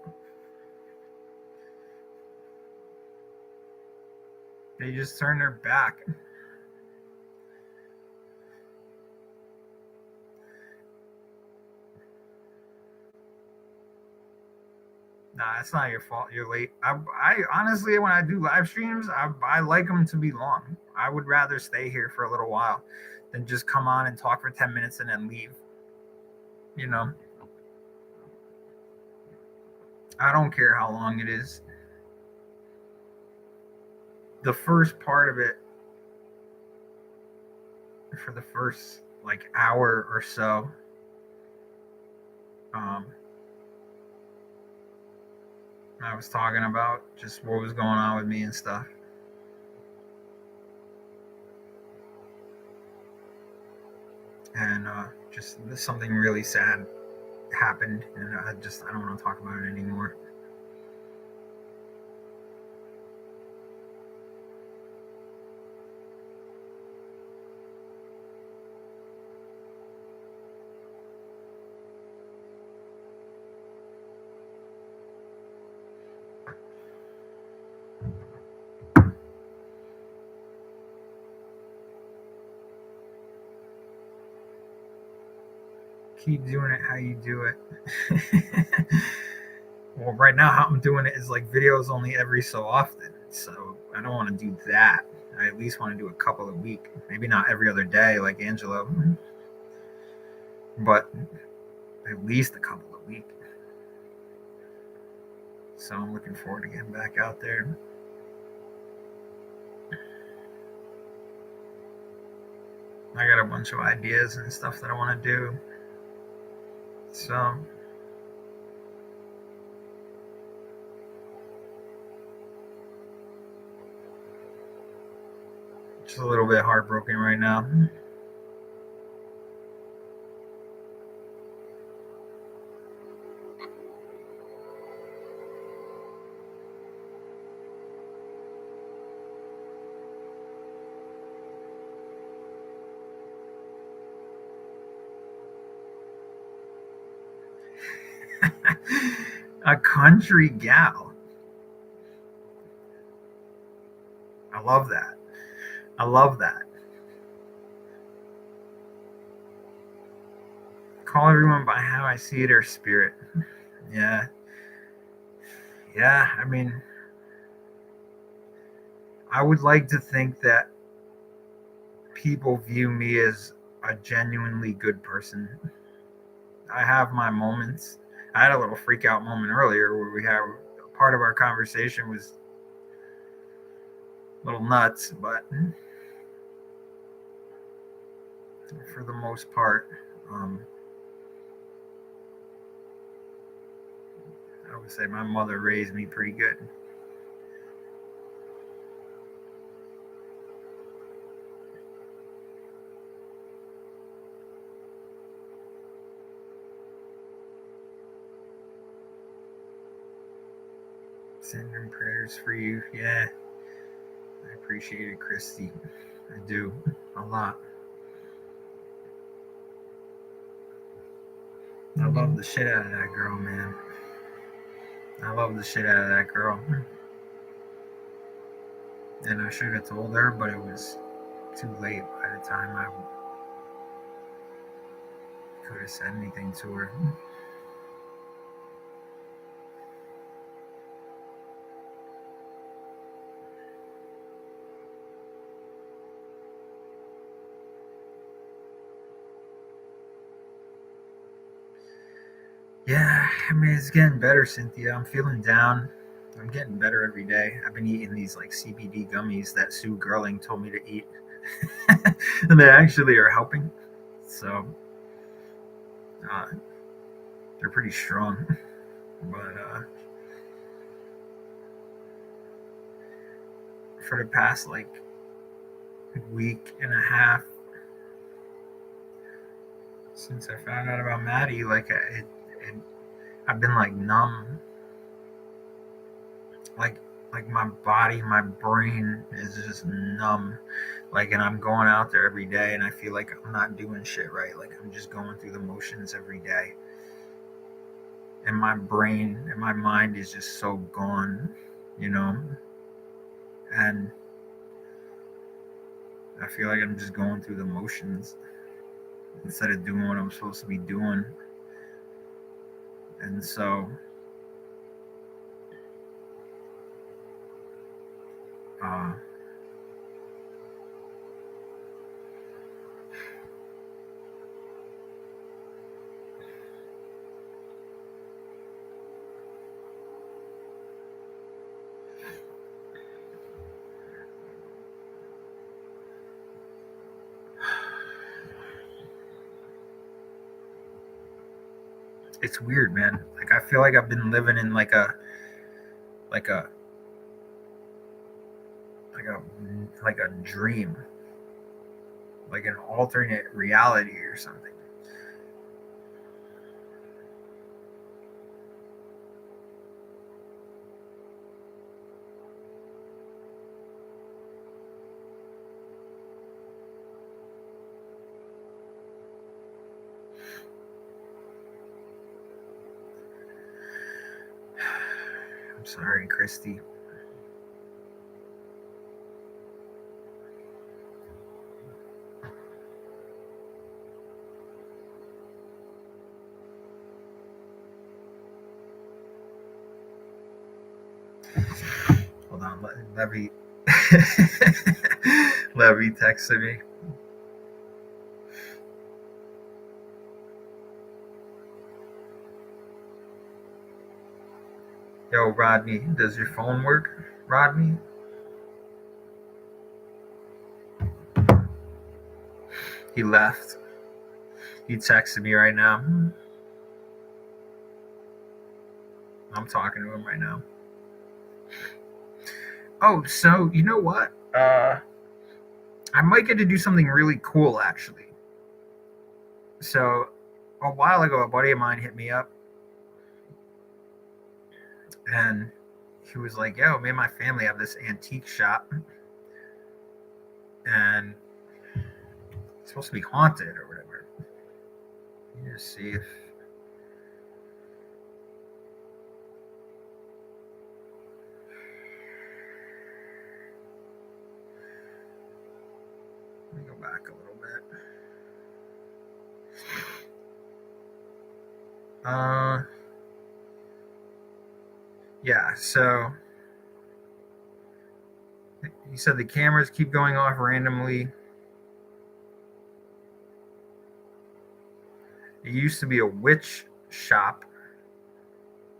Speaker 1: They just turn their back. Nah, it's not your fault. You're late. I honestly, when I do live streams, I like them to be long. I would rather stay here for a little while than just come on and talk for 10 minutes and then leave. You know, I don't care how long it is. The first part of it, for the first like hour or so, um, I was talking about just what was going on with me and stuff. And just something really sad happened, and I don't want to talk about it anymore. Keep doing it how you do it. Well, right now how I'm doing it is like videos only every so often, so I don't want to do that. I at least want to do a couple a week, maybe not every other day like Angelo, but at least a couple a week. So I'm looking forward to getting back out there. I got a bunch of ideas and stuff that I want to do. So just a little bit heartbroken right now. A country gal. I love that. I love that. Call everyone by how I see their spirit. Yeah. Yeah, I mean, I would like to think that people view me as a genuinely good person. I have my moments. I had a little freak out moment earlier where we had part of our conversation was a little nuts, but for the most part, um, I would say my mother raised me pretty good. Sending prayers for you. Yeah, I appreciate it, Christy. I do a lot. I love the shit out of that girl, man. I love the shit out of that girl. And I should have told her, but it was too late by the time I could have said anything to her. Yeah, I mean, it's getting better, Cynthia. I'm feeling down. I'm getting better every day. I've been eating these like CBD gummies that Sue Gerling told me to eat. And they actually are helping. So uh, they're pretty strong. But for the past like week and a half since I found out about Maddie, like I've been like numb, like my body, my brain is just numb. Like, and I'm going out there every day, and I feel like I'm not doing shit right. Like I'm just going through the motions every day, and my brain and my mind is just so gone, you know. And I feel like I'm just going through the motions instead of doing what I'm supposed to be doing. And so uh, it's weird, man. Like I feel like I've been living in like a like a like a dream, like an alternate reality or something. I'm sorry, Christy. Hold on, Levy. Levy texted me. Yo, Rodney, does your phone work? Rodney? He left. He texted me right now. I'm talking to him right now. Oh, so you know what? I might get to do something really cool actually. So a while ago, a buddy of mine hit me up, and he was like, "Yo, me and my family have this antique shop, and it's supposed to be haunted or whatever." Let me just see if let me go back a little bit. Uh, Yeah, so he said the cameras keep going off randomly. It used to be a witch shop,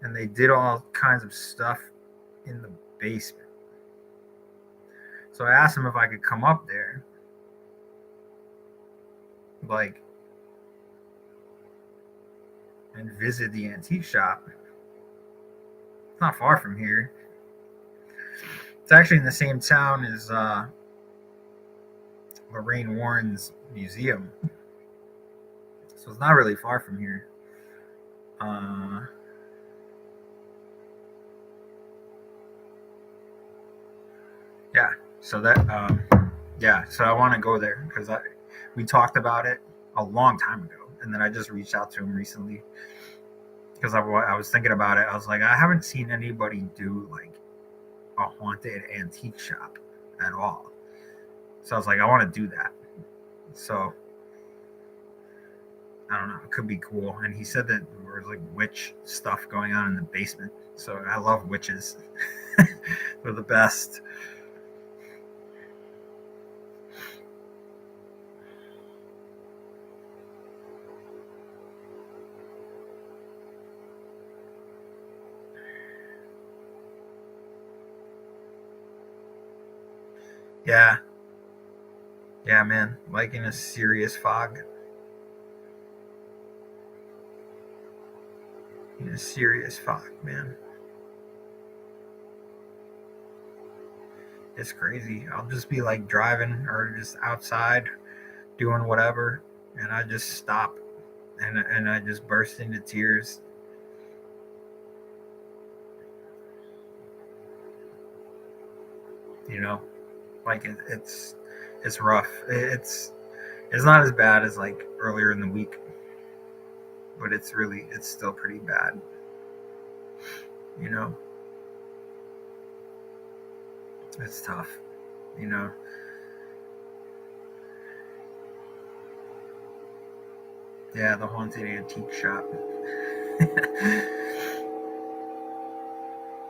Speaker 1: and they did all kinds of stuff in the basement. So I asked him if I could come up there, like, and visit the antique shop. It's not far from here. It's actually in the same town as Lorraine Warren's museum, so it's not really far from here. Uh, yeah, so that yeah, so I want to go there because we talked about it a long time ago, and then I just reached out to him recently because I was thinking about it. I was like, I haven't seen anybody do like a haunted antique shop at all. So I was like, I want to do that. So I don't know, it could be cool. And he said that there was like witch stuff going on in the basement. So I love witches. They're the best. Yeah. Yeah, man. Like in a serious fog. In a serious fog, man. It's crazy. I'll just be like driving or just outside doing whatever, and I just stop and I just burst into tears. You know, like it's rough. It's not as bad as like earlier in the week, but it's still pretty bad. You know, it's tough. You know, yeah, the haunted antique shop.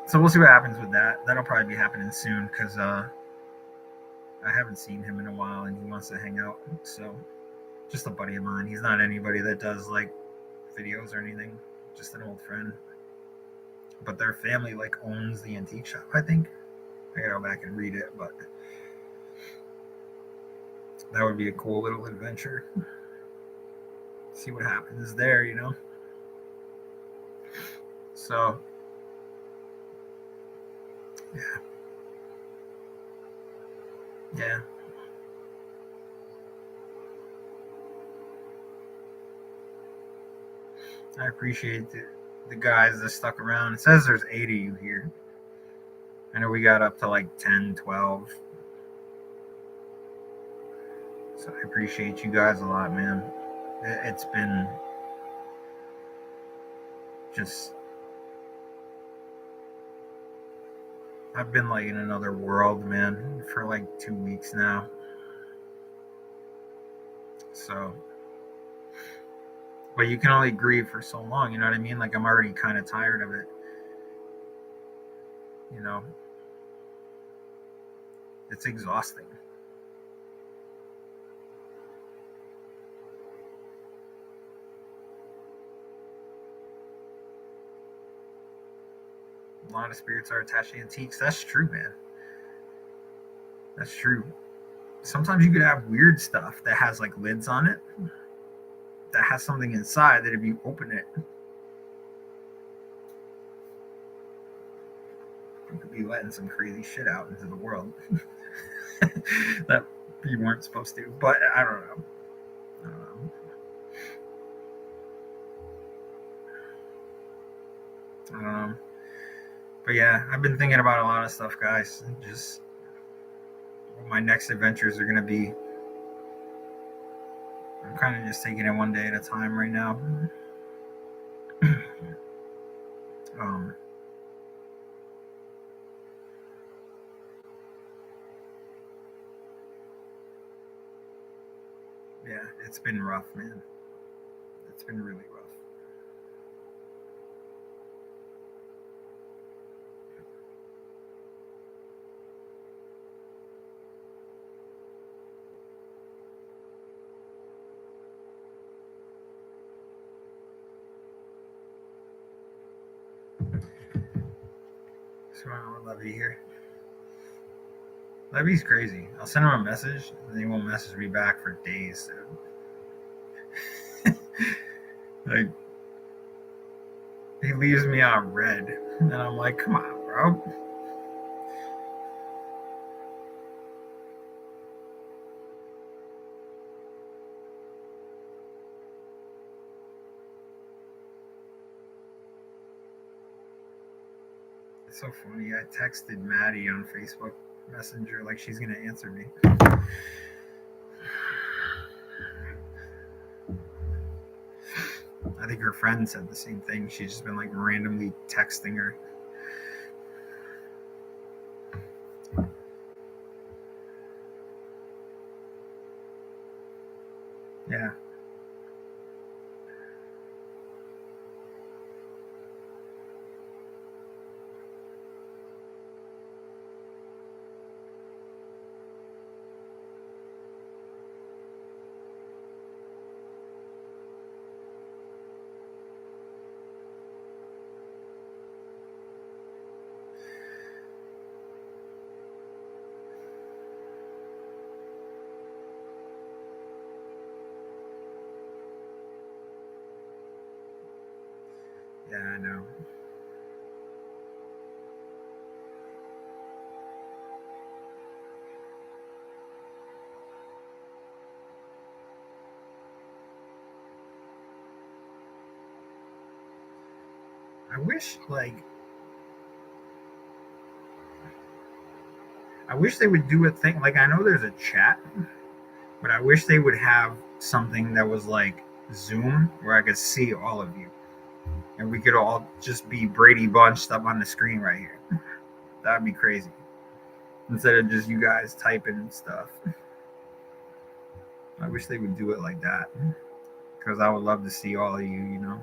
Speaker 1: So we'll see what happens with that. That'll probably be happening soon because I haven't seen him in a while and he wants to hang out. So just a buddy of mine. He's not anybody that does like videos or anything. Just an old friend. But their family like owns the antique shop. I think I gotta go back and read it, but that would be a cool little adventure. See what happens there, you know. So yeah, yeah. I appreciate the guys that stuck around. It says there's 8 of you here. I know we got up to like 10, 12. So I appreciate you guys a lot, man. It's been just, I've been like in another world, man, for like 2 weeks now. So, but you can only grieve for so long, you know what I mean? Like I'm already kind of tired of it, you know? It's exhausting. A lot of spirits are attached to antiques. That's true, man. That's true. Sometimes you could have weird stuff that has like lids on it, that has something inside that if you open it, you could be letting some crazy shit out into the world that you weren't supposed to. But I don't know. I don't know. I don't know. But yeah, I've been thinking about a lot of stuff, guys. Just what my next adventures are gonna be. I'm kind of just taking it one day at a time right now. um, yeah, it's been rough, man. It's been really rough. What's going on with Levy here? Levy's crazy. I'll send him a message and he won't message me back for days, dude. Like, he leaves me on red. And I'm like, come on, bro. It's so funny. I texted Maddie on Facebook Messenger like she's gonna answer me. I think her friend said the same thing. She's just been like randomly texting her. Yeah. Yeah, I know. I wish they would do a thing. Like, I know there's a chat, but I wish they would have something that was like Zoom where I could see all of you. And we could all just be Brady Bunched up on the screen right here. That'd be crazy. Instead of just you guys typing and stuff. I wish they would do it like that. Because I would love to see all of you, you know.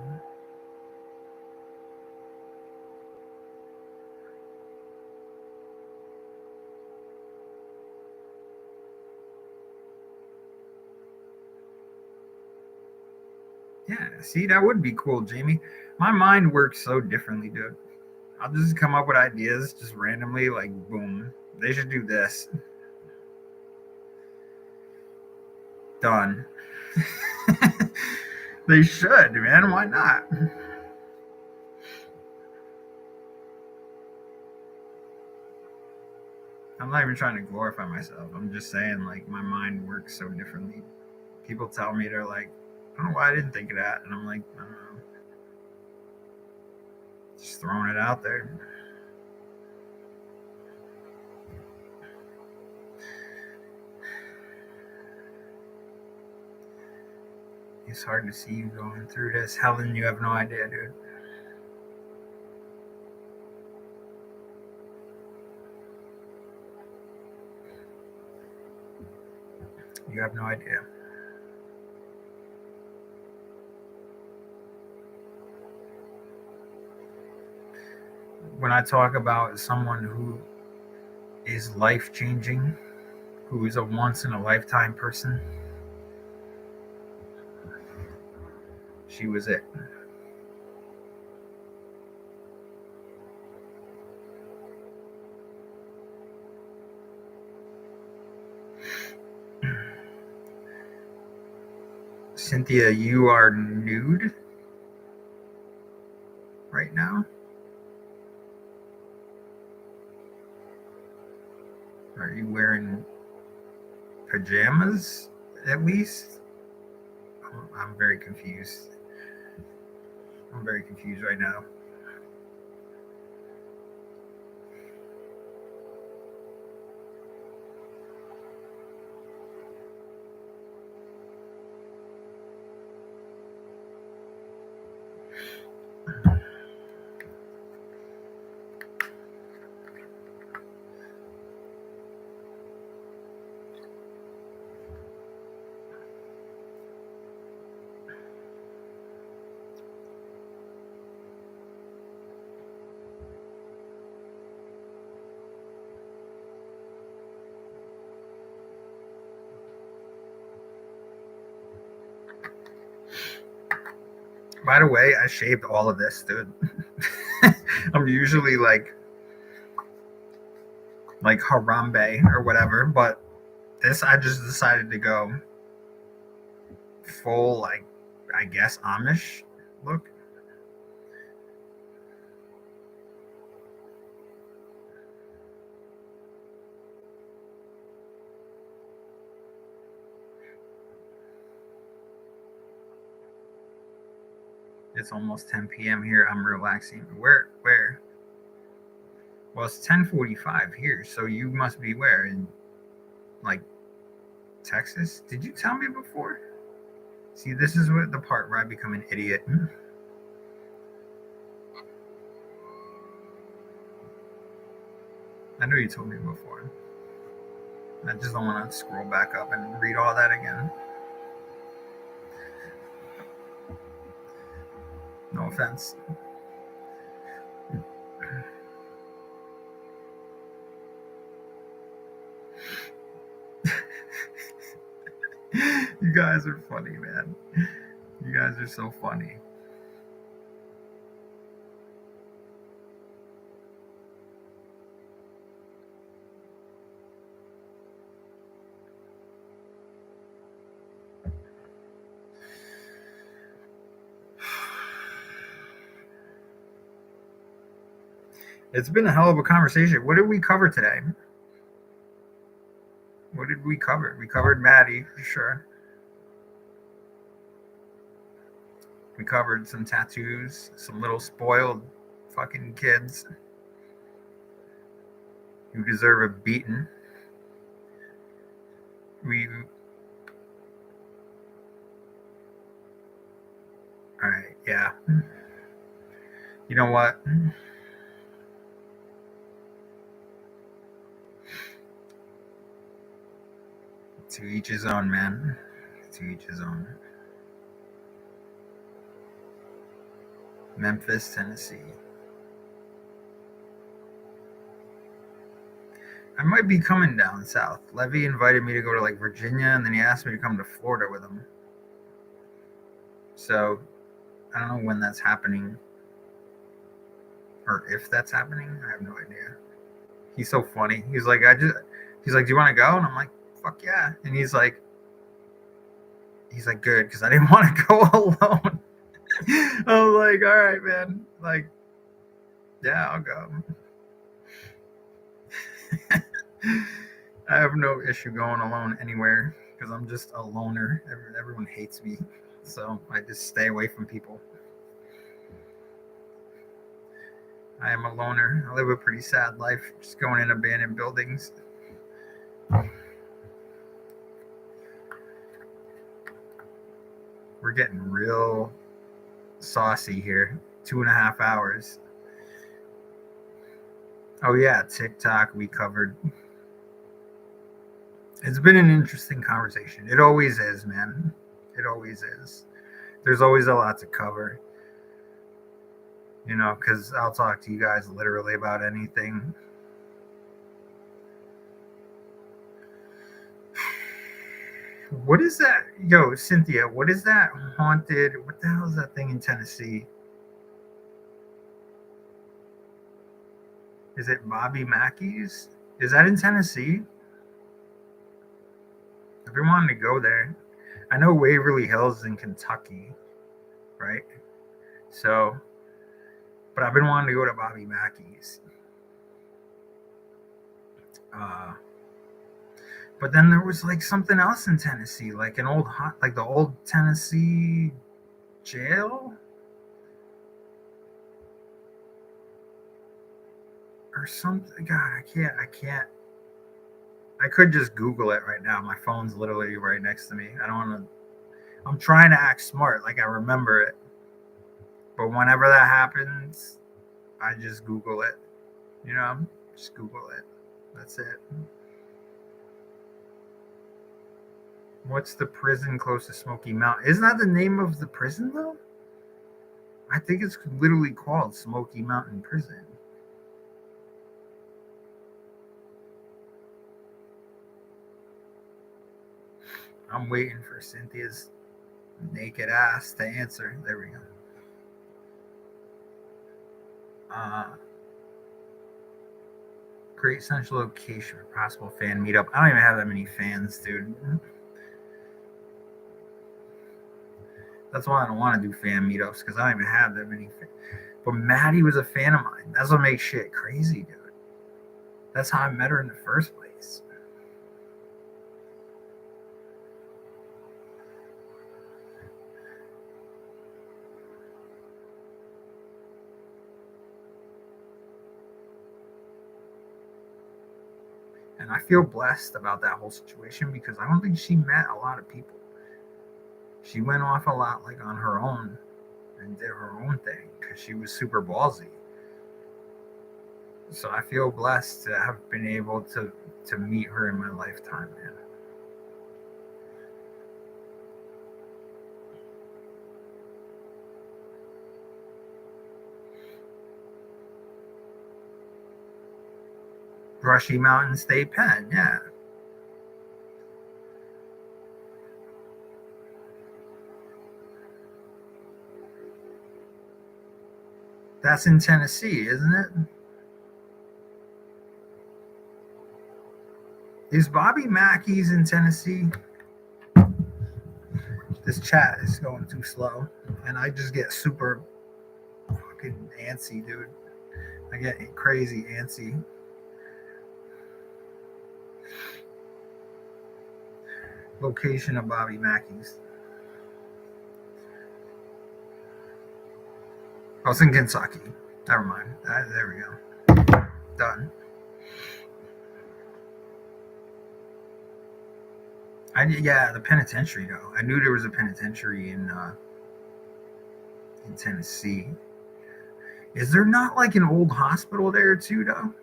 Speaker 1: Yeah, see, that would be cool, Jamie. My mind works so differently, dude. I'll just come up with ideas just randomly, like, boom. They should do this. Done. They should, man. Why not? I'm not even trying to glorify myself. I'm just saying, like, my mind works so differently. People tell me, they're like, I don't know why I didn't think of that. And I'm like, I don't know. Just throwing it out there. It's hard to see you going through this. Helen, you have no idea, dude. You have no idea. When I talk about someone who is life changing, who is a once in a lifetime person, she was it. Cynthia, you are nude right now. Are you wearing pajamas at least? I'm very confused. I'm very confused right now. By the way, I shaved all of this, dude. I'm usually like like Harambe or whatever. But this, I just decided to go full, like, I guess Amish look. It's almost 10 p.m. here. I'm relaxing. Where? Well, it's 10:45 here, so you must be where, in like Texas? Did you tell me before? See, this is what the part where I become an idiot. I know you told me before. I just don't want to scroll back up and read all that again. No offense. You guys are funny, man. You guys are so funny. It's been a hell of a conversation. What did we cover today? What did we cover? We covered Maddie, for sure. We covered some tattoos, some little spoiled fucking kids who deserve a beating. Alright, yeah. You know what? To each his own, man. To each his own. Memphis, Tennessee. I might be coming down south. Levy invited me to go to like Virginia, and then he asked me to come to Florida with him. So I don't know when that's happening, or if that's happening. I have no idea. He's so funny. He's like, do you want to go? And I'm like, fuck yeah. And he's like, good, because I didn't want to go alone. I was like, all right, man. Like, yeah, I'll go. I have no issue going alone anywhere because I'm just a loner. Everyone hates me, so I just stay away from people. I am a loner. I live a pretty sad life, just going in abandoned buildings. We're getting real saucy here. 2.5 hours. Oh yeah, TikTok we covered. It's been an interesting conversation. It always is, man. It always is. There's always a lot to cover. You know, because I'll talk to you guys literally about anything. What is that? Yo, Cynthia, what is that haunted? What the hell is that thing in Tennessee? Is it Bobby Mackey's? Is that in Tennessee? I've been wanting to go there. I know Waverly Hills is in Kentucky, right? So, but I've been wanting to go to Bobby Mackey's. But then there was like something else in Tennessee, like an old like the old Tennessee jail or something. God, I can't. I could just Google it right now. My phone's literally right next to me. I don't want to. I'm trying to act smart, like I remember it. But whenever that happens, I just Google it. You know, just Google it. That's it. What's the prison close to Smoky Mountain? Isn't that the name of the prison, though? I think it's literally called Smoky Mountain Prison. I'm waiting for Cynthia's naked ass to answer. There we go. Great central location for possible fan meetup. I don't even have that many fans, dude. That's why I don't want to do fan meetups, because I don't even have that many fans. But Maddie was a fan of mine. That's what makes shit crazy, dude. That's how I met her in the first place. And I feel blessed about that whole situation, because I don't think she met a lot of people. She went off a lot, like, on her own and did her own thing, because she was super ballsy. So I feel blessed to have been able to meet her in my lifetime, man. Brushy Mountain State Pen, yeah. That's in Tennessee, isn't it? Is Bobby Mackey's in Tennessee? This chat is going too slow, and I just get super fucking antsy, dude. I get crazy antsy. Location of Bobby Mackey's. Oh, it's in Kentucky. Never mind. There we go. Done. Yeah, the penitentiary though. I knew there was a penitentiary in Tennessee. Is there not like an old hospital there too though?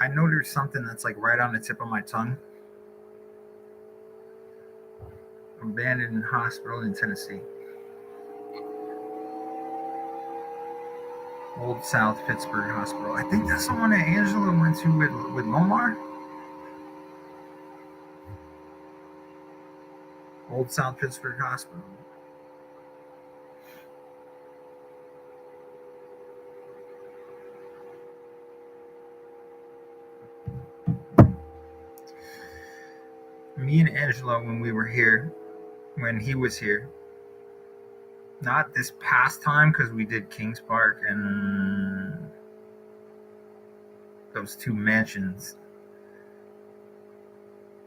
Speaker 1: I know there's something that's like right on the tip of my tongue. Abandoned hospital in Tennessee. Old South Pittsburgh Hospital. I think that's the one that Angela went to with Lomar. Old South Pittsburgh Hospital. Me and Angela, when we were here, when he was here, not this past time because we did Kings Park and those two mansions.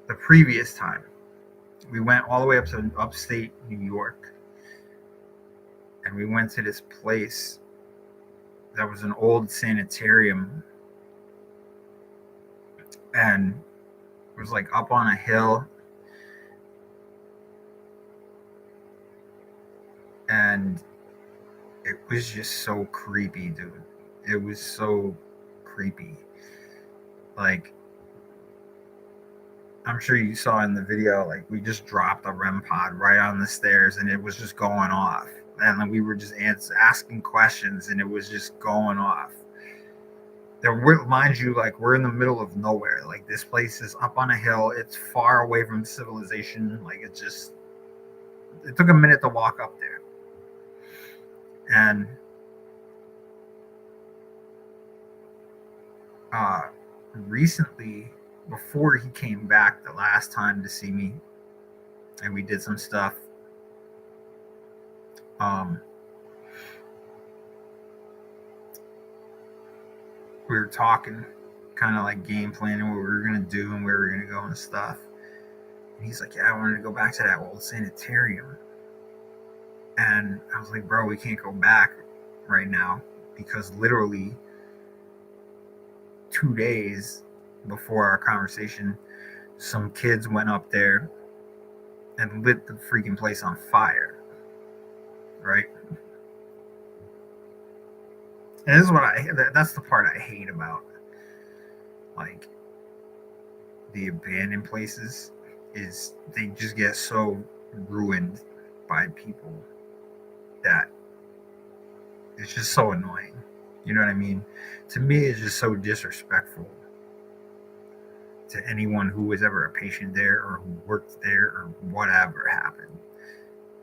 Speaker 1: The previous time, we went all the way up to upstate New York, and we went to this place that was an old sanitarium, and it was like up on a hill, and it was just so creepy, dude. It was so creepy. Like, I'm sure you saw in the video, like, we just dropped a REM pod right on the stairs, and it was just going off. And then we were just asking questions, and it was just going off. Mind you, like, we're in the middle of nowhere. Like, this place is up on a hill. It's far away from civilization. Like, it took a minute to walk up there. And recently, before he came back the last time to see me, and we did some stuff, we were talking, kind of like game planning what we were going to do and where we were going to go and stuff. And he's like, yeah, I wanted to go back to that old sanitarium. And I was like, bro, we can't go back right now, because literally 2 days before our conversation, some kids went up there and lit the freaking place on fire. Right? And this is that's the part I hate about, like, the abandoned places, is they just get so ruined by people that it's just so annoying. You know what I mean? To me, it's just so disrespectful to anyone who was ever a patient there or who worked there or whatever happened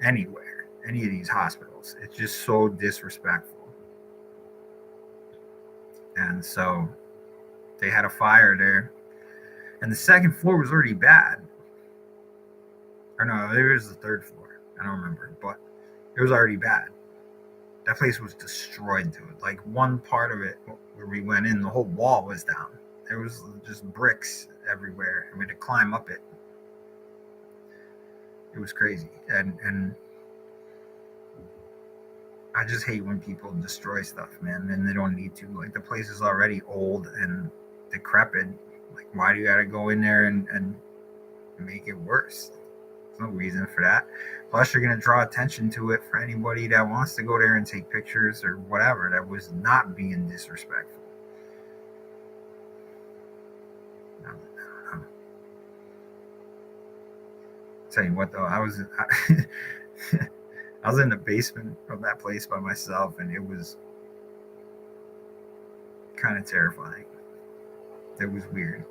Speaker 1: anywhere, any of these hospitals. It's just so disrespectful. And so they had a fire there, and the second floor was already bad. Or no, it was the third floor. I don't remember, but it was already bad. That place was destroyed to it. Like one part of it where we went in, the whole wall was down. There was just bricks everywhere, and we had to climb up it. It was crazy, and I just hate when people destroy stuff, man, and they don't need to. Like the place is already old and decrepit. Like why do you gotta go in there and make it worse? There's no reason for that. Plus, you're gonna draw attention to it for anybody that wants to go there and take pictures or whatever. That was not being disrespectful. No, no, no. Tell you what, though, I was I was in the basement of that place by myself, and it was kind of terrifying. It was weird.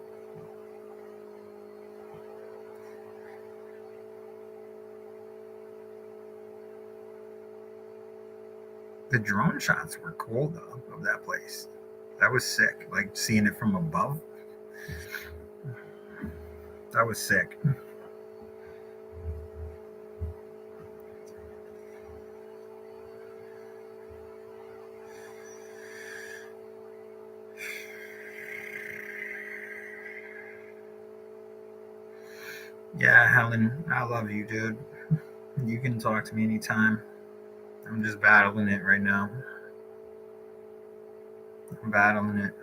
Speaker 1: The drone shots were cool though of that place. That was sick. Like seeing it from above. That was sick. Yeah, Helen, I love you, dude. You can talk to me anytime. I'm just battling it right now. I'm battling it.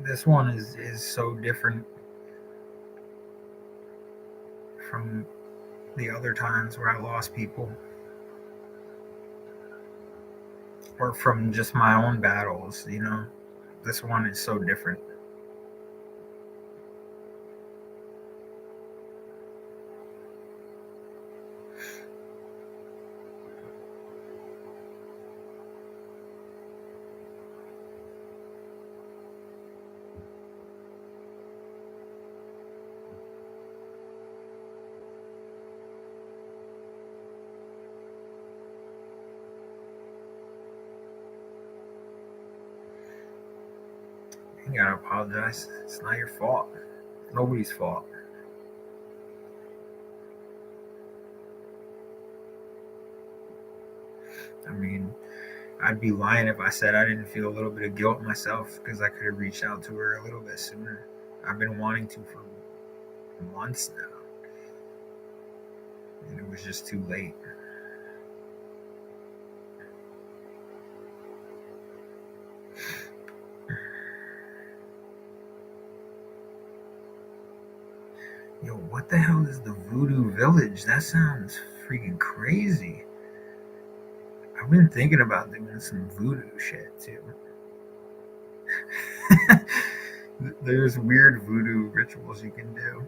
Speaker 1: This one is so different from the other times where I lost people, or from just my own battles, you know. This one is so different. You gotta apologize. It's not your fault. Nobody's fault. I mean, I'd be lying if I said I didn't feel a little bit of guilt myself because I could have reached out to her a little bit sooner. I've been wanting to for months now, and it was just too late. Yo, what the hell is the Voodoo Village? That sounds freaking crazy. I've been thinking about doing some voodoo shit too. There's weird voodoo rituals you can do.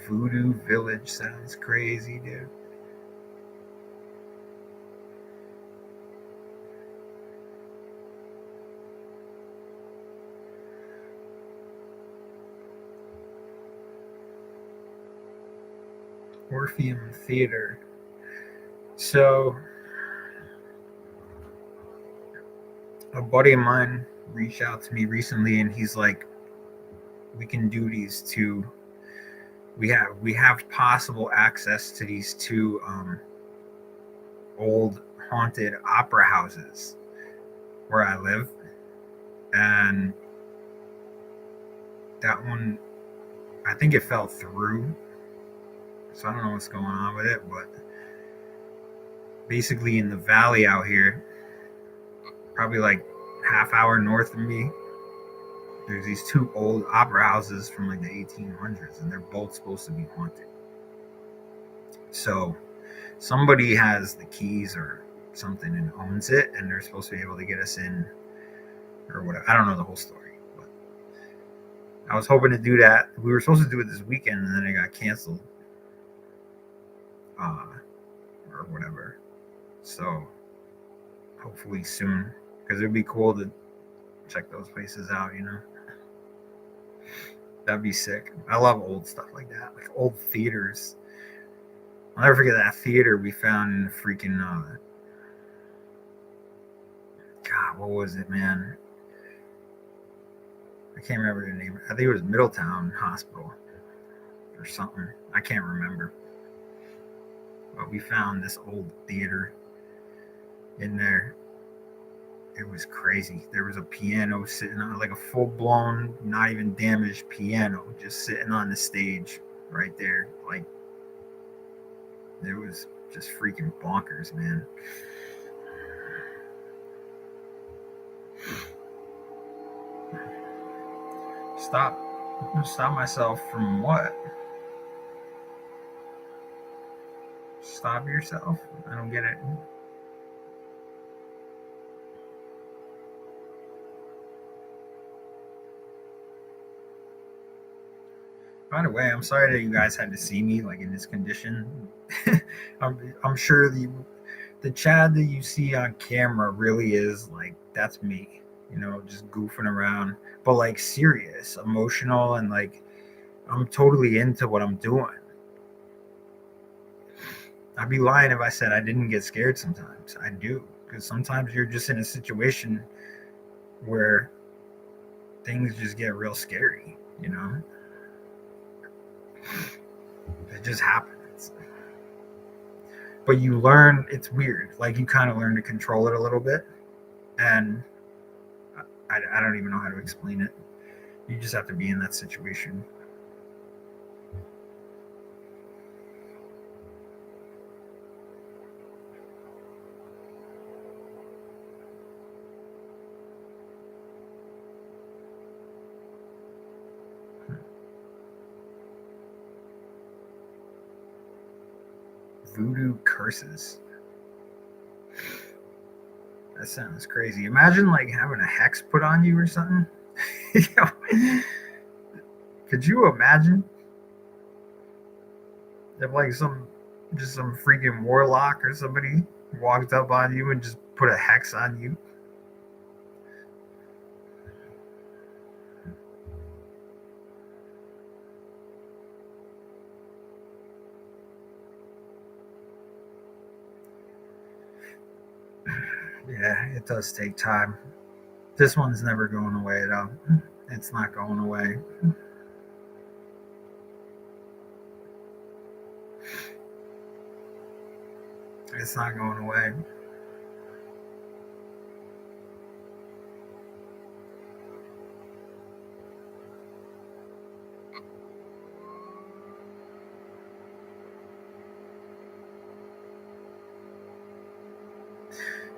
Speaker 1: Voodoo Village sounds crazy, dude. Orpheum Theater. So, a buddy of mine reached out to me recently, and he's like, "We can do these two. We have possible access to these two old haunted opera houses where I live, and that one, I think it fell through. So I don't know what's going on with it, but basically in the valley out here, probably like half hour north of me, there's these two old opera houses from like the 1800s, and they're both supposed to be haunted. So somebody has the keys or something and owns it, and they're supposed to be able to get us in or whatever. I don't know the whole story, but I was hoping to do that. We were supposed to do it this weekend, and then it got canceled, uh, or whatever. So hopefully soon, because it'd be cool to check those places out, you know. That'd be sick. I love old stuff like that, like old theaters. I'll never forget that theater we found in the freaking God, what was it, man? I can't remember the name. I think it was Middletown Hospital or something. I can't remember. But we found this old theater in there. It was crazy. There was a piano sitting on, like a full blown, not even damaged piano, just sitting on the stage right there. Like, it was just freaking bonkers, man. Stop myself from what? Stop yourself? I don't get it. By the way, I'm sorry that you guys had to see me like in this condition. I'm sure the Chad that you see on camera really is like that's me, just goofing around, but like serious, emotional, and like I'm totally into what I'm doing. I'd be lying if I said I didn't get scared sometimes. I do, because sometimes you're just in a situation where things just get real scary. It just happens. But you learn, it's weird. Like you kind of learn to control it a little bit. And I don't even know how to explain it. You just have to be in that situation. Voodoo curses. That sounds crazy. Imagine like having a hex put on you or something. Could you imagine if like some freaking warlock or somebody walked up on you and just put a hex on you? Yeah, it does take time. This one's never going away though. It's not going away. It's not going away.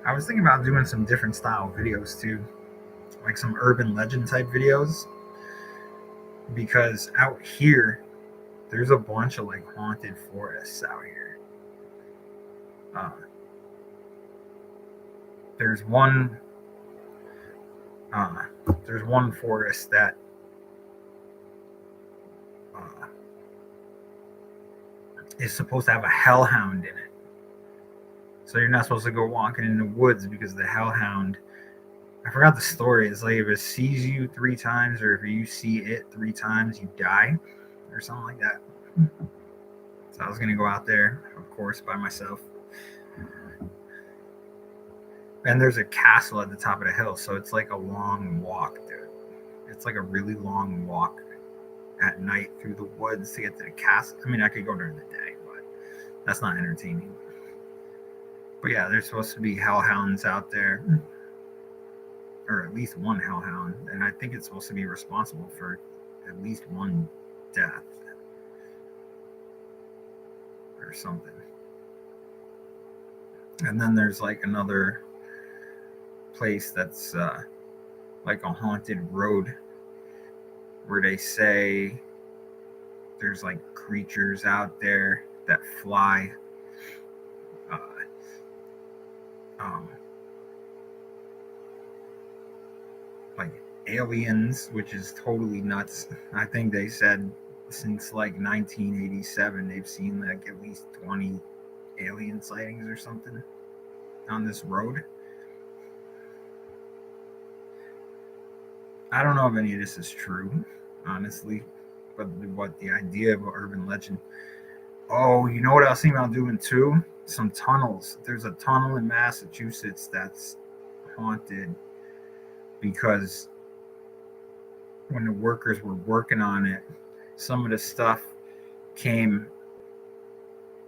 Speaker 1: I was thinking about doing some different style videos too, like some urban legend type videos, because out here there's a bunch of like haunted forests out here. Uh, there's one uh, there's one forest that uh, is supposed to have a hellhound in it. So you're not supposed to go walking in the woods because the hellhound. I forgot the story. It's like if it sees you 3 times, or if you see it 3 times, you die, or something like that. So I was gonna go out there, of course, by myself. And there's a castle at the top of the hill, so it's like a long walk, dude. It's like a really long walk at night through the woods to get to the castle. I mean, I could go during the day, but that's not entertaining. But yeah, there's supposed to be hellhounds out there, or at least one hellhound, and I think it's supposed to be responsible for at least one death or something. And then there's like another place that's like a haunted road where they say there's like creatures out there that fly. Uh, um, like aliens, which is totally nuts. I think they said since like 1987 they've seen like at least 20 alien sightings or something on this road. I don't know if any of this is true, honestly. But what the idea of an urban legend. Oh, you know what I was thinking about doing too? Some tunnels. There's a tunnel in Massachusetts that's haunted because when the workers were working on it, some of the stuff came,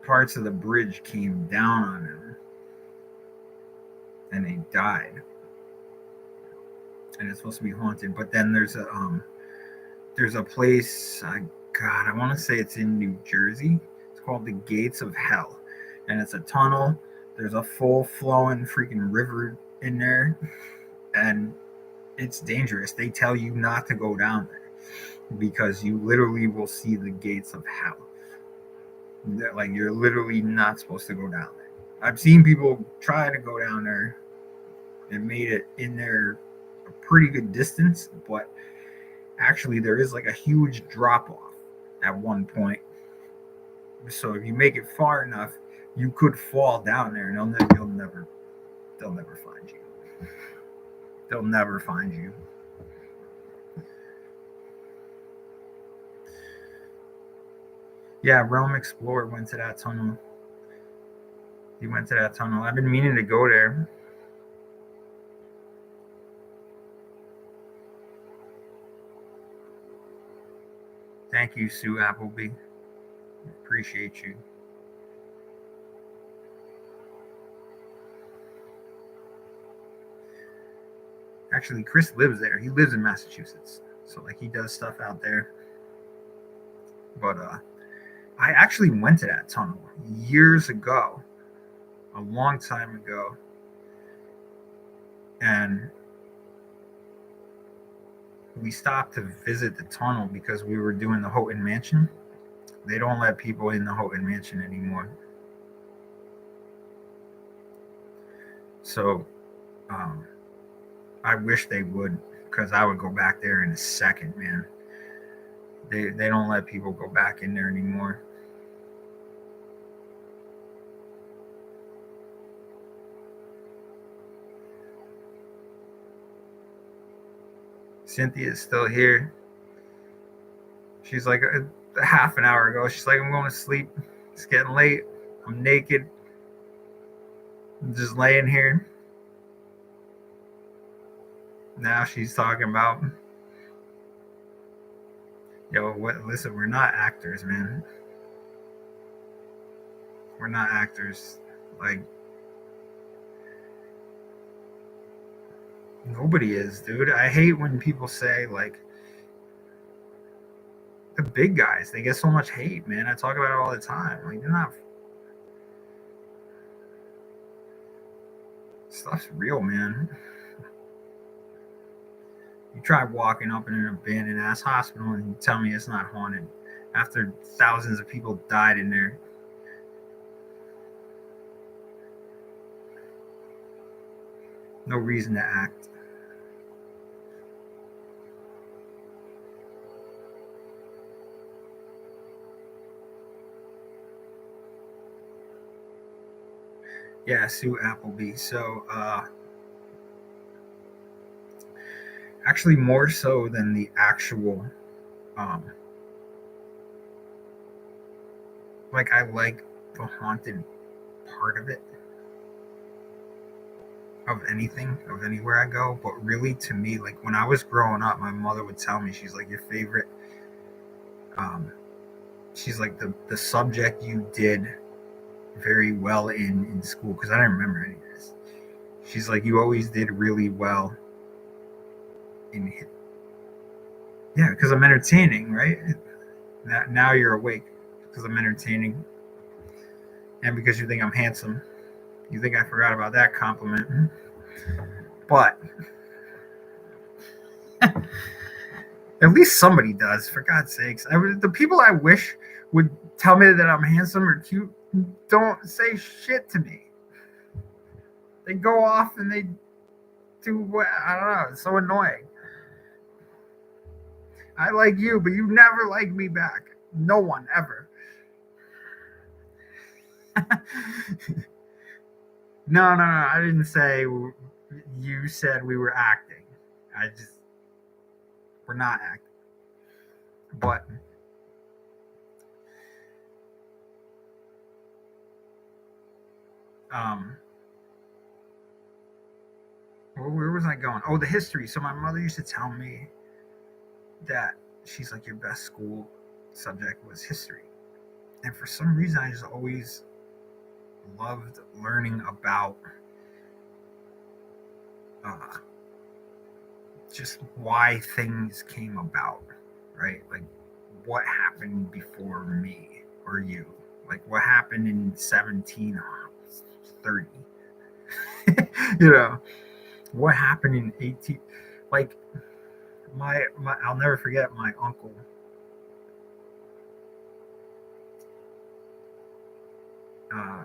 Speaker 1: parts of the bridge came down on them and they died. And it's supposed to be haunted. But then there's a place, God, I want to say it's in New Jersey. It's called the Gates of Hell. And it's a tunnel. There's a full flowing freaking river in there. And it's dangerous. They tell you not to go down there because you literally will see the gates of hell. Like you're literally not supposed to go down there. I've seen people try to go down there and made it in there a pretty good distance, but actually there is like a huge drop off at one point. So if you make it far enough, you could fall down there and they'll never find you. They'll never find you. Yeah, Realm Explorer went to that tunnel. He went to that tunnel. I've been meaning to go there. Thank you, Sue Appleby. Appreciate you. Actually, Chris lives there. He lives in Massachusetts. So like he does stuff out there. But I actually went to that tunnel years ago. A long time ago. And we stopped to visit the tunnel because we were doing the Houghton Mansion. They don't let people in the Houghton Mansion anymore. So I wish they would, because I would go back there in a second, man. They don't let people go back in there anymore. Cynthia's still here. She's like a half an hour ago. She's like, I'm going to sleep. It's getting late. I'm naked. I'm just laying here. Now she's talking about, yo, what? Listen, we're not actors, man. We're not actors. Like, nobody is, dude. I hate when people say, like, the big guys, they get so much hate, man. I talk about it all the time. Like, they're not. Stuff's real, man. You try walking up in an abandoned ass hospital and you tell me it's not haunted after thousands of people died in there. No reason to act. Yeah, Sue Appleby. So, actually, more so than the actual, um, like, I like the haunted part of it, of anything, of anywhere I go. But really, to me, like, when I was growing up, my mother would tell me, she's like, your favorite, um, she's like, the subject you did very well in school, because I didn't remember any of this. She's like, you always did really well in, yeah, because I'm entertaining, right? Now you're awake because I'm entertaining, and because you think I'm handsome. You think I forgot about that compliment, but at least somebody does. For God's sakes, the people I wish would tell me that I'm handsome or cute don't say shit to me. They go off and they do what, I don't know. It's so annoying. I like you, but you never like me back. No one ever. No, no, no. I didn't say. You said we were acting. I just, we're not acting. But where was I going? Oh, the history. So my mother used to tell me that she's like, your best school subject was history. And for some reason, I just always loved learning about uh, just why things came about, right? Like what happened before me or you? Like what happened in 1730? You know, what happened in 18? Like my I'll never forget my uncle. Uh,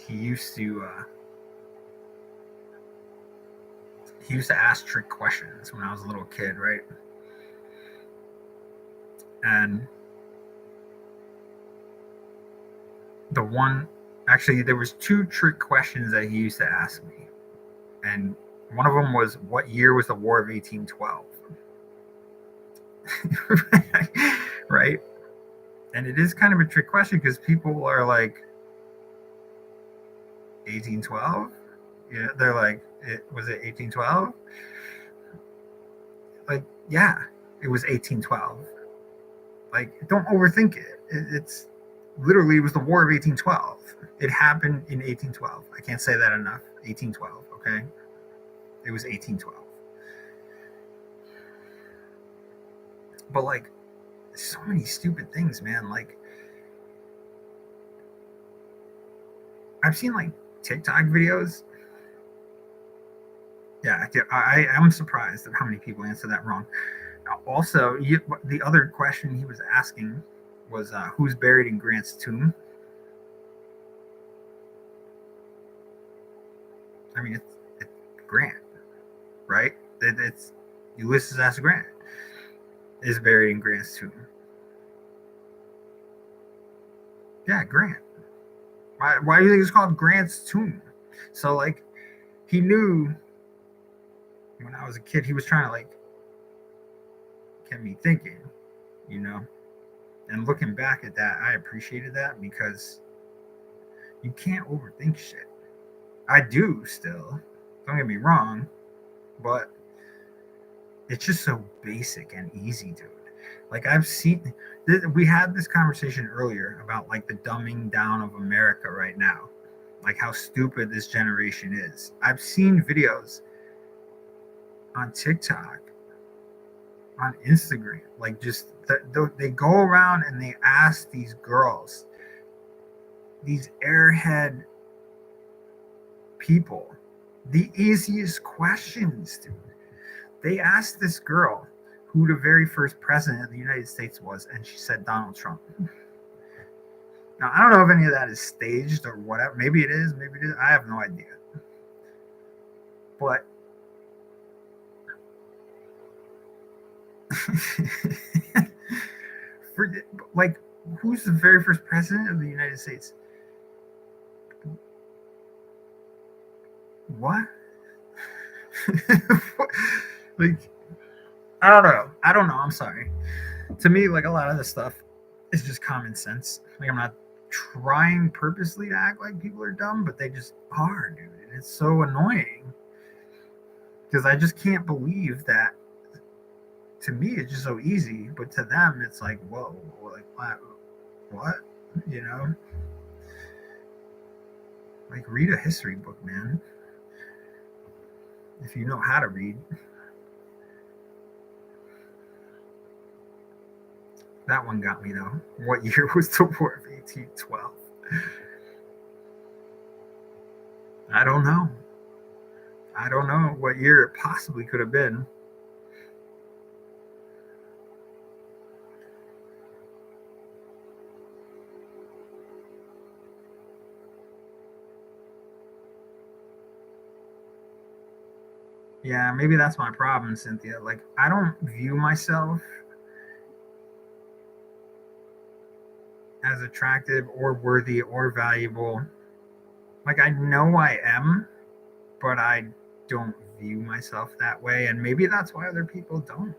Speaker 1: he used to ask trick questions when I was a little kid, right? And the one, actually, there was two trick questions that he used to ask me, and one of them was, "What year was the War of 1812?" Right? And it is kind of a trick question because people are like, 1812? Yeah, they're like, was it 1812? Like, yeah, it was 1812. Like, don't overthink it. It's literally, it was the War of 1812. It happened in 1812. I can't say that enough. 1812, okay? It was 1812. But like, so many stupid things, man. Like, I've seen like TikTok videos. Yeah, I am surprised at how many people answer that wrong. Also, the other question he was asking was, who's buried in Grant's tomb? I mean, it's Grant, right? It's Ulysses S. Grant is buried in Grant's tomb. Yeah, Grant. Why do you think it's called Grant's tomb? So like, he knew when I was a kid, he was trying to like get me thinking, you know. And looking back at that, I appreciated that because you can't overthink shit. I do still. Don't get me wrong, but it's just so basic and easy, dude. Like I've seen, we had this conversation earlier about like the dumbing down of America right now, like how stupid this generation is. I've seen videos on TikTok, on Instagram, like just they go around and they ask these girls, these airhead people, the easiest questions, dude. They asked this girl who the very first president of the United States was, and she said Donald Trump. Now, I don't know if any of that is staged or whatever. Maybe it is, maybe it is. I have no idea. But like, who's the very first president of the United States? What? Like, I don't know. I don't know. I'm sorry. To me, like a lot of this stuff is just common sense. Like I'm not trying purposely to act like people are dumb, but they just are, dude. And it's so annoying because I just can't believe that. To me, it's just so easy, but to them, it's like, whoa, like what? You know, like read a history book, man. If you know how to read. That one got me though. What year was the War of 1812? I don't know. I don't know what year it possibly could have been. Yeah, maybe that's my problem, Cynthia. Like, I don't view myself as attractive or worthy or valuable. Like, I know I am, but I don't view myself that way. And maybe that's why other people don't.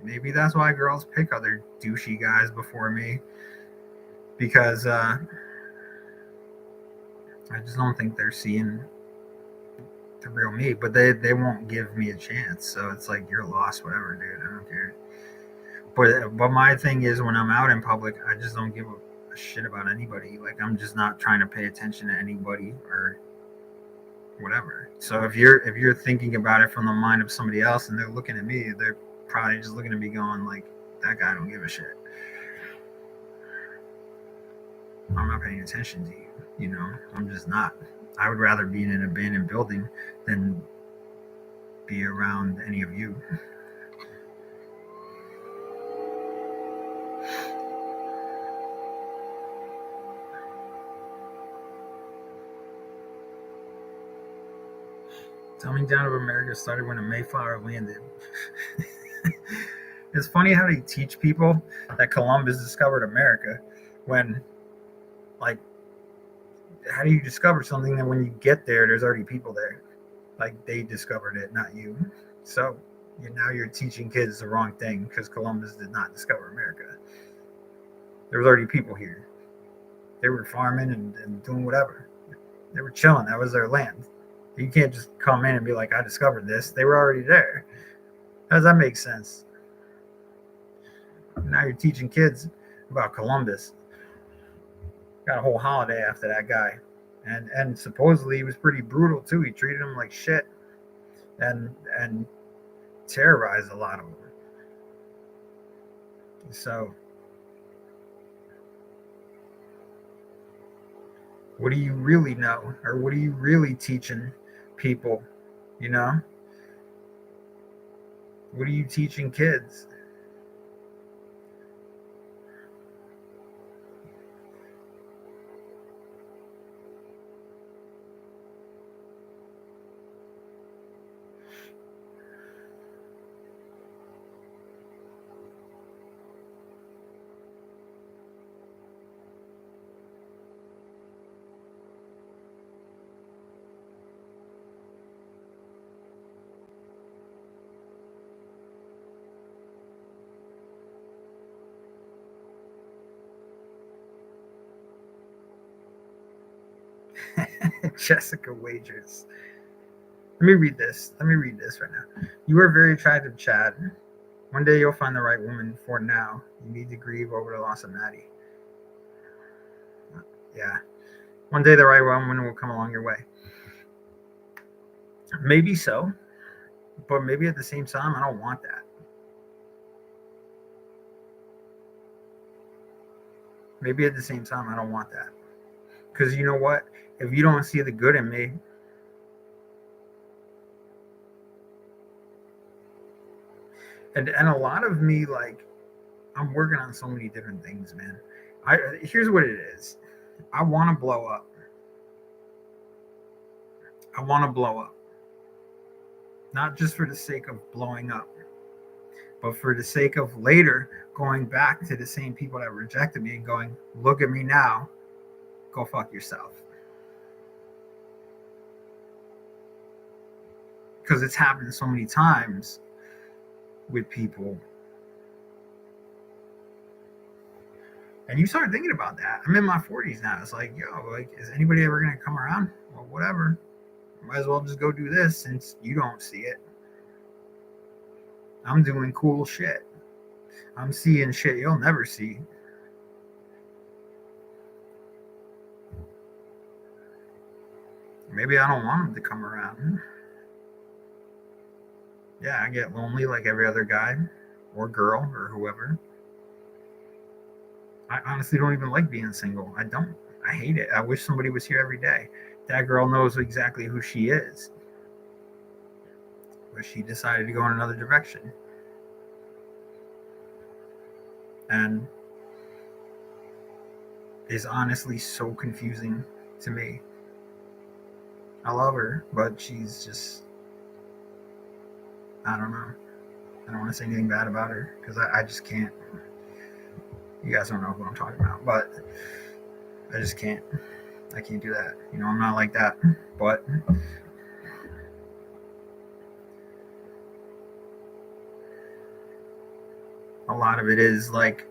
Speaker 1: Maybe that's why girls pick other douchey guys before me, because I just don't think they're seeing the real me. But they won't give me a chance, so it's like, you're lost, whatever, dude. I don't care. But my thing is, when I'm out in public, I just don't give a shit about anybody. Like, I'm just not trying to pay attention to anybody or whatever. So if you're thinking about it from the mind of somebody else and they're looking at me, they're probably just looking at me going like, that guy don't give a shit. I'm not paying attention to you. You know, I'm just not. I would rather be in an abandoned building than be around any of you. Coming down to America started when the Mayflower landed. It's funny how they teach people that Columbus discovered America when, like, how do you discover something that when you get there, there's already people there? Like, they discovered it, not you. So now you're teaching kids the wrong thing because Columbus did not discover America. There was already people here. They were farming and doing whatever. They were chilling. That was their land. You can't just come in and be like, I discovered this. They were already there. How does that make sense? Now you're teaching kids about Columbus. Got a whole holiday after that guy. And supposedly he was pretty brutal too. He treated them like shit and terrorized a lot of them. So what do you really know? Or what are you really teaching people? You know? What are you teaching kids? Jessica Wagers. Let me read this right now. You are very attractive, Chad. One day you'll find the right woman. For now, you need to grieve over the loss of Maddie. Yeah. One day the right woman will come along your way. Maybe so, but maybe at the same time, I don't want that. Maybe at the same time, I don't want that. Because you know what? If you don't see the good in me, and a lot of me, like, I'm working on so many different things, man. Here's what it is. I want to blow up. I want to blow up. Not just for the sake of blowing up, but for the sake of later going back to the same people that rejected me and going, look at me now, go fuck yourself. Because it's happened so many times with people. And you start thinking about that. I'm in my 40s now. It's like, yo, like, is anybody ever going to come around? Well, whatever. Might as well just go do this since you don't see it. I'm doing cool shit. I'm seeing shit you'll never see. Maybe I don't want them to come around. Yeah, I get lonely like every other guy or girl or whoever. I honestly don't even like being single. I don't. I hate it. I wish somebody was here every day. That girl knows exactly who she is. But she decided to go in another direction. And is honestly so confusing to me. I love her, but she's just, I don't know. I don't want to say anything bad about her because I just can't. You guys don't know who I'm talking about, but I just can't. I can't do that. You know, I'm not like that. But A lot of it is like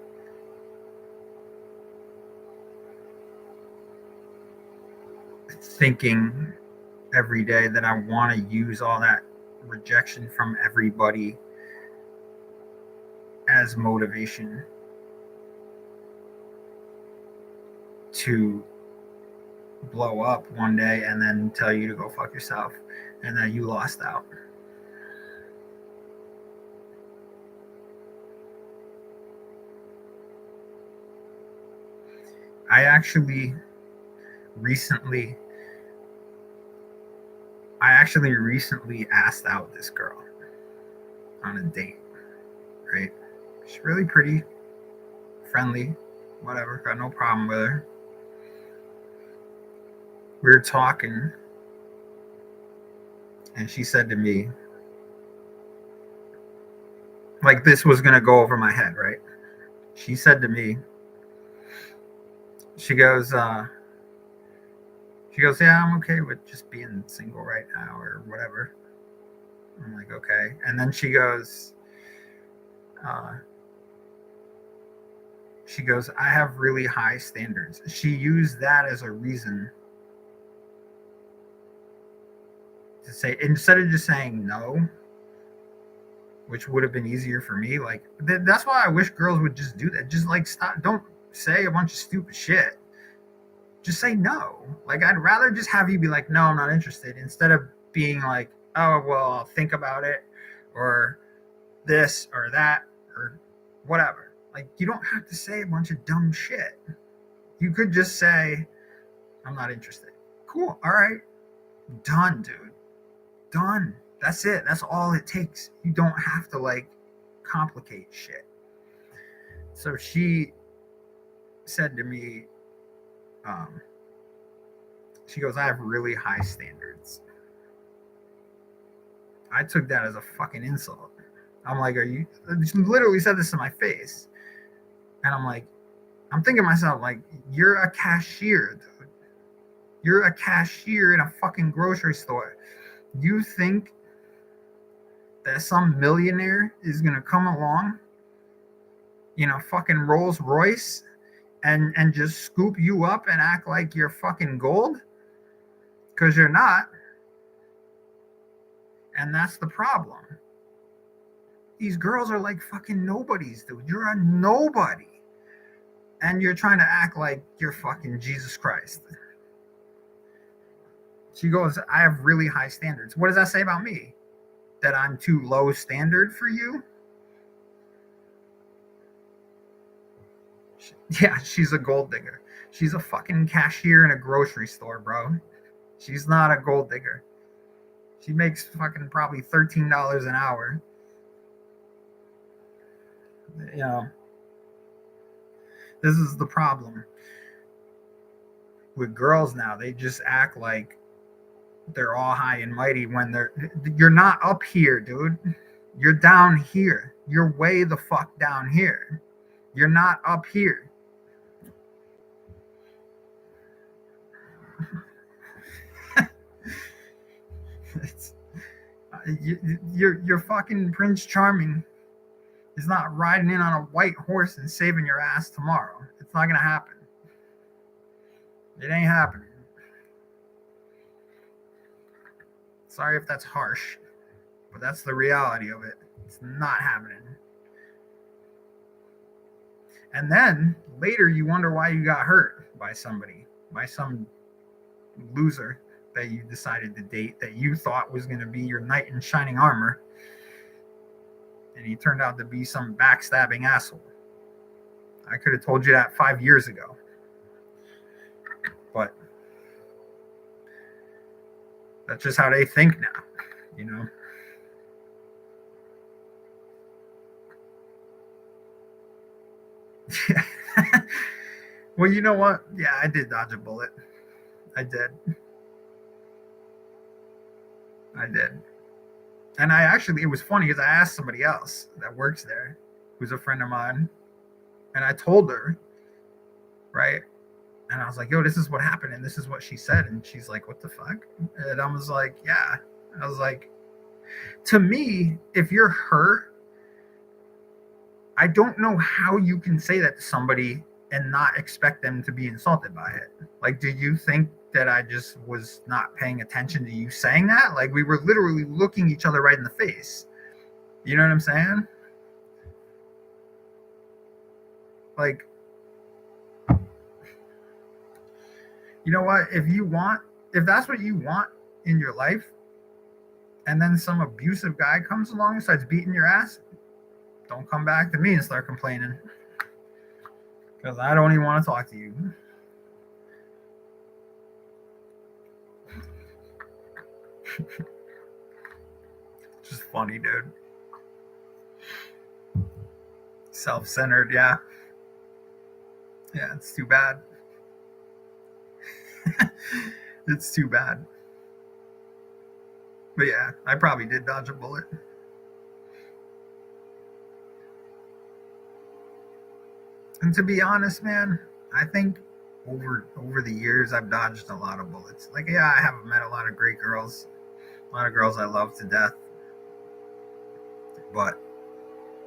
Speaker 1: thinking every day that I want to use all that rejection from everybody as motivation to blow up one day and then tell you to go fuck yourself and that you lost out. I actually recently asked out this girl on a date, right? She's really pretty, friendly, whatever, got no problem with her. We were talking, and she said to me, like this was gonna go over my head, right? She said to me, she goes, yeah, I'm okay with just being single right now or whatever. I'm like, okay. And then she goes, I have really high standards. She used that as a reason to say, instead of just saying no, which would have been easier for me. Like, that's why I wish girls would just do that. Just like stop, don't say a bunch of stupid shit. Just say no. Like, I'd rather just have you be like, no, I'm not interested, instead of being like, oh, well, I'll think about it, or this or that, or whatever. Like, you don't have to say a bunch of dumb shit. You could just say, I'm not interested. Cool. All right. Done, dude. Done. That's it. That's all it takes. You don't have to like complicate shit. So she said to me, she goes, I have really high standards. I took that as a fucking insult. I'm like, are you? She literally said this to my face. And I'm like, I'm thinking to myself, like, you're a cashier, dude. You're a cashier in a fucking grocery store. You think that some millionaire is going to come along, you know, fucking Rolls Royce and just scoop you up and act like you're fucking gold? Because you're not. And that's the problem. These girls are like fucking nobodies, dude. You're a nobody. And you're trying to act like you're fucking Jesus Christ. She goes, I have really high standards. What does that say about me? That I'm too low standard for you? Yeah, she's a gold digger. She's a fucking cashier in a grocery store, bro. She's not a gold digger. She makes fucking probably $13 an hour. You know, this is the problem with girls now. They just act like they're all high and mighty when you're not up here, dude. You're down here. You're way the fuck down here. You're not up here. You're fucking Prince Charming is not riding in on a white horse and saving your ass tomorrow. It's not gonna happen. It ain't happening. Sorry if that's harsh, but that's the reality of it. It's not happening. And then later you wonder why you got hurt by somebody, by some loser that you decided to date that you thought was going to be your knight in shining armor. And he turned out to be some backstabbing asshole. I could have told you that 5 years ago. But that's just how they think now, you know? Well, you know what? Yeah, I did dodge a bullet. I did. And it was funny because I asked somebody else that works there, who's a friend of mine, and I told her, right? And I was like, yo, this is what happened, and this is what she said. And she's like, what the fuck? And I was like, yeah. I was like, to me, if you're her, I don't know how you can say that to somebody and not expect them to be insulted by it. Like, do you think that I just was not paying attention to you saying that? Like, we were literally looking each other right in the face. You know what I'm saying? Like, you know what? If that's what you want in your life, and then some abusive guy comes along and starts beating your ass, don't come back to me and start complaining. Because I don't even want to talk to you. Just funny, dude. Self-centered, yeah. Yeah, it's too bad. It's too bad. But yeah, I probably did dodge a bullet. And to be honest, man, I think over the years I've dodged a lot of bullets. Like, yeah, I have met a lot of great girls, a lot of girls I love to death. But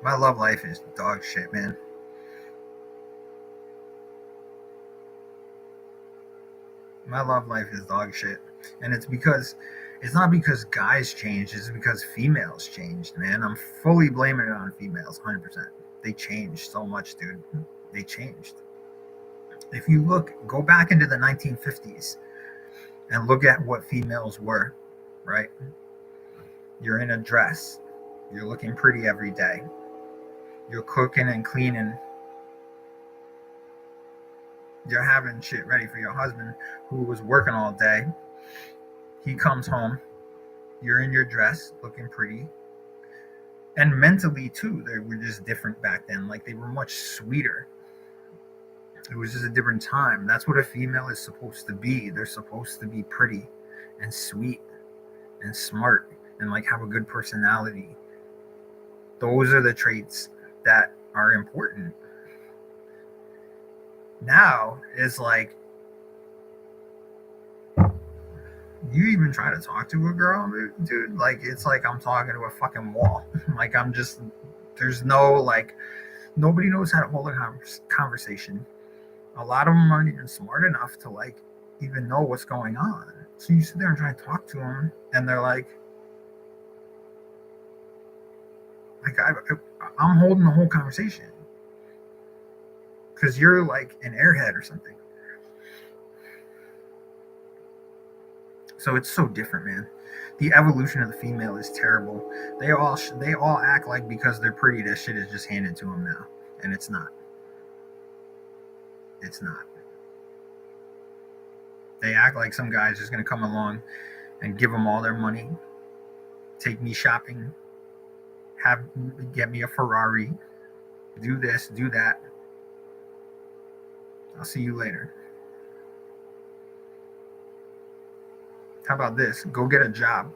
Speaker 1: my love life is dog shit, man. My love life is dog shit. And it's not because guys changed, it's because females changed, man. I'm fully blaming it on females, 100%. They changed so much, dude. They changed. If you go back into the 1950s and look at what females were, right? You're in a dress. You're looking pretty every day. You're cooking and cleaning. You're having shit ready for your husband who was working all day. He comes home. You're in your dress, looking pretty. And mentally, too, they were just different back then. Like, they were much sweeter. It was just a different time. That's what a female is supposed to be. They're supposed to be pretty and sweet and smart and, like, have a good personality. Those are the traits that are important. Now, it's like, you even try to talk to a girl, dude, like, it's like I'm talking to a fucking wall. Like, there's no, like, nobody knows how to hold a conversation. A lot of them aren't even smart enough to, like, even know what's going on. So you sit there and try to talk to them, and they're like I'm holding the whole conversation because you're like an airhead or something. So it's so different, man. The evolution of the female is terrible. They all act like because they're pretty, that shit is just handed to them now, and it's not. It's not. They act like some guy's just gonna come along and give them all their money, take me shopping, get me a Ferrari, do this, do that. I'll see you later. How about this? Go get a job.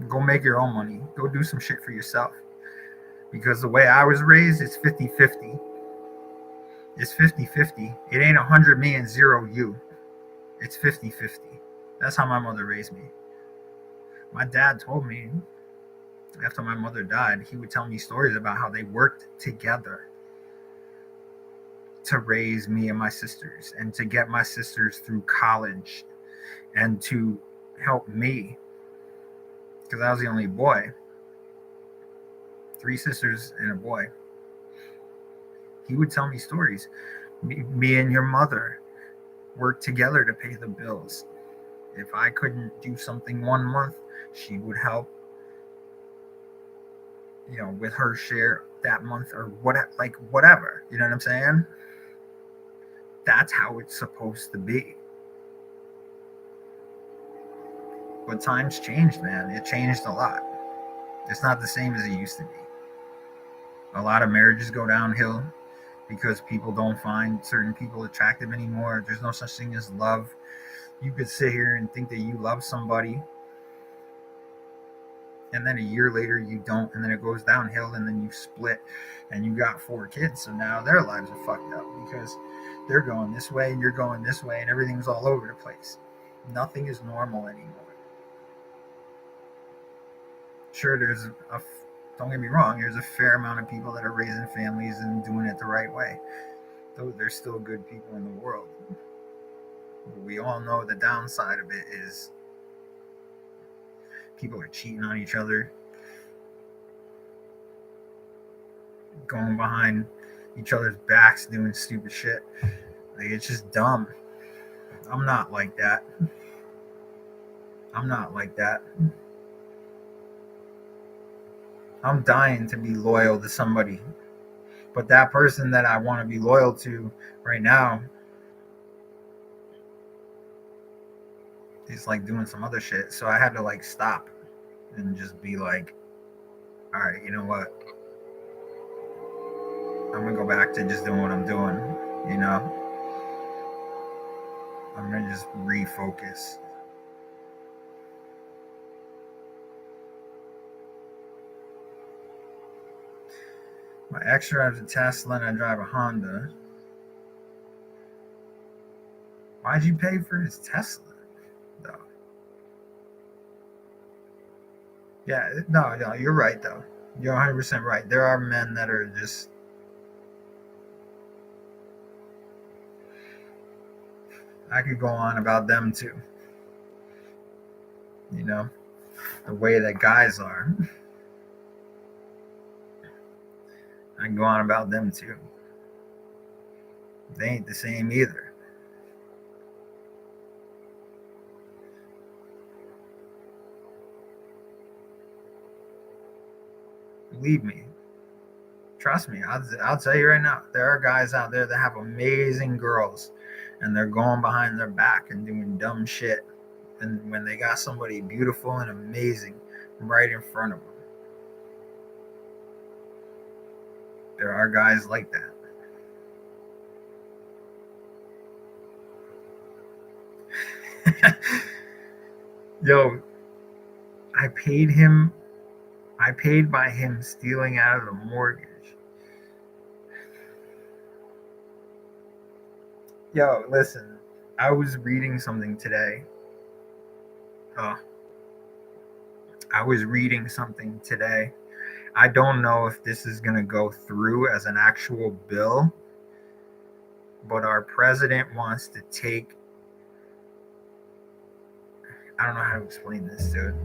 Speaker 1: Go make your own money. Go do some shit for yourself. Because the way I was raised, it's 50-50. It's 50-50. It ain't 100 me and 0 you. It's 50-50. That's how my mother raised me. My dad told me, after my mother died, he would tell me stories about how they worked together to raise me and my sisters and to get my sisters through college and to help me, because I was the only boy. 3 sisters and a boy. He would tell me stories. Me and your mother worked together to pay the bills. If I couldn't do something one month, she would help, with her share that month or whatever. You know what I'm saying? That's how it's supposed to be. But times changed, man. It changed a lot. It's not the same as it used to be. A lot of marriages go downhill because people don't find certain people attractive anymore. There's no such thing as love. You could sit here and think that you love somebody, and then a year later you don't, and then it goes downhill, and then you split, and you got 4 kids. So now their lives are fucked up because they're going this way and you're going this way, and everything's all over the place. Nothing is normal anymore. Sure, there's Don't get me wrong, there's a fair amount of people that are raising families and doing it the right way. Though there's still good people in the world. But we all know the downside of it is people are cheating on each other, going behind each other's backs, doing stupid shit. Like, it's just dumb. I'm not like that. I'm not like that. I'm dying to be loyal to somebody. But that person that I want to be loyal to right now is like doing some other shit. So I had to like stop and just be like, all right, you know what? I'm gonna go back to just doing what I'm doing, you know? I'm gonna just refocus. My ex drives a Tesla and I drive a Honda. Why'd you pay for his Tesla, though? Yeah, no, you're right, though. You're 100% right. There are men that are just. I could go on about them too. You know, the way that guys are. I can go on about them too. They ain't the same either. Believe me. Trust me. I'll tell you right now. There are guys out there that have amazing girls and they're going behind their back and doing dumb shit. And when they got somebody beautiful and amazing right in front of them. There are guys like that. Yo, I paid by him stealing out of the mortgage. Yo, listen, I was reading something today. Oh, I was reading something today. I don't know if this is going to go through as an actual bill, but our president wants to take. I don't know how to explain this, dude.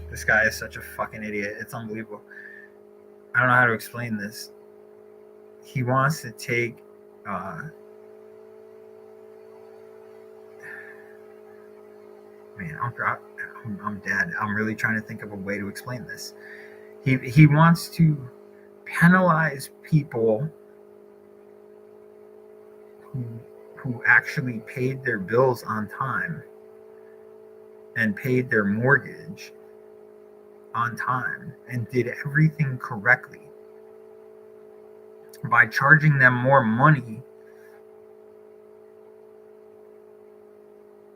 Speaker 1: This guy is such a fucking idiot. It's unbelievable. I don't know how to explain this. He wants to take. Man, I'm dead. I'm really trying to think of a way to explain this. He wants to penalize people who actually paid their bills on time and paid their mortgage on time and did everything correctly by charging them more money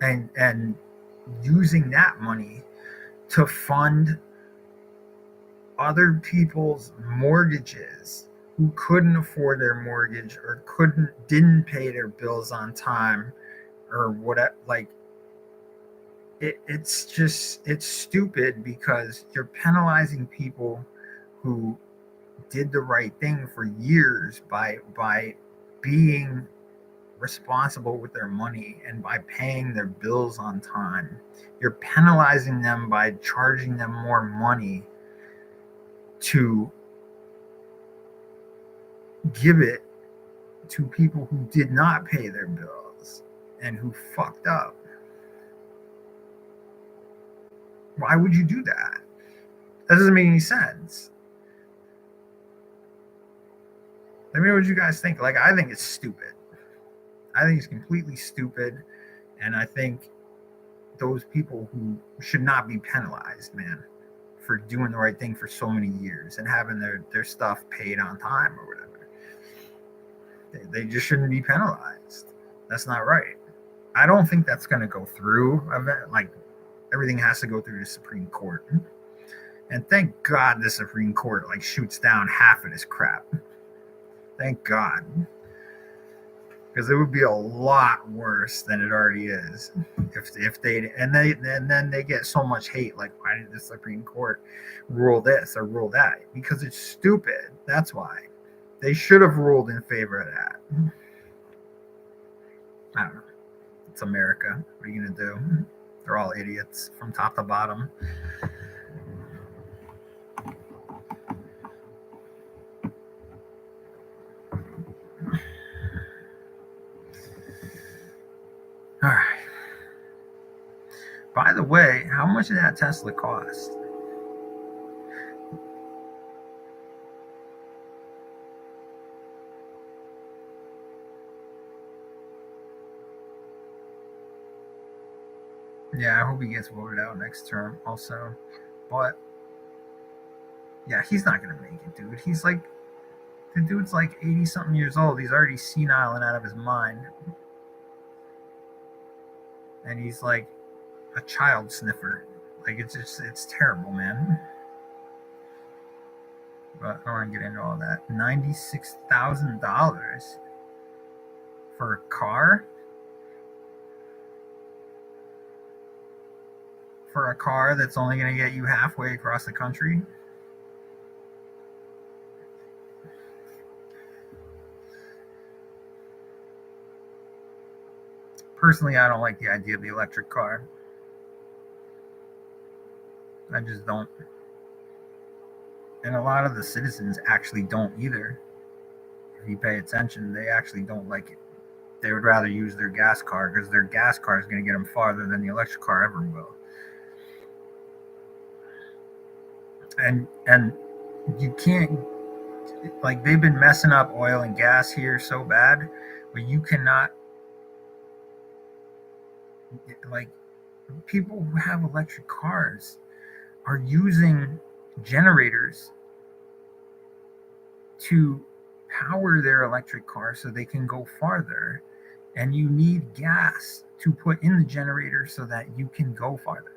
Speaker 1: and using that money to fund other people's mortgages who couldn't afford their mortgage or didn't pay their bills on time or whatever. Like, it's stupid because you're penalizing people who did the right thing for years by being responsible with their money and by paying their bills on time. You're penalizing them by charging them more money to give it to people who did not pay their bills and who fucked up. Why would you do that? That doesn't make any sense. Let me know what you guys think. Like, I think it's stupid. I think it's completely stupid. And I think those people who should not be penalized, man, for doing the right thing for so many years and having their stuff paid on time or whatever. They just shouldn't be penalized. That's not right. I don't think that's going to go through. Like, everything has to go through the Supreme Court. And thank God the Supreme Court like shoots down half of this crap. Thank God. because it would be a lot worse than it already is if they and then they get so much hate. Like, why did the Supreme Court rule this or rule that? Because it's stupid. That's why they should have ruled in favor of that. I don't know. It's America. What are you gonna do? They're all idiots from top to bottom. All right. By the way, how much did that Tesla cost? Yeah, I hope he gets voted out next term also. But yeah, he's not gonna make it, dude. The dude's like 80 something years old. He's already senile and out of his mind. And he's like a child sniffer. Like, it's terrible, man. But I don't want to get into all that. $96,000 for a car? For a car that's only going to get you halfway across the country? Personally, I don't like the idea of the electric car. I just don't. And a lot of the citizens actually don't either. If you pay attention, they actually don't like it. They would rather use their gas car because their gas car is going to get them farther than the electric car ever will. And you can't, like, they've been messing up oil and gas here so bad, but you cannot, like, people who have electric cars are using generators to power their electric car so they can go farther, and you need gas to put in the generator so that you can go farther.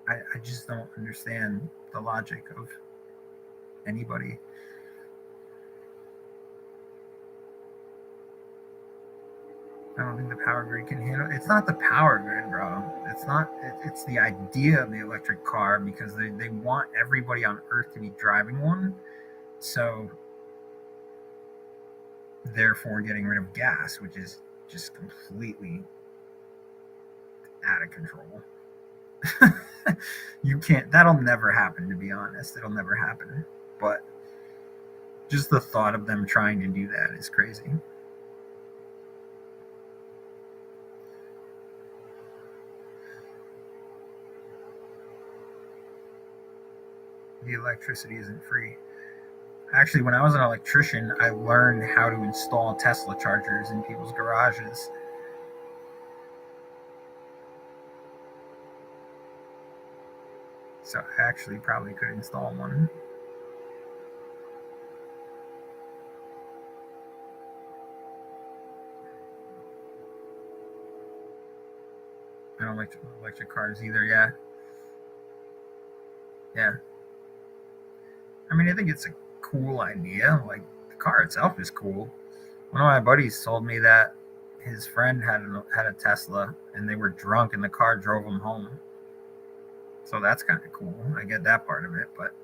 Speaker 1: I just don't understand the logic of anybody. I don't think the power grid can handle it. It's not the power grid, bro. It's not. It's the idea of the electric car, because they want everybody on Earth to be driving one. So therefore getting rid of gas, which is just completely out of control. You can't, that'll never happen, to be honest. It'll never happen. But just the thought of them trying to do that is crazy. The electricity isn't free. Actually, when I was an electrician, I learned how to install Tesla chargers in people's garages. So I actually probably could install one. I don't like electric cars either, yeah. Yeah. I mean, I think it's a cool idea. Like, the car itself is cool. One of my buddies told me that his friend had a Tesla, and they were drunk, and the car drove them home. So that's kind of cool. I get that part of it, but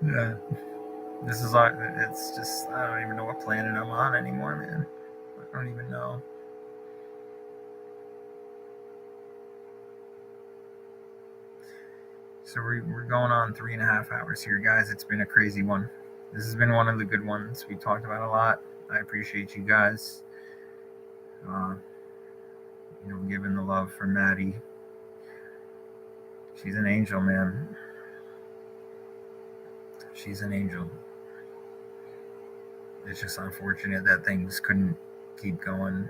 Speaker 1: yeah, this is it's just, I don't even know what planet I'm on anymore, man. I don't even know. So we're going on 3.5 hours here, guys. It's been a crazy one. This has been one of the good ones. We talked about a lot. I appreciate you guys, giving the love for Maddie. She's an angel, man. She's an angel. It's just unfortunate that things couldn't keep going.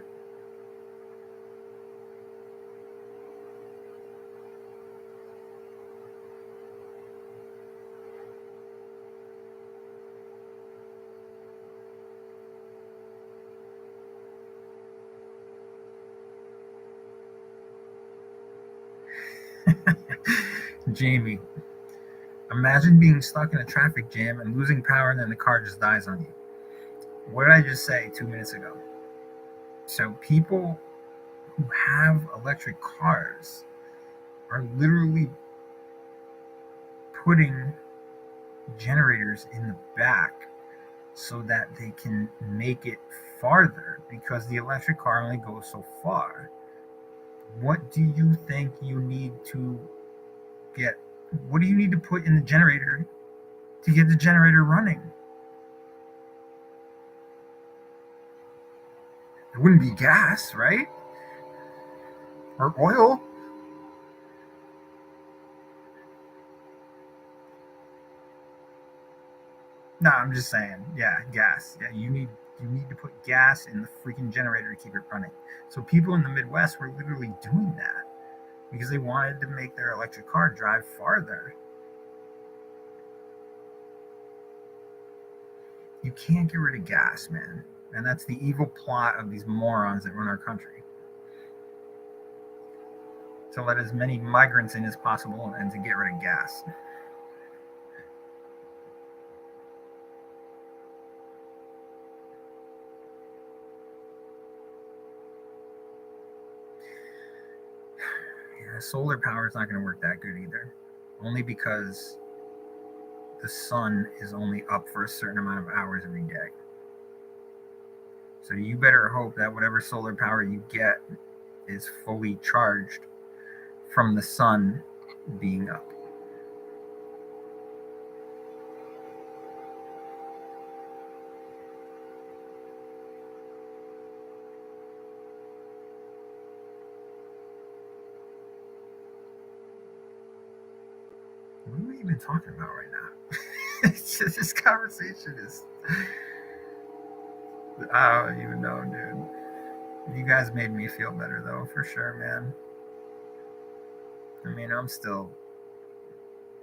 Speaker 1: Jamie, imagine being stuck in a traffic jam and losing power and then the car just dies on you. What did I just say 2 minutes ago? So people who have electric cars are literally putting generators in the back so that they can make it farther, because the electric car only goes so far. What do you think you need to get? What do you need to put in the generator to get the generator running? It wouldn't be gas, right? Or oil? No, I'm just saying. Yeah, gas. Yeah, you need to put gas in the freaking generator to keep it running. So people in the Midwest were literally doing that because they wanted to make their electric car drive farther. You can't get rid of gas, man. And that's the evil plot of these morons that run our country. To let as many migrants in as possible and to get rid of gas. Yeah, solar power is not going to work that good either. Only because the sun is only up for a certain amount of hours every day. So you better hope that whatever solar power you get is fully charged from the sun being up. What are we even talking about right now? It's just, this conversation is... I don't even know, dude. You guys made me feel better, though, for sure, man. I mean, I'm still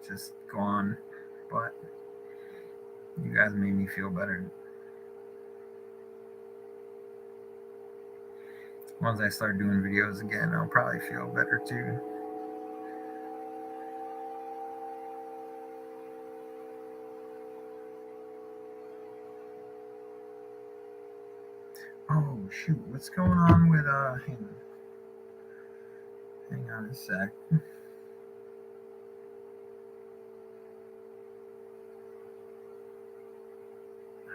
Speaker 1: just gone, but you guys made me feel better. Once I start doing videos again, I'll probably feel better, too. Oh, shoot. What's going on with, hang on a sec. I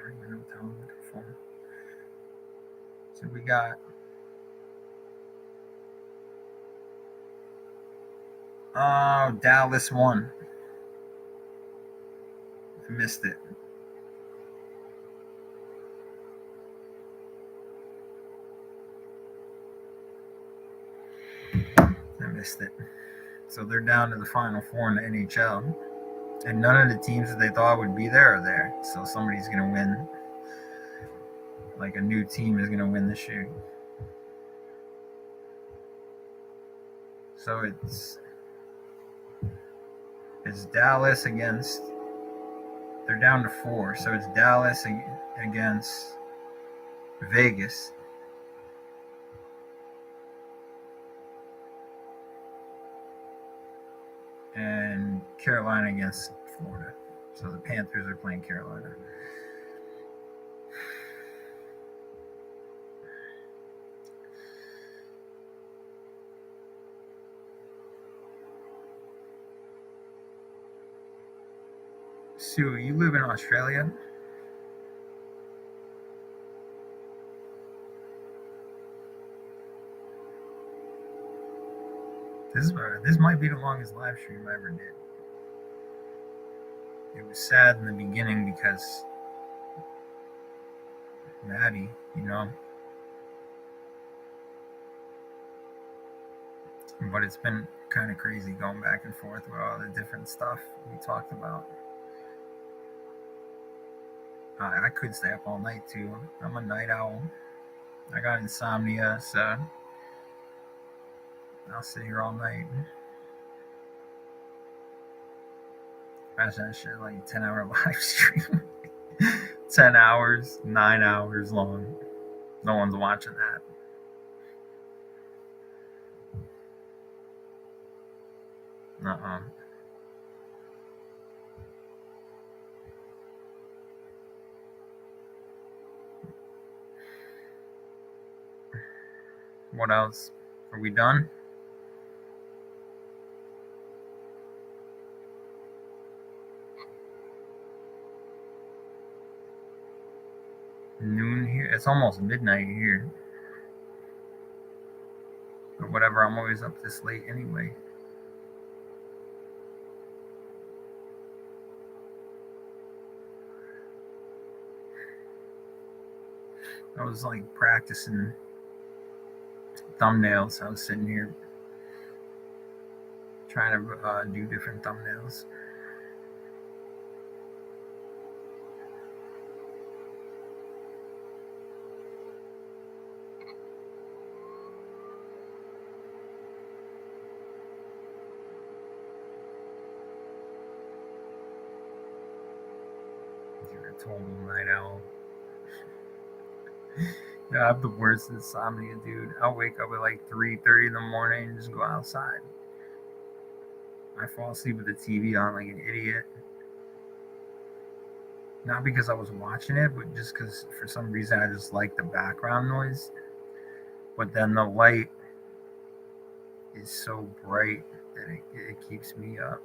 Speaker 1: don't even know what the hell I'm looking for. So we got... Oh, Dallas won. I missed it. So they're down to the Final Four in the NHL. And none of the teams that they thought would be there are there. So somebody's going to win. Like a new team is going to win this year. So it's Dallas against... They're down to 4. So it's Dallas against Vegas. And Carolina against Florida. So the Panthers are playing Carolina. Sue, you live in Australia? This might be the longest live stream I ever did. It was sad in the beginning because Maddie, you know. But it's been kind of crazy going back and forth with all the different stuff we talked about. I could stay up all night too. I'm a night owl. I got insomnia, so I'll sit here all night. Imagine that shit, like 10-hour live stream. 10 hours, 9 hours long. No one's watching that. What else? Are we done? Noon here. It's almost midnight here. But whatever, I'm always up this late anyway. I was like practicing thumbnails. I was sitting here trying to do different thumbnails. You're a total night owl. Yeah, I have the worst insomnia, dude. I'll wake up at like 3:30 in the morning and just go outside. I fall asleep with the TV on like an idiot. Not because I was watching it, but just because for some reason I just like the background noise. But then the light is so bright that it keeps me up.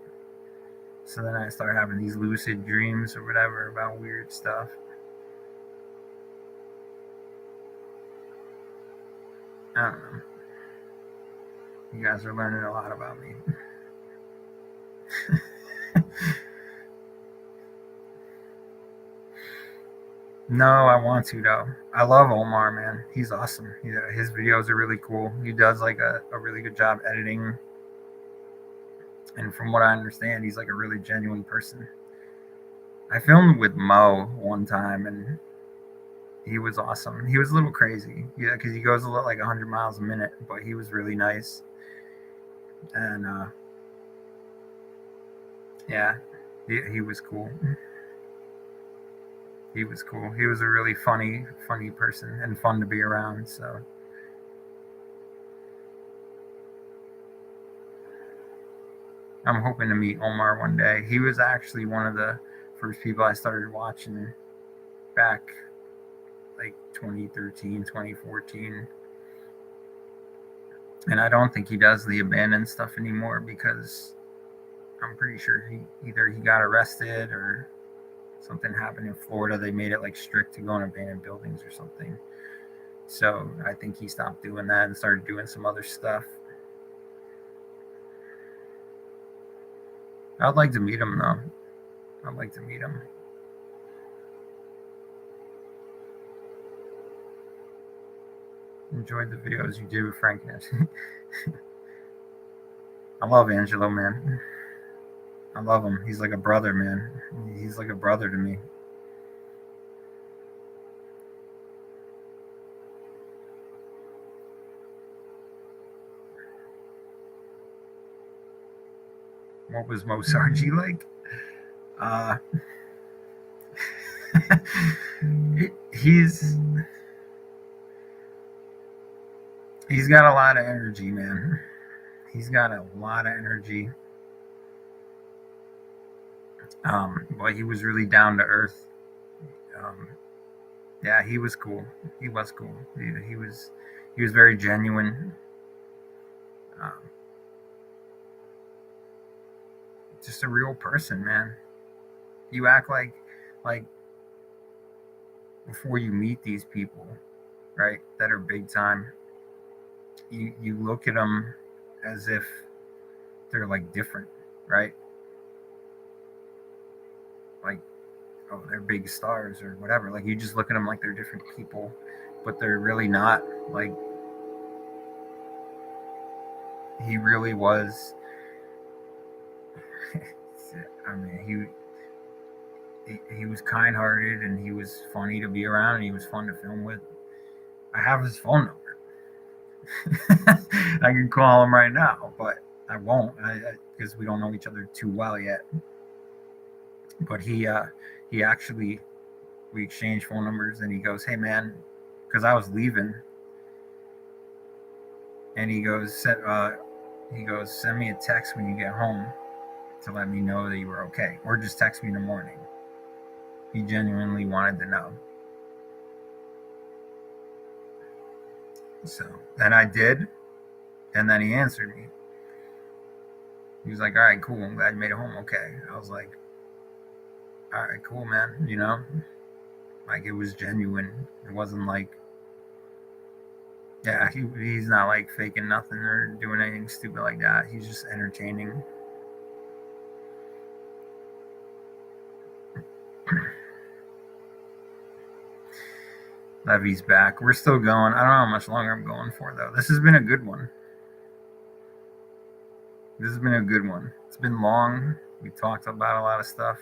Speaker 1: So then I start having these lucid dreams or whatever about weird stuff. I don't know. You guys are learning a lot about me. No, I want to though. I love Omar, man. He's awesome. Yeah, his videos are really cool. He does like a really good job editing. And from what I understand, he's like a really genuine person. I filmed with Mo one time and he was awesome. He was a little crazy. Yeah, because he goes a little like 100 miles a minute, but he was really nice. And yeah, he was cool. He was cool. He was a really funny person and fun to be around. So I'm hoping to meet Omar one day. He was actually one of the first people I started watching back like 2013, 2014. And I don't think he does the abandoned stuff anymore because I'm pretty sure he got arrested or something happened in Florida. They made it like strict to go in abandoned buildings or something. So I think he stopped doing that and started doing some other stuff. I'd like to meet him though. I'd like to meet him. Enjoyed the videos you did with Frankness. I love Angelo, man. I love him. He's like a brother, man. He's like a brother to me. What was Mo Sargi like? He's got a lot of energy, man. He's got a lot of energy. But he was really down to earth. Yeah, he was cool. He was cool. He was very genuine. Um, just a real person, man. You act like before you meet these people, right? That are big time. You look at them as if they're like different, right? Like, oh, they're big stars or whatever. Like you just look at them like they're different people, but they're really not. Like he really was. I mean, he was kind-hearted and he was funny to be around and he was fun to film with. I have his phone number. I can call him right now, but I won't because we don't know each other too well yet. But he actually, we exchanged phone numbers and he goes, "Hey man," because I was leaving, and he goes, "Send me a text when you get home to let me know that you were okay, or just text me in the morning." He genuinely wanted to know. So, and I did, and then he answered me. He was like, "All right, cool. I'm glad you made it home okay." I was like, "All right, cool, man." Like it was genuine. It wasn't like, yeah, he's not like faking nothing or doing anything stupid like that. He's just entertaining. Levy's back. We're still going. I don't know how much longer I'm going for though. This has been a good one. It's been long. We talked about a lot of stuff.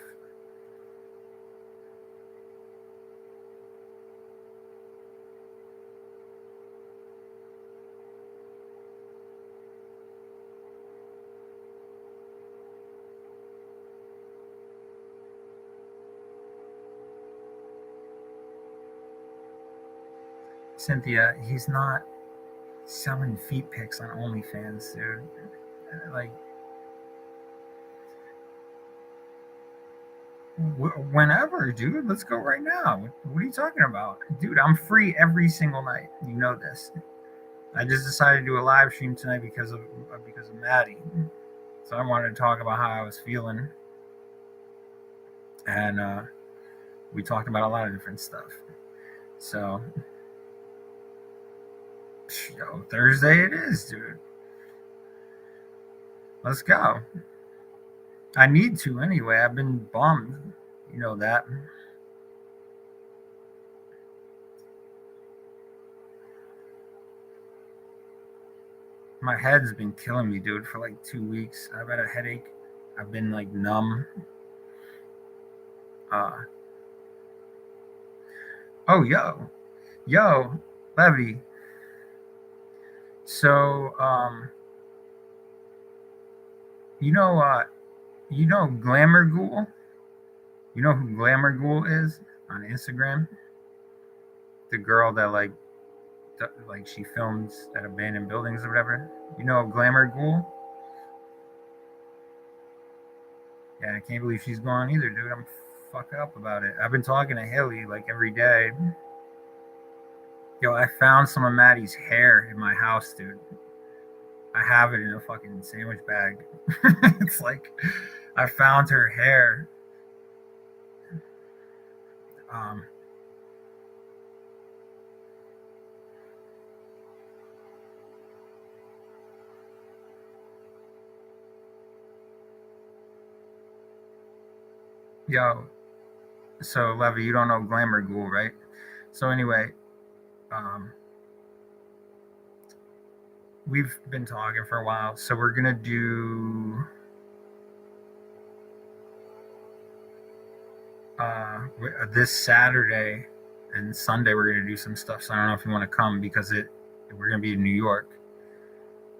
Speaker 1: Cynthia, he's not selling feet pics on OnlyFans, dude. Like, whenever, dude. Let's go right now. What are you talking about, dude? I'm free every single night. You know this. I just decided to do a live stream tonight because of Maddie. So I wanted to talk about how I was feeling, and we talked about a lot of different stuff. So, Thursday it is, dude. Let's go. I need to anyway. I've been bummed. You know that. My head's been killing me, dude, for like 2 weeks. I've had a headache. I've been like numb. Oh, yo, Levy. So, you know Glamour Ghoul. You know who Glamour Ghoul is on Instagram? The girl that like she films at abandoned buildings or whatever. You know Glamour Ghoul? Yeah, I can't believe she's gone either, dude. I'm fucked up about it. I've been talking to Haley like every day. Yo, I found some of Maddie's hair in my house, dude. I have it in a fucking sandwich bag. It's like I found her hair. Um, yo, so Levy, you don't know Glamour Ghoul, right? So anyway, we've been talking for a while, so we're gonna do this Saturday and Sunday. We're gonna do some stuff. So I don't know if you want to come because we're gonna be in New York.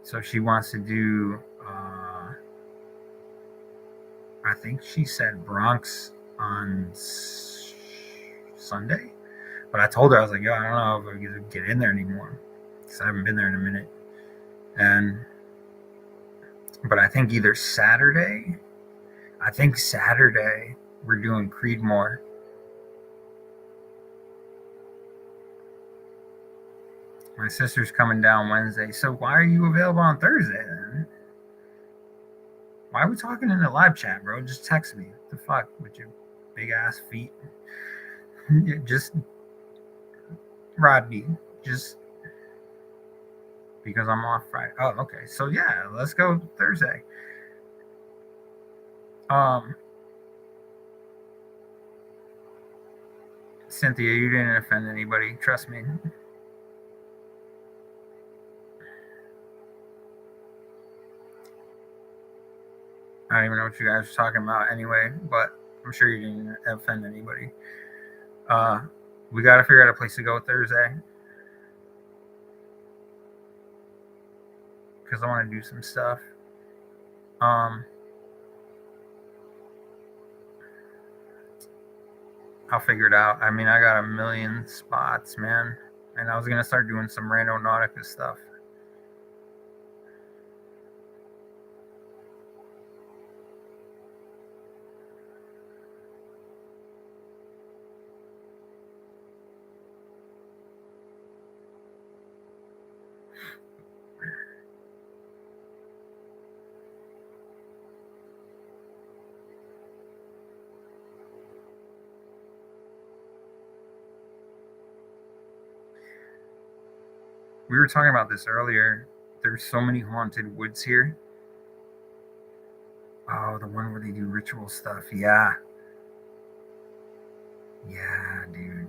Speaker 1: So she wants to do. I think she said Bronx on Sunday, but I told her I was like, yo, I don't know if we can get in there anymore because I haven't been there in a minute. But I think either Saturday. I think Saturday we're doing Creedmoor. My sister's coming down Wednesday. So why are you available on Thursday then? Why are we talking in the live chat, bro? Just text me. What the fuck with your big ass feet? Just Rodney. Just because I'm off Friday. Oh, okay. So yeah, let's go Thursday. Cynthia, you didn't offend anybody. Trust me. I don't even know what you guys are talking about anyway, but I'm sure you didn't offend anybody. We got to figure out a place to go Thursday because I want to do some stuff. I'll figure it out. I mean, I got a million spots, man, and I was gonna start doing some Rando Nautica stuff. We were talking about this earlier. There's so many haunted woods here. Oh, the one where they do ritual stuff. Yeah. Yeah, dude.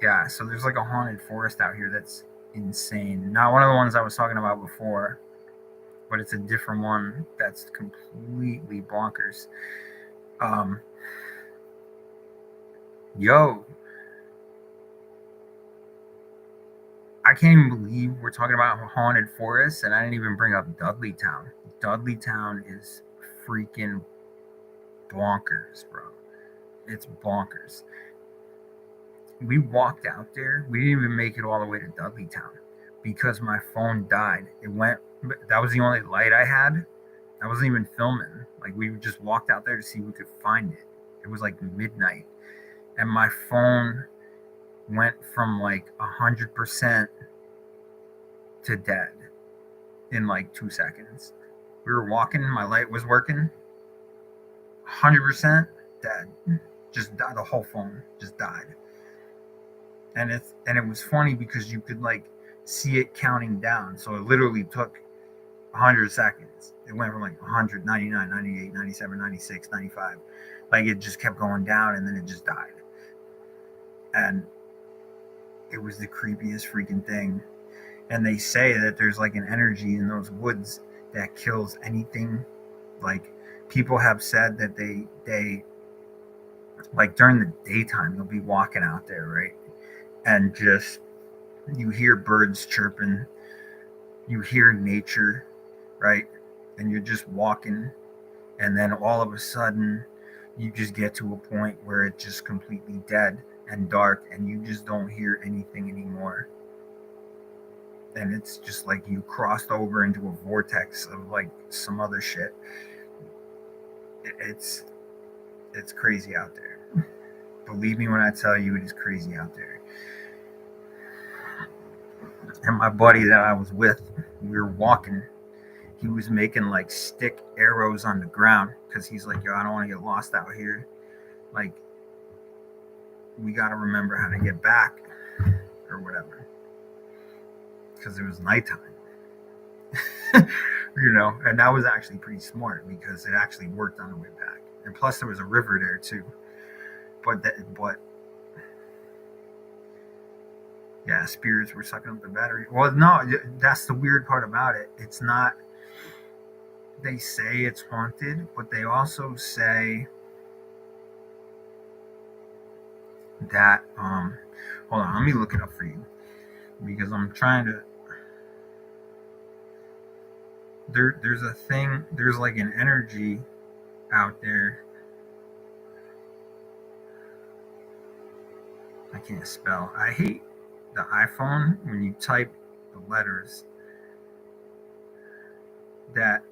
Speaker 1: Yeah, so there's like a haunted forest out here that's insane. Not one of the ones I was talking about before, but it's a different one that's completely bonkers. Um, yo, I can't even believe we're talking about haunted forests, and I didn't even bring up Dudleytown. Dudleytown is freaking bonkers, bro. It's bonkers. We walked out there. We didn't even make it all the way to Dudleytown because my phone died. It went. That was the only light I had. I wasn't even filming. Like we just walked out there to see if we could find it. It was like midnight, and my phone went from like 100% to dead in like 2 seconds. We were walking. My light was working. 100% dead. Just died. The whole phone just died. And it was funny because you could like see it counting down. So it literally took 100 seconds. It went from like 100, 99, 98, 97, 96, 95. Like it just kept going down and then it just died. And it was the creepiest freaking thing. And they say that there's like an energy in those woods that kills anything. Like people have said that they like during the daytime they'll be walking out there, right? And just you hear birds chirping, you hear nature, right? And you're just walking, and then all of a sudden you just get to a point where it's just completely dead and dark and you just don't hear anything anymore. And it's just like you crossed over into a vortex of like some other shit. It's crazy out there. Believe me when I tell you it is crazy out there. And my buddy that I was with, we were walking. He was making like stick arrows on the ground because he's like, yo, I don't want to get lost out here. Like, we got to remember how to get back or whatever. Because it was nighttime. And that was actually pretty smart because it actually worked on the way back. And plus, there was a river there too. But yeah, spirits were sucking up the battery. Well, no, that's the weird part about it. It's not. They say it's haunted, but they also say that. Hold on, let me look it up for you because I'm trying to. There's a thing. There's like an energy out there. I can't spell. I hate the iPhone when you type the letters that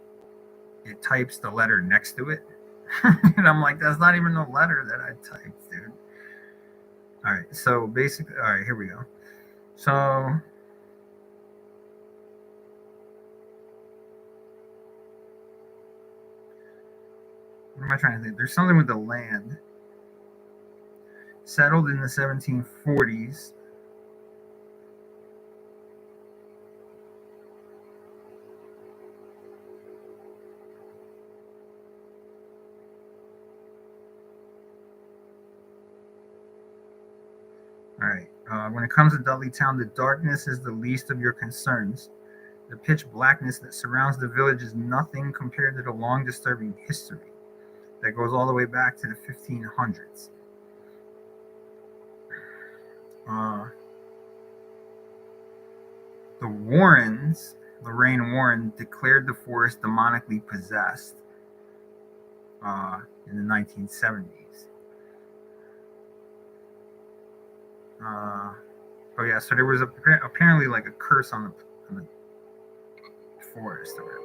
Speaker 1: it types the letter next to it. And I'm like, that's not even the letter that I typed, dude. All right, so basically, all right, here we go. So, what am I trying to think? There's something with the land. Settled in the 1740s. All right. When it comes to Dudleytown, the darkness is the least of your concerns. The pitch blackness that surrounds the village is nothing compared to the long, disturbing history that goes all the way back to the 1500s. The Warrens, Lorraine Warren, declared the forest demonically possessed in the 1970s. Oh yeah, so there was apparently like a curse on the forest or whatever.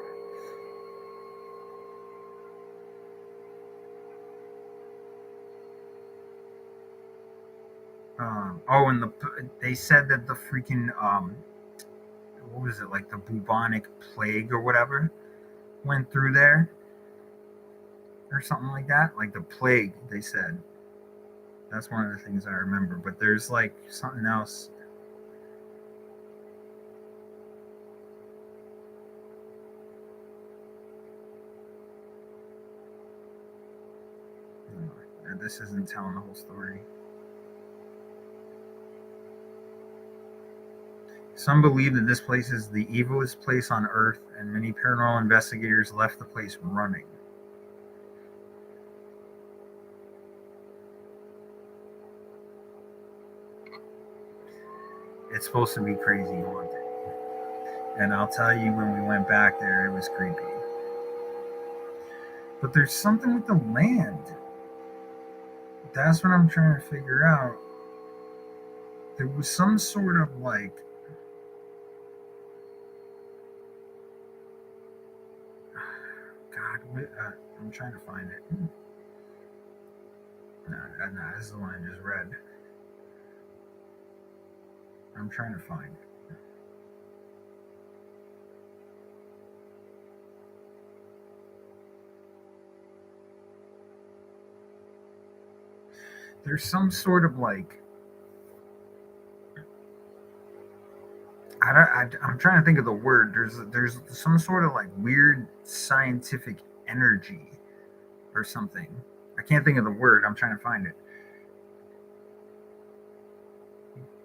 Speaker 1: And they said that the freaking what was it, like the bubonic plague or whatever went through there or something like that. Like the plague, they said That's one of the things I remember. But there's like something else. This isn't telling the whole story. Some believe that this place is the evilest place on Earth, and many paranormal investigators left the place running. It's supposed to be crazy haunted. And I'll tell you, when we went back there, it was creepy. But there's something with the land. That's what I'm trying to figure out. There was some sort of like, God, I'm trying to find it. No, this is the one I just read. I'm trying to find it. There's some sort of like, I'm trying to think of the word. There's some sort of like weird scientific energy or something. I can't think of the word. I'm trying to find it.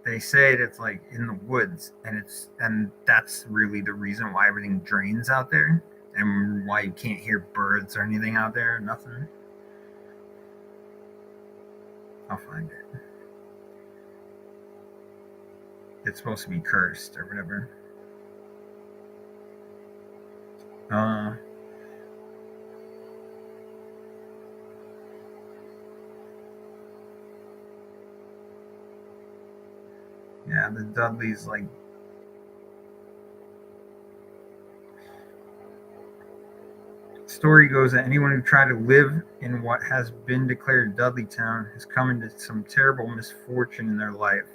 Speaker 1: They say it's like in the woods, and that's really the reason why everything drains out there, and why you can't hear birds or anything out there. Nothing. I'll find it. It's supposed to be cursed or whatever. Yeah, the Dudleys, like, story goes that anyone who tried to live in what has been declared Dudley Town has come into some terrible misfortune in their life.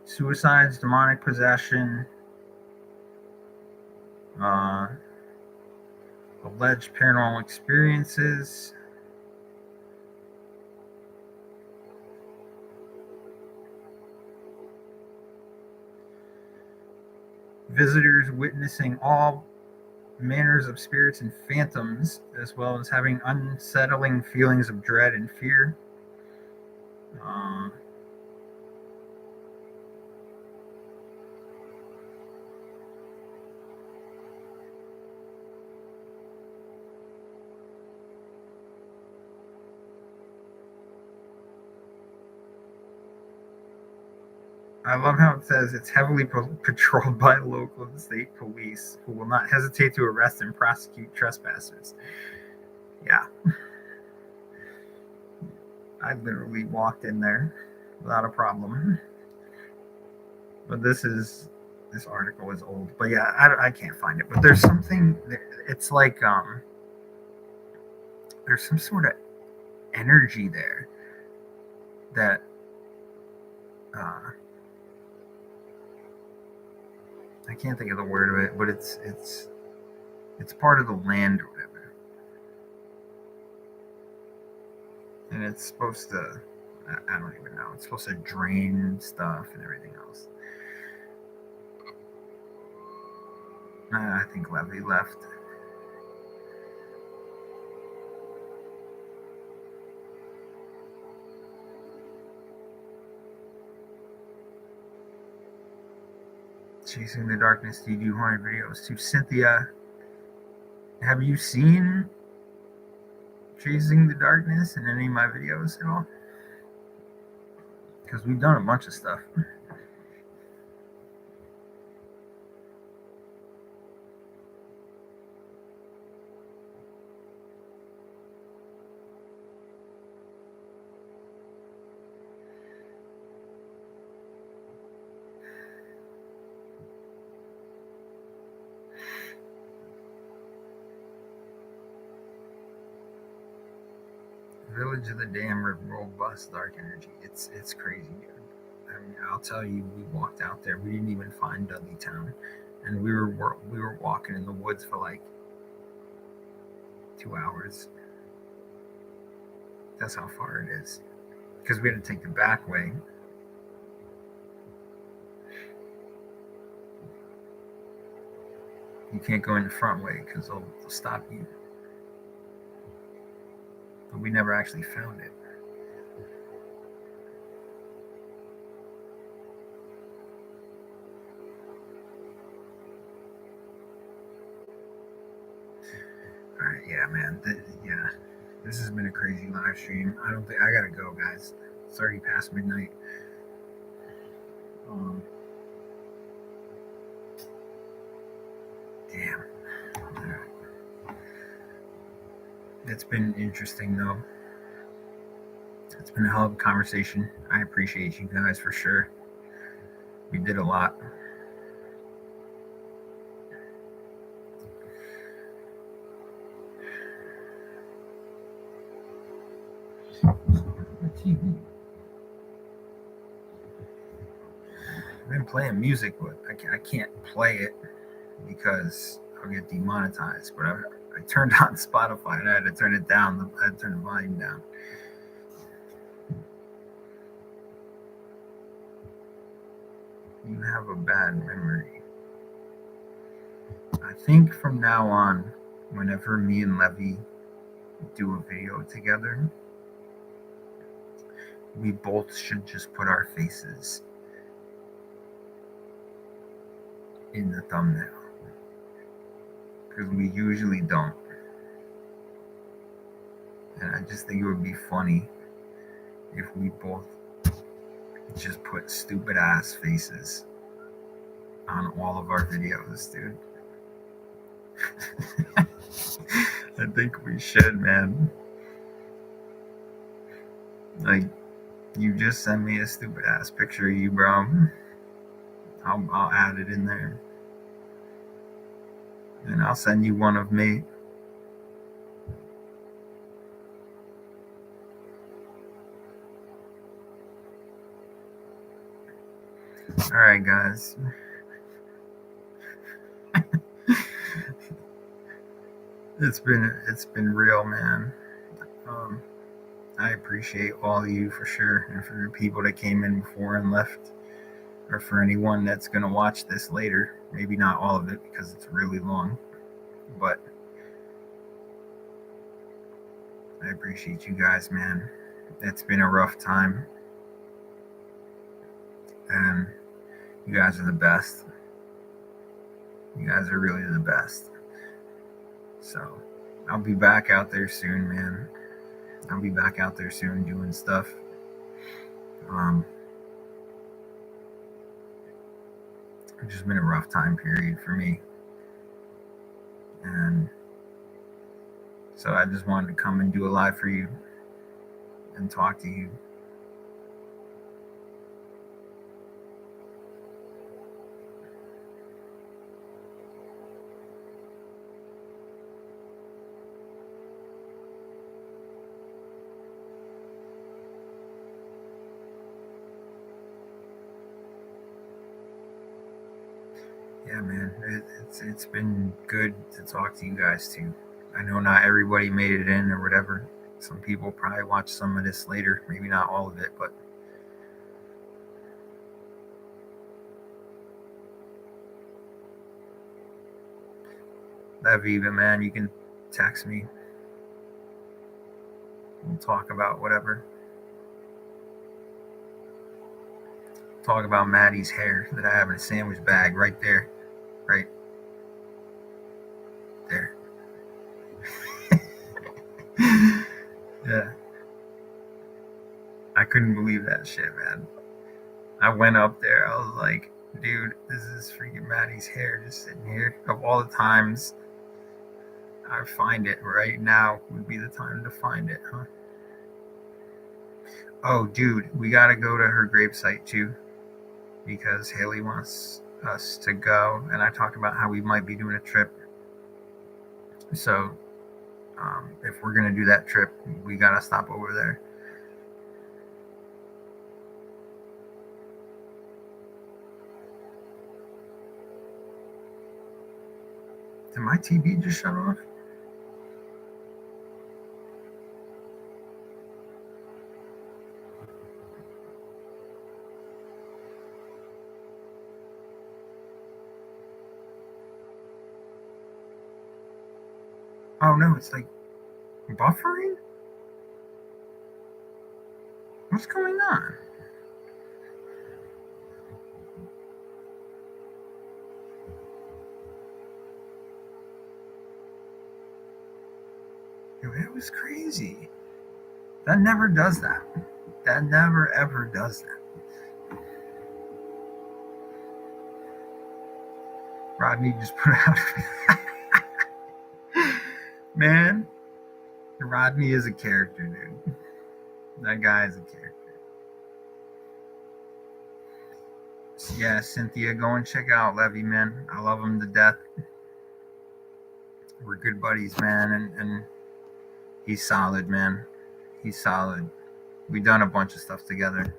Speaker 1: Suicides, demonic possession, alleged paranormal experiences. Visitors witnessing all manners of spirits and phantoms, as well as having unsettling feelings of dread and fear. I love how it says it's heavily patrolled by local and state police who will not hesitate to arrest and prosecute trespassers. Yeah. I literally walked in there without a problem. But this article is old. But yeah, I can't find it. But there's something, it's like, there's some sort of energy there that, I can't think of the word of it, but it's part of the land or whatever, and it's supposed to, I don't even know, it's supposed to drain stuff and everything else. I think Levy left. Chasing the Darkness, do you do haunted videos? To Cynthia, have you seen Chasing the Darkness in any of my videos at all? Because we've done a bunch of stuff. Village of the Damned, robust dark energy. It's crazy, dude. I mean, I'll tell you, we walked out there. We didn't even find Dudley Town, and we were walking in the woods for like 2 hours. That's how far it is. Because we had to take the back way. You can't go in the front way because they'll stop you. But we never actually found it. Alright, yeah, man. This has been a crazy live stream. I gotta go, guys. It's already past midnight. Damn. It's been interesting, though. It's been a hell of a conversation. I appreciate you guys for sure. We did a lot. TV. I've been playing music, but I can't play it because I'll get demonetized. But I turned on Spotify and I had to turn it down. I had to turn the volume down. You have a bad memory. I think from now on, whenever me and Levy do a video together, we both should just put our faces in the thumbnail. Because we usually don't. And I just think it would be funny if we both just put stupid ass faces on all of our videos, dude. I think we should, man. Like, you just send me a stupid ass picture of you, bro. I'll add it in there. And I'll send you one of me. Alright, guys. It's been real, man. I appreciate all of you for sure, and for the people that came in before and left, or for anyone that's gonna watch this later. Maybe not all of it because it's really long, but I appreciate you guys, man. It's been a rough time, and you guys are the best. You guys are really the best. So I'll be back out there soon, man. I'll be back out there soon doing stuff. It's just been a rough time period for me. And so I just wanted to come and do a live for you and talk to you. Yeah, man, it's been good to talk to you guys too. I know not everybody made it in or whatever. Some people probably watch some of this later, maybe not all of it, but Aviva, man, you can text me. We'll talk about whatever. Talk about Maddie's hair that I have in a sandwich bag right there. Right there. Yeah. I couldn't believe that shit, man. I went up there. I was like, dude, this is freaking Maddie's hair just sitting here. Of all the times I find it, right now would be the time to find it, huh? Oh, dude, we got to go to her gravesite too, because Haley wants us to go, and I talked about how we might be doing a trip. So if we're going to do that trip, we got to stop over there. Did my TV just shut off? Oh no, it's like buffering? What's going on? Yo, that was crazy. That never does that. That never ever does that. Rodney just put out. Man, Rodney is a character, dude. That guy is a character. Yeah, Cynthia, go and check out Levy, man. I love him to death. We're good buddies, man, and he's solid, man. He's solid. We've done a bunch of stuff together.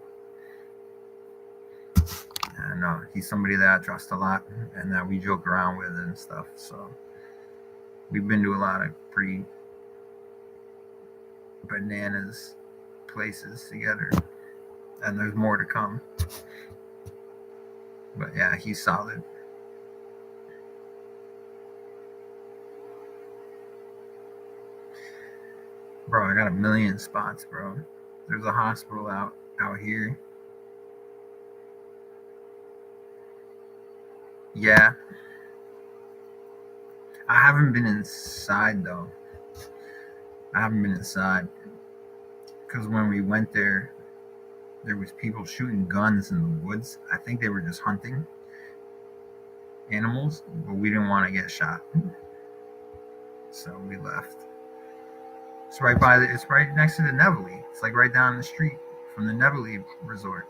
Speaker 1: And he's somebody that I trust a lot and that we joke around with and stuff. So we've been to a lot of pretty bananas places together. And there's more to come. But yeah, he's solid. Bro, I got a million spots, bro. There's a hospital out here. Yeah. I haven't been inside, though. I haven't been inside. Because when we went there was people shooting guns in the woods. I think they were just hunting animals, but we didn't want to get shot. So we left. It's right next to the Nevele. It's like right down the street from the Nevele resort.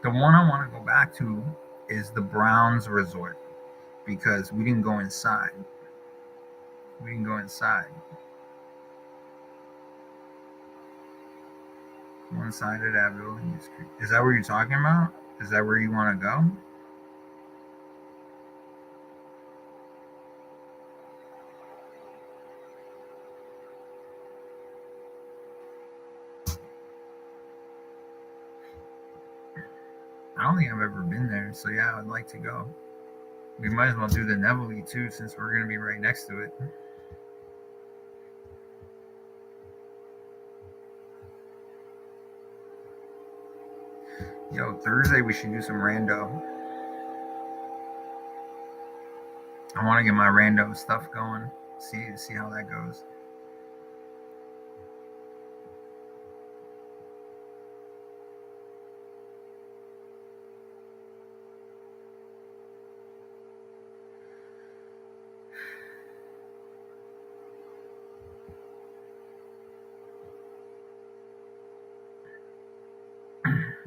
Speaker 1: The one I want to go back to is the Browns resort because we didn't go inside. One side of that building is creepy. Is that what you're talking about? Is that where you want to go? I don't think I've ever been there, so yeah, I'd like to go. We might as well do the Nevele too, since we're going to be right next to it. Yo, Thursday we should do some rando. I want to get my rando stuff going. See how that goes.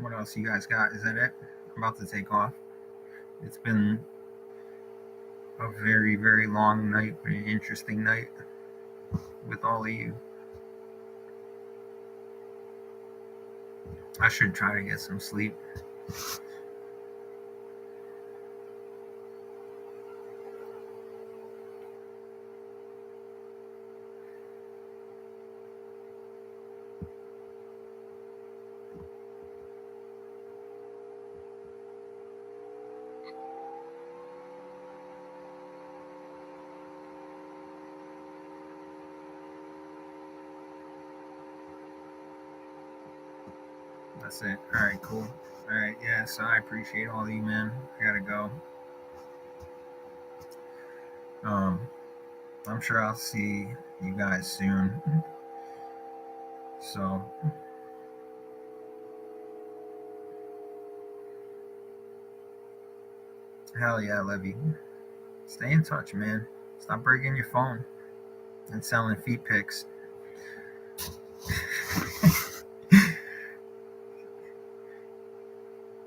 Speaker 1: What else you guys got? Is that it? I'm about to take off. It's been a very, very long night, very interesting night with all of you. I should try to get some sleep. That's it. All right, cool. All right, yeah. So I appreciate all of you, man. I gotta go. I'm sure I'll see you guys soon. So hell yeah, Levy. Stay in touch, man. Stop breaking your phone and selling feet pics.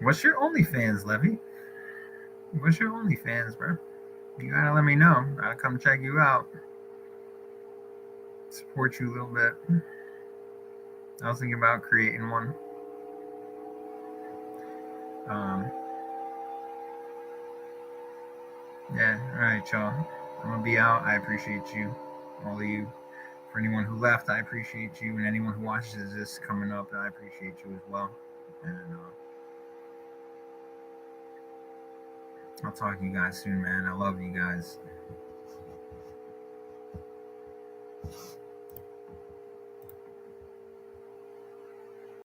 Speaker 1: What's your OnlyFans, Levy? What's your OnlyFans, bro? You gotta let me know. I'll come check you out. Support you a little bit. I was thinking about creating one. Yeah, alright, y'all. I'm gonna be out. I appreciate you. All of you. For anyone who left, I appreciate you. And anyone who watches this coming up, I appreciate you as well. And I'll talk to you guys soon, man. I love you guys.